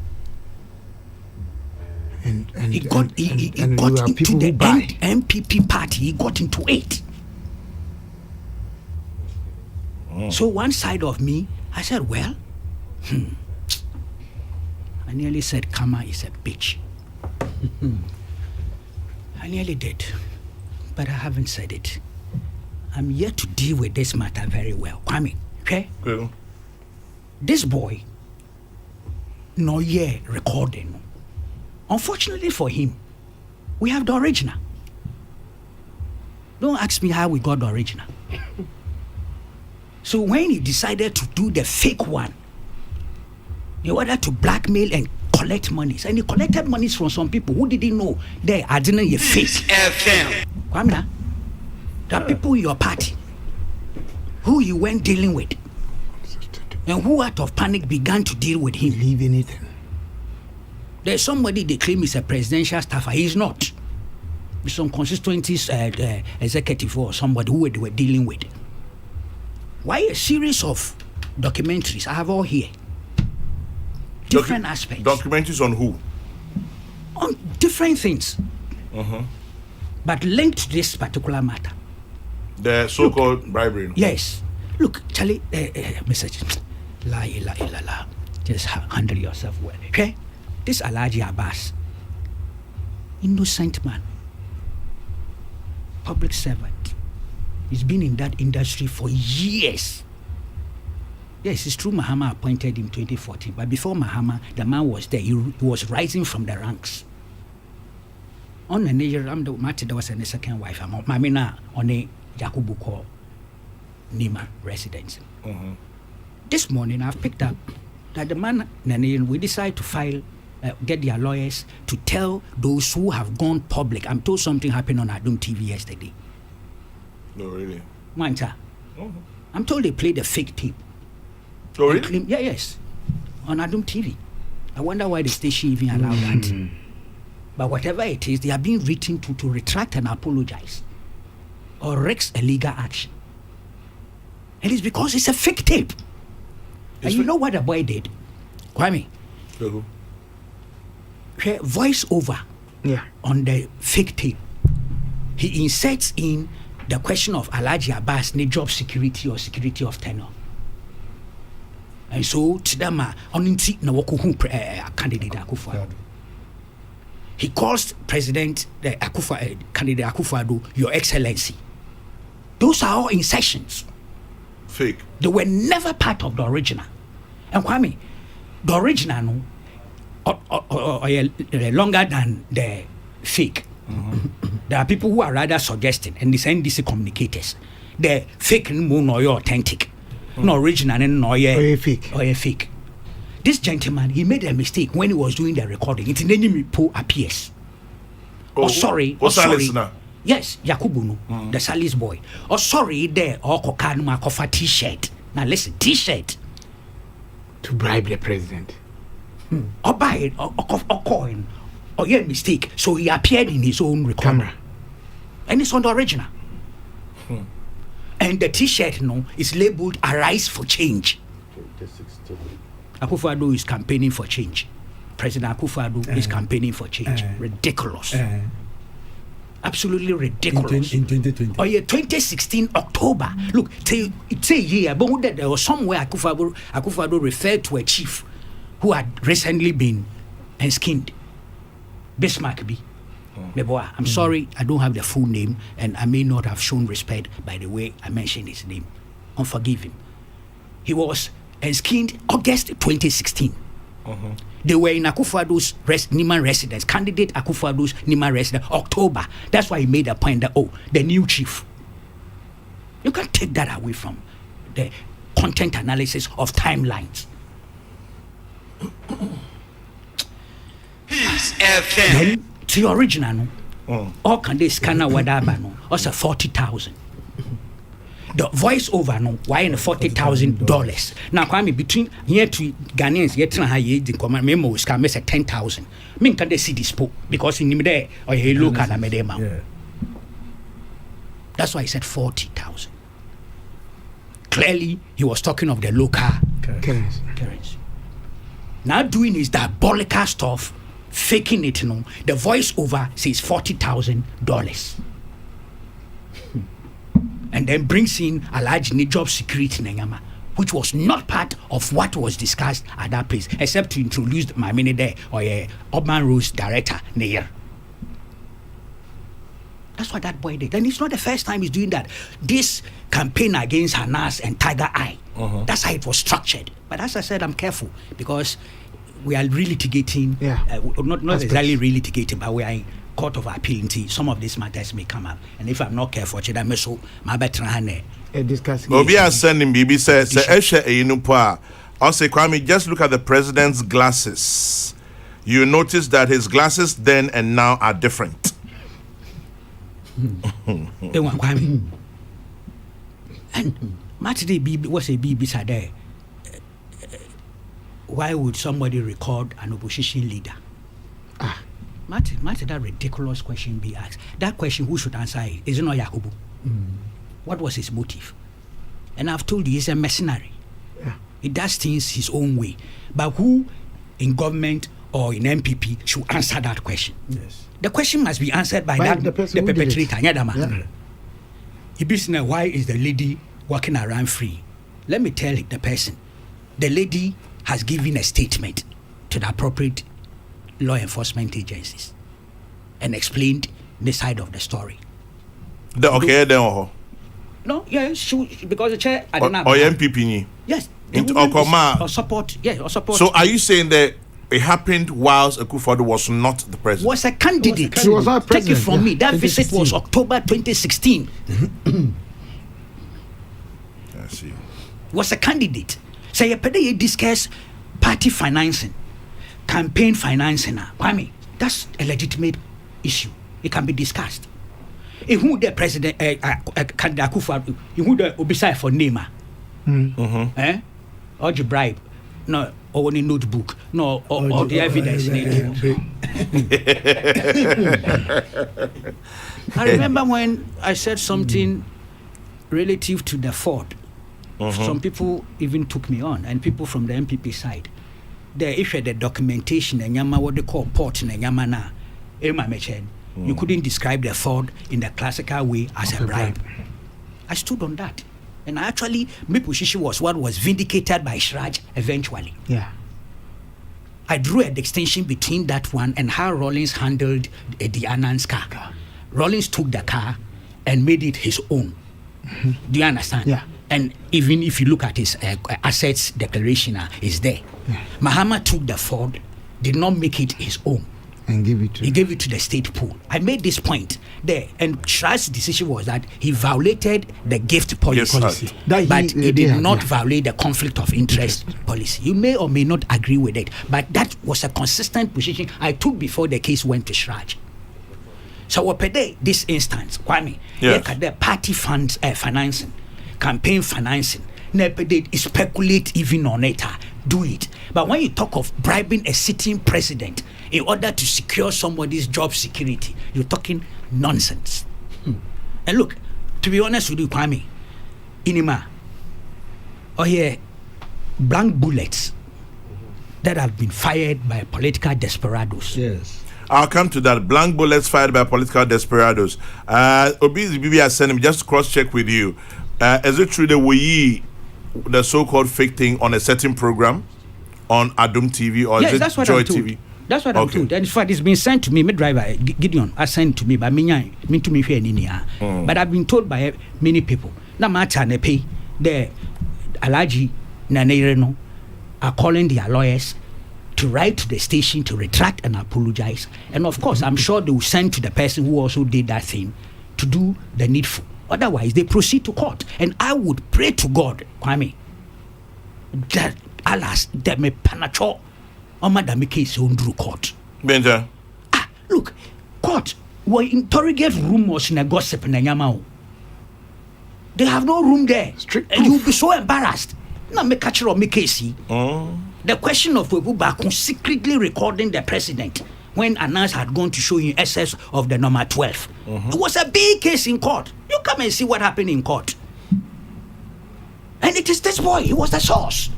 Speaker 6: And
Speaker 7: He got into the MPP party. He got into it. So one side of me, I said, well, I nearly said Kama is a bitch. I nearly did, but I haven't said it. I'm yet to deal with this matter very well. Kwame, okay?
Speaker 4: Good.
Speaker 7: This boy, no year recording. Unfortunately for him, we have the original. Don't ask me how we got the original. So when he decided to do the fake one, in order to blackmail and collect monies, and he collected monies from some people who didn't know they are doing a fake.
Speaker 2: FM.
Speaker 7: Kwamina, there are people in your party who you went dealing with, and who out of panic began to deal with him.
Speaker 6: Believe anything.
Speaker 7: There's somebody they claim is a presidential staffer. He's not. Some constituencies executive or somebody who they were dealing with. Why a series of documentaries? I have all here. Different aspects.
Speaker 4: Documentaries on who?
Speaker 7: On different things. But linked to this particular matter.
Speaker 4: The so-called bribery.
Speaker 7: Yes. Look, Charlie, message. La ilaha illallah. Just handle yourself well, okay? This Alhaji Abbas, innocent man, public servant. He's been in that industry for years. Yes, it's true Mahama appointed him 2014, but before Mahama, the man was there. He was rising from the ranks. On the Niger, there was a second wife. Mamina on a Jakubuko Nima residence. This morning, I've picked up that the man, we decide to file, get their lawyers to tell those who have gone public. I'm told something happened on Adum TV yesterday.
Speaker 4: No, really?
Speaker 7: Manta. I'm told they played a fake tape.
Speaker 4: Oh, really?
Speaker 7: Yes. On Adum TV. I wonder why the station even allowed that. But whatever it is, they are being written to retract and apologize. Or risk a legal action. And it's because it's a fake tape. And you know what the boy did? Kwame. Voice over on the fake tape. He inserts in the question of Alhaji Abbas need job security or security of tenure. And so Tidama Oninti na Wakuhu candidate Akufo-Addo. He calls President candidate Akufo-Addo, Your Excellency. Those are all insertions.
Speaker 4: Fake.
Speaker 7: They were never part of the original. And Kwame, the original longer than the fake. There are people who are rather suggesting, and they send these communicators. The fake no authentic, no original and no fake. This gentleman, he made a mistake when he was doing the recording. It's in enemy pool appears. Sorry. Yes, Yakubu no, the Salis boy. Sorry, there or Kokanuma Kofa T-shirt. Now listen, T-shirt.
Speaker 6: To bribe the president.
Speaker 7: Or buy it, or coin, or mistake. So he appeared in his own record.
Speaker 6: Camera.
Speaker 7: And it's on the original. And the T-shirt is labeled "Arise for Change." Akufo-Addo is campaigning for change. President Akufo-Addo is campaigning for change. Ridiculous. Absolutely ridiculous.
Speaker 6: In 2020.
Speaker 7: Oh yeah, 2016 October. Look, it's a year, but there was somewhere Akufo-Addo referred to a chief who had recently been skinned. Bismarck B. I'm sorry, I don't have the full name, and I may not have shown respect by the way I mentioned his name. Unforgive him. He was skinned August 2016. They were in Akufo-Addo's Nima residence, candidate Akufo-Addo's Nima residence, October. That's why he made a point that, the new chief. You can't take that away from the content analysis of timelines.
Speaker 2: Peace FM.
Speaker 7: Then, to your original, all can they scanner whatever, also 40,000. The voiceover why in $40,000. Now Kwame, between here to Ghanaians yet na high the command memo scam say 10,000. Me can they see this po because in him there or a local na medema. That's why I said 40,000. Clearly he was talking of the local currency. Now doing his diabolical stuff, faking it, the voiceover says $40,000. And then brings in a large job security Nengama, which was not part of what was discussed at that place, except to introduce my mini there or a urban rules director Nair. That's what that boy did. And it's not the first time he's doing that. This campaign against Hanas and Tiger Eye, that's how it was structured. But as I said, I'm careful because we are relitigating, not exactly relitigating, but we are in Court of Appeal. Some of these matters may come up, and if I'm not careful, I so my better
Speaker 6: discuss.
Speaker 4: Obi are sending BB says, also Kwame, just look at the president's glasses. You notice that his glasses then and now are different.
Speaker 7: And Matty BB was a BB Sade. Why would somebody record an opposition leader? Martin, that ridiculous question be asked. That question, who should answer it? Is it not Yakubu? What was his motive? And I've told you, he's a mercenary. He does things his own way. But who in government or in MPP should answer that question? Yes. The question must be answered by the perpetrator. Why is the lady walking around free? Let me tell the person. The lady has given a statement to the appropriate law enforcement agencies and explained the side of the story.
Speaker 4: No,
Speaker 7: yes, because the chair I don't know.
Speaker 4: Or MPP.
Speaker 7: Yes.
Speaker 4: Or
Speaker 7: support. Yeah, or support.
Speaker 4: So are you saying that it happened whilst Akufo-Addo was not the president?
Speaker 7: Was a candidate.
Speaker 6: He was not president.
Speaker 7: Take it from me. That visit was October 2016.
Speaker 4: I see.
Speaker 7: Was a candidate. So you discuss party financing, campaign financing. That's a legitimate issue. It can be discussed. Who the president, candidate Akufo-Addo, who the obisa for Nema, or the bribe, no, or any notebook, no, or the evidence. I remember when I said something relative to the Ford. Some people even took me on, and people from the MPP side. They issued the documentation and Yama what they call port in Yamana. You couldn't describe the Ford in the classical way as a bribe. I stood on that. And actually, my position was what was vindicated by Shraj eventually.
Speaker 6: Yeah.
Speaker 7: I drew a distinction between that one and how Rollins handled the Anand's car. Rollins took the car and made it his own. Do you understand?
Speaker 6: Yeah.
Speaker 7: And even if you look at his assets declaration, is there. Yeah. Mahama took the Ford, did not make it his own.
Speaker 6: And give it to
Speaker 7: he gave it to the state pool. I made this point there, and Shraj's decision was that he violated the gift policy, but he did not violate the conflict of interest policy. You may or may not agree with it, but that was a consistent position I took before the case went to Shraj. So what this instance, Kwame, look at the party funds financing, campaign financing. Speculate even on it, do it. But when you talk of bribing a sitting president in order to secure somebody's job security, you're talking nonsense. And look, to be honest with you, Kwame, Inima, blank bullets that have been fired by political desperados.
Speaker 5: Yes.
Speaker 4: I'll come to that. Blank bullets fired by political desperados. Obi Bibi has sent him just to cross-check with you. Is it true that the so-called fake thing on a certain program on Adum TV or
Speaker 7: yes,
Speaker 4: is
Speaker 7: that's
Speaker 4: it
Speaker 7: what
Speaker 4: Joy
Speaker 7: I'm told.
Speaker 4: TV?
Speaker 7: That's what I'm told. And in fact, it's been sent to me. My driver Gideon has sent to me by me to me here. But I've been told by many people. Now matter ne pay the Alaji Naneireno are calling their lawyers to write to the station to retract and apologize. And of course, I'm sure they will send to the person who also did that thing to do the needful. Otherwise, they proceed to court. And I would pray to God, Kwame, that alas, that me panacho on madame case on through court.
Speaker 4: Benja.
Speaker 7: Look, court will interrogate rumors in a gossip in a yamao. They have no room there.
Speaker 6: Strict
Speaker 7: and you'll be so embarrassed. Now me catch or me case.
Speaker 4: Oh.
Speaker 7: The question of Webubakun secretly recording the president when Anas had gone to show him excess of the number 12. It was a big case in court. You come and see what happened in court. And it is this boy. He was the source.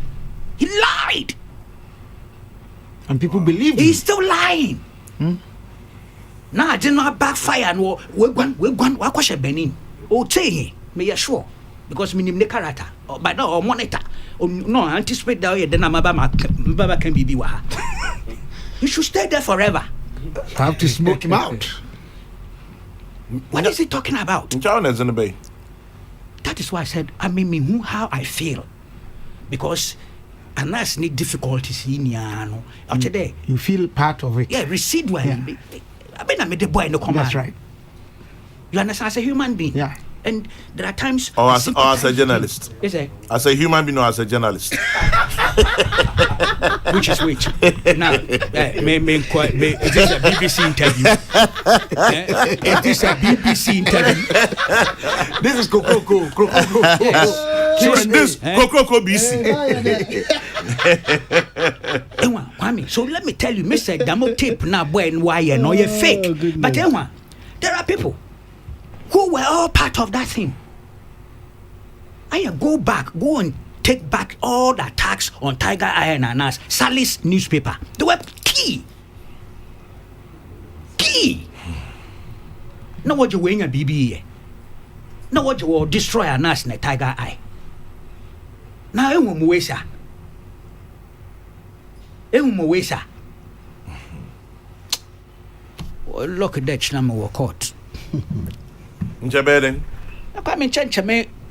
Speaker 7: He lied.
Speaker 6: And people believe
Speaker 7: He's still lying. Now I did not backfire and we're going to Benin. Oh, say me you sure because me the character but no monitor no anticipate that then I'm about can be wa. You should stay there forever.
Speaker 6: I have to smoke him out.
Speaker 7: What is he talking about?
Speaker 4: John is in the bay.
Speaker 7: That is why I said I mean how I feel because Anas need difficulties in no today.
Speaker 6: You feel part of it.
Speaker 7: Yeah, residual. I mean I made the boy no command.
Speaker 6: That's right.
Speaker 7: You understand as a human being.
Speaker 6: Yeah.
Speaker 7: And there are times
Speaker 4: Or as a journalist.
Speaker 7: Yes, sir.
Speaker 4: As a human being or as a journalist.
Speaker 7: Which is which? Now, is this a BBC interview? Is this a BBC interview?
Speaker 6: This is Kokrokoo.
Speaker 7: Yes.
Speaker 4: So this Kokrokoo BC.
Speaker 7: So let me tell you, Mr. Damo tape now boy and why you know you're fake. But there are people who were all part of that thing. I go and take back all the attacks on Tiger Iron and us, Sally's newspaper. They were key. Now what you wearing a BB? Now what you will destroy a nas in a Tiger Eye? Now I won't waste her. Look at that channel we caught.
Speaker 4: Njabeden.
Speaker 7: I mean, change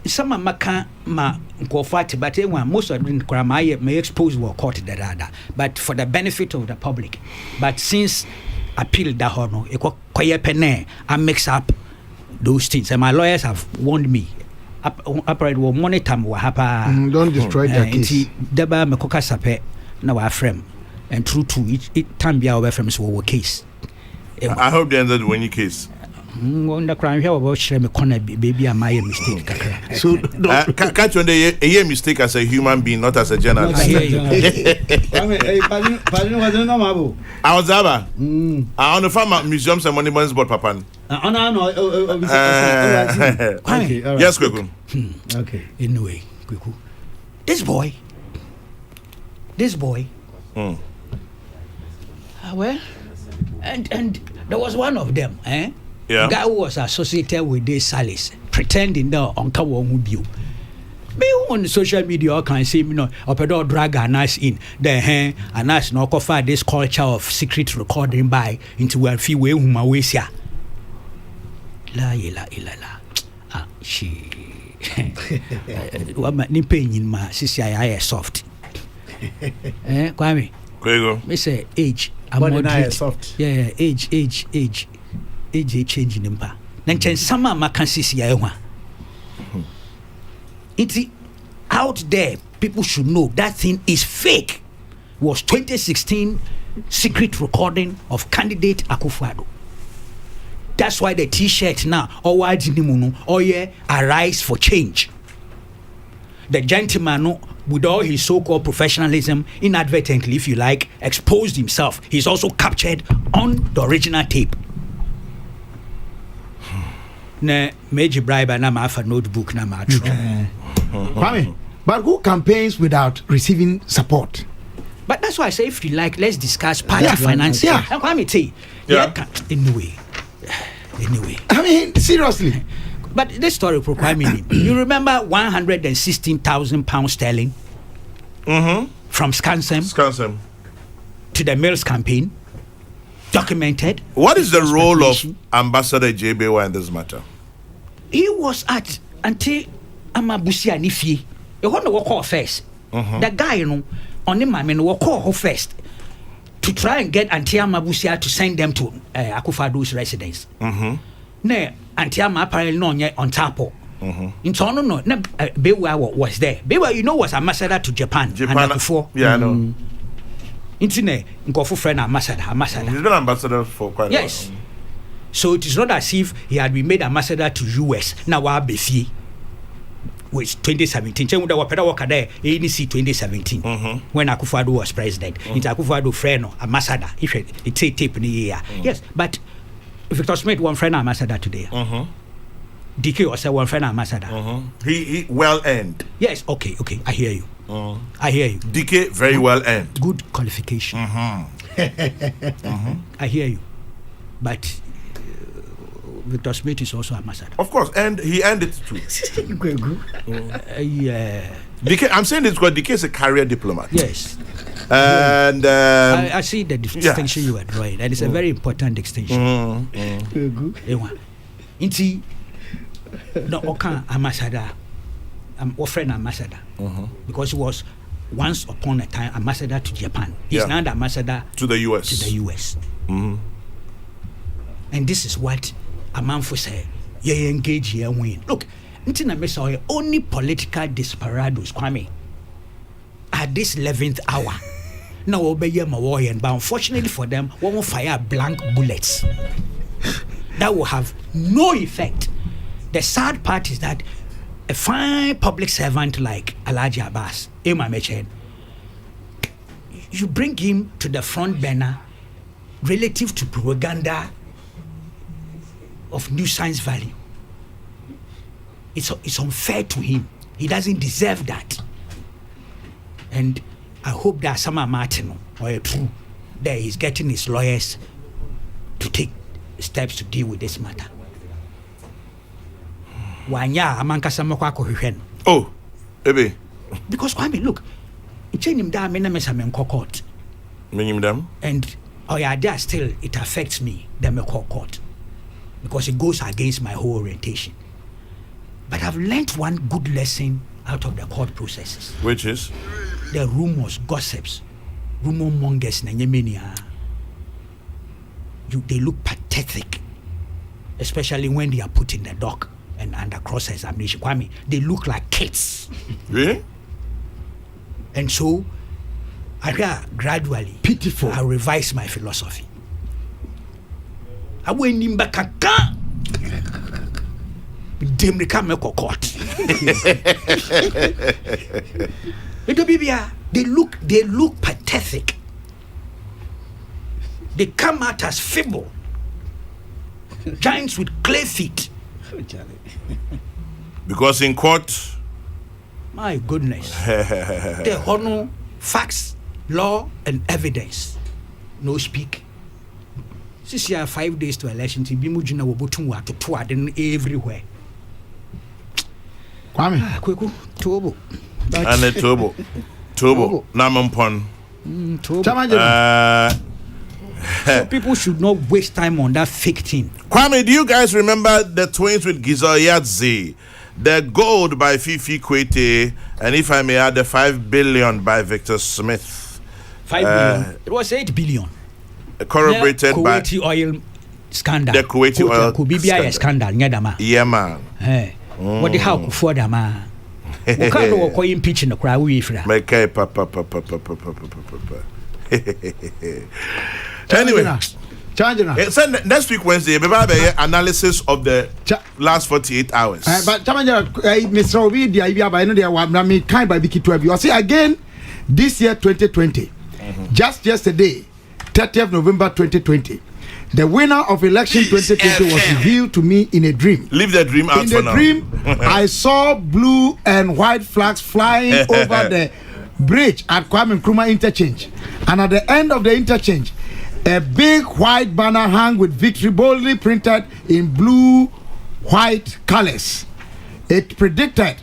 Speaker 7: some maka ma go fight, but most of them may expose were caught the radar, but for the benefit of the public. But since appeal that honor, I mix up those things, and my lawyers have warned me. Upright will monitor what happen.
Speaker 6: Don't destroy their case.
Speaker 7: Deba me koka sape na wa frame, and true to it time be our frame so our case.
Speaker 4: I hope they ended when you case.
Speaker 7: On the crime here about shame corner baby am I a mistake.
Speaker 4: So catch on a mistake as a human being, not as a journalist. I was Aba. I on the farm museums and monuments board Papan. Yes, Kweku.
Speaker 7: Okay. Anyway, Kweku. This boy. Well, and there was one of them,
Speaker 4: Yeah.
Speaker 7: Guy who was associated with this Salis, pretending that on Kawan with you. Me on social media, I can see Opedo drag Anas in the Anas no cover this culture of secret recording by into a few way whom I wish ya. La. She. What my nipping in my CCI soft. Kwame.
Speaker 4: Kwego.
Speaker 7: Me say age.
Speaker 5: I'm soft.
Speaker 7: Yeah, age. Age changing him ba. Then sama makansi ya ewa. It's out there. People should know that thing is fake. Was 2016 secret recording of candidate Akufo-Addo. That's why the T-shirt now, arise for change. The gentleman, with all his so-called professionalism, inadvertently, if you like, exposed himself. He's also captured on the original tape. Major bribe and I'm a notebook na
Speaker 6: Kwame, but who campaigns without receiving support?
Speaker 7: But that's why I say, if you like, let's discuss party financing.
Speaker 6: Yeah.
Speaker 7: And Kwame T. Anyway.
Speaker 6: I mean, seriously.
Speaker 7: But this story for Kwame, you remember £116,000 sterling from Scansem to the Mills campaign, documented.
Speaker 4: What is the role of Ambassador JBY in this matter?
Speaker 7: He was at Ante Amabusia Nifi. You want to walk first. The guy, on the man, will call her first to try and get Ante Amabusia to send them to Akufado's residence. Ne Antiama apparently no on tapo. In Tono no Bewa was there. Bewa, was ambassador to Japan before.
Speaker 4: Yeah, I know.
Speaker 7: Intine Nkofu friend ambassador.
Speaker 4: He's been ambassador for quite a while.
Speaker 7: Yes. So it is not as if he had been made ambassador to US. Now Befi which 2017. Chen would have work there ANC 2017 when Akufo-Addo was president. It's Akufo-Addo friend ambassador. If it's a tape in the year. Yes, but Victor Smith one friend ambassador today. DK also one friend ambassador.
Speaker 4: He well earned.
Speaker 7: Yes, okay. I hear you. I hear you.
Speaker 4: DK very well earned.
Speaker 7: Good qualification. I hear you. But Victor Smith is also ambassador.
Speaker 4: Of course, and he earned it too.
Speaker 7: Yeah.
Speaker 4: DK, I'm saying this because DK is a career diplomat.
Speaker 7: Yes.
Speaker 4: And
Speaker 7: I see the distinction you are drawing, and it's a very important distinction. Inti no Oka ambassador, offering ambassador, because he was once upon a time ambassador to Japan. He's now the ambassador
Speaker 4: to the US.
Speaker 7: And this is what a man for say. You engage here win. Look, Ntina Mesa only political desperados, Kwame, at this 11th hour. Now obey my warrior, but unfortunately for them, one will fire blank bullets. That will have no effect. The sad part is that a fine public servant like Alhaji Abbas, Emma Mechen, you bring him to the front burner relative to propaganda of nuisance value. It's unfair to him. He doesn't deserve that. And I hope that Sama Martin or true that he's getting his lawyers to take steps to deal with this matter. Wanya amanka samako akohwehwe.
Speaker 4: Oh, ebe.
Speaker 7: Because I mean, look, him da me na mesa me court.
Speaker 4: Meaning them?
Speaker 7: And there still it affects me that me court. Because it goes against my whole orientation. But I've learned one good lesson out of the court processes.
Speaker 4: Which is?
Speaker 7: The rumors, gossips, rumor mongers, they look pathetic. Especially when they are put in the dock and under cross-examination. Kwame, they look like kids.
Speaker 4: Really?
Speaker 7: And so, I gradually,
Speaker 6: pitiful,
Speaker 7: I revise my philosophy. I went in back again. They come to court. They look pathetic. They come out as feeble giants with clay feet.
Speaker 4: Because in court,
Speaker 7: my goodness, they honor facts, law, and evidence. No speak. Since you have 5 days to election, to be mujina wobutunwa to twaden everywhere.
Speaker 6: Kwame,
Speaker 7: Kokrokoo, Tobo.
Speaker 4: And a Tobo. Namampon.
Speaker 7: So people should not waste time on that fake thing.
Speaker 4: Kwame, do you guys remember the twins with Gizo Yadze? The gold by Fifi Kwete, and if I may add, the 5 billion by Victor Smith.
Speaker 7: 5 billion. It was 8 billion.
Speaker 4: Corroborated by
Speaker 7: Kuwaiti oil scandal.
Speaker 4: The Kuwaiti oil
Speaker 7: scandal.
Speaker 4: Yeah, man.
Speaker 7: What the hell for them? What kind of impeaching the crowd we for?
Speaker 4: Anyway, next week Wednesday, we have an analysis of the last 48 hours.
Speaker 6: But Mr. Obi, the idea by no, I mean, kind by Biki 12. You see again this year, 2020, just yesterday, 30th November 2020. The winner of election 2020 was revealed to me in a dream.
Speaker 4: Leave the dream out for now.
Speaker 6: In the dream, I saw blue and white flags flying over the bridge at Kwame Nkrumah interchange. And at the end of the interchange, a big white banner hung with victory boldly printed in blue, white colors. It predicted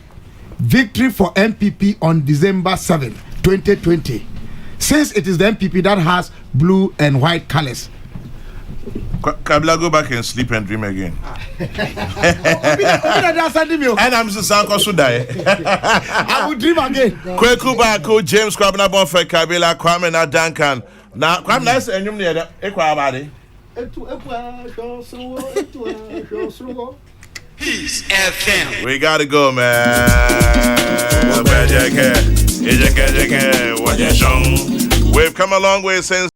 Speaker 6: victory for MPP on December 7, 2020. Since it is the MPP that has blue and white colors.
Speaker 4: Kabla, go back and sleep and dream again. And I'm just I
Speaker 6: will dream again.
Speaker 4: Kokrokoo, James Kwabena Bonfe Kabila, Kwame na Duncan. Now, Kwame na say enyum ne ekwabade.
Speaker 2: Peace FM.
Speaker 4: We gotta go, man. We've come a long way since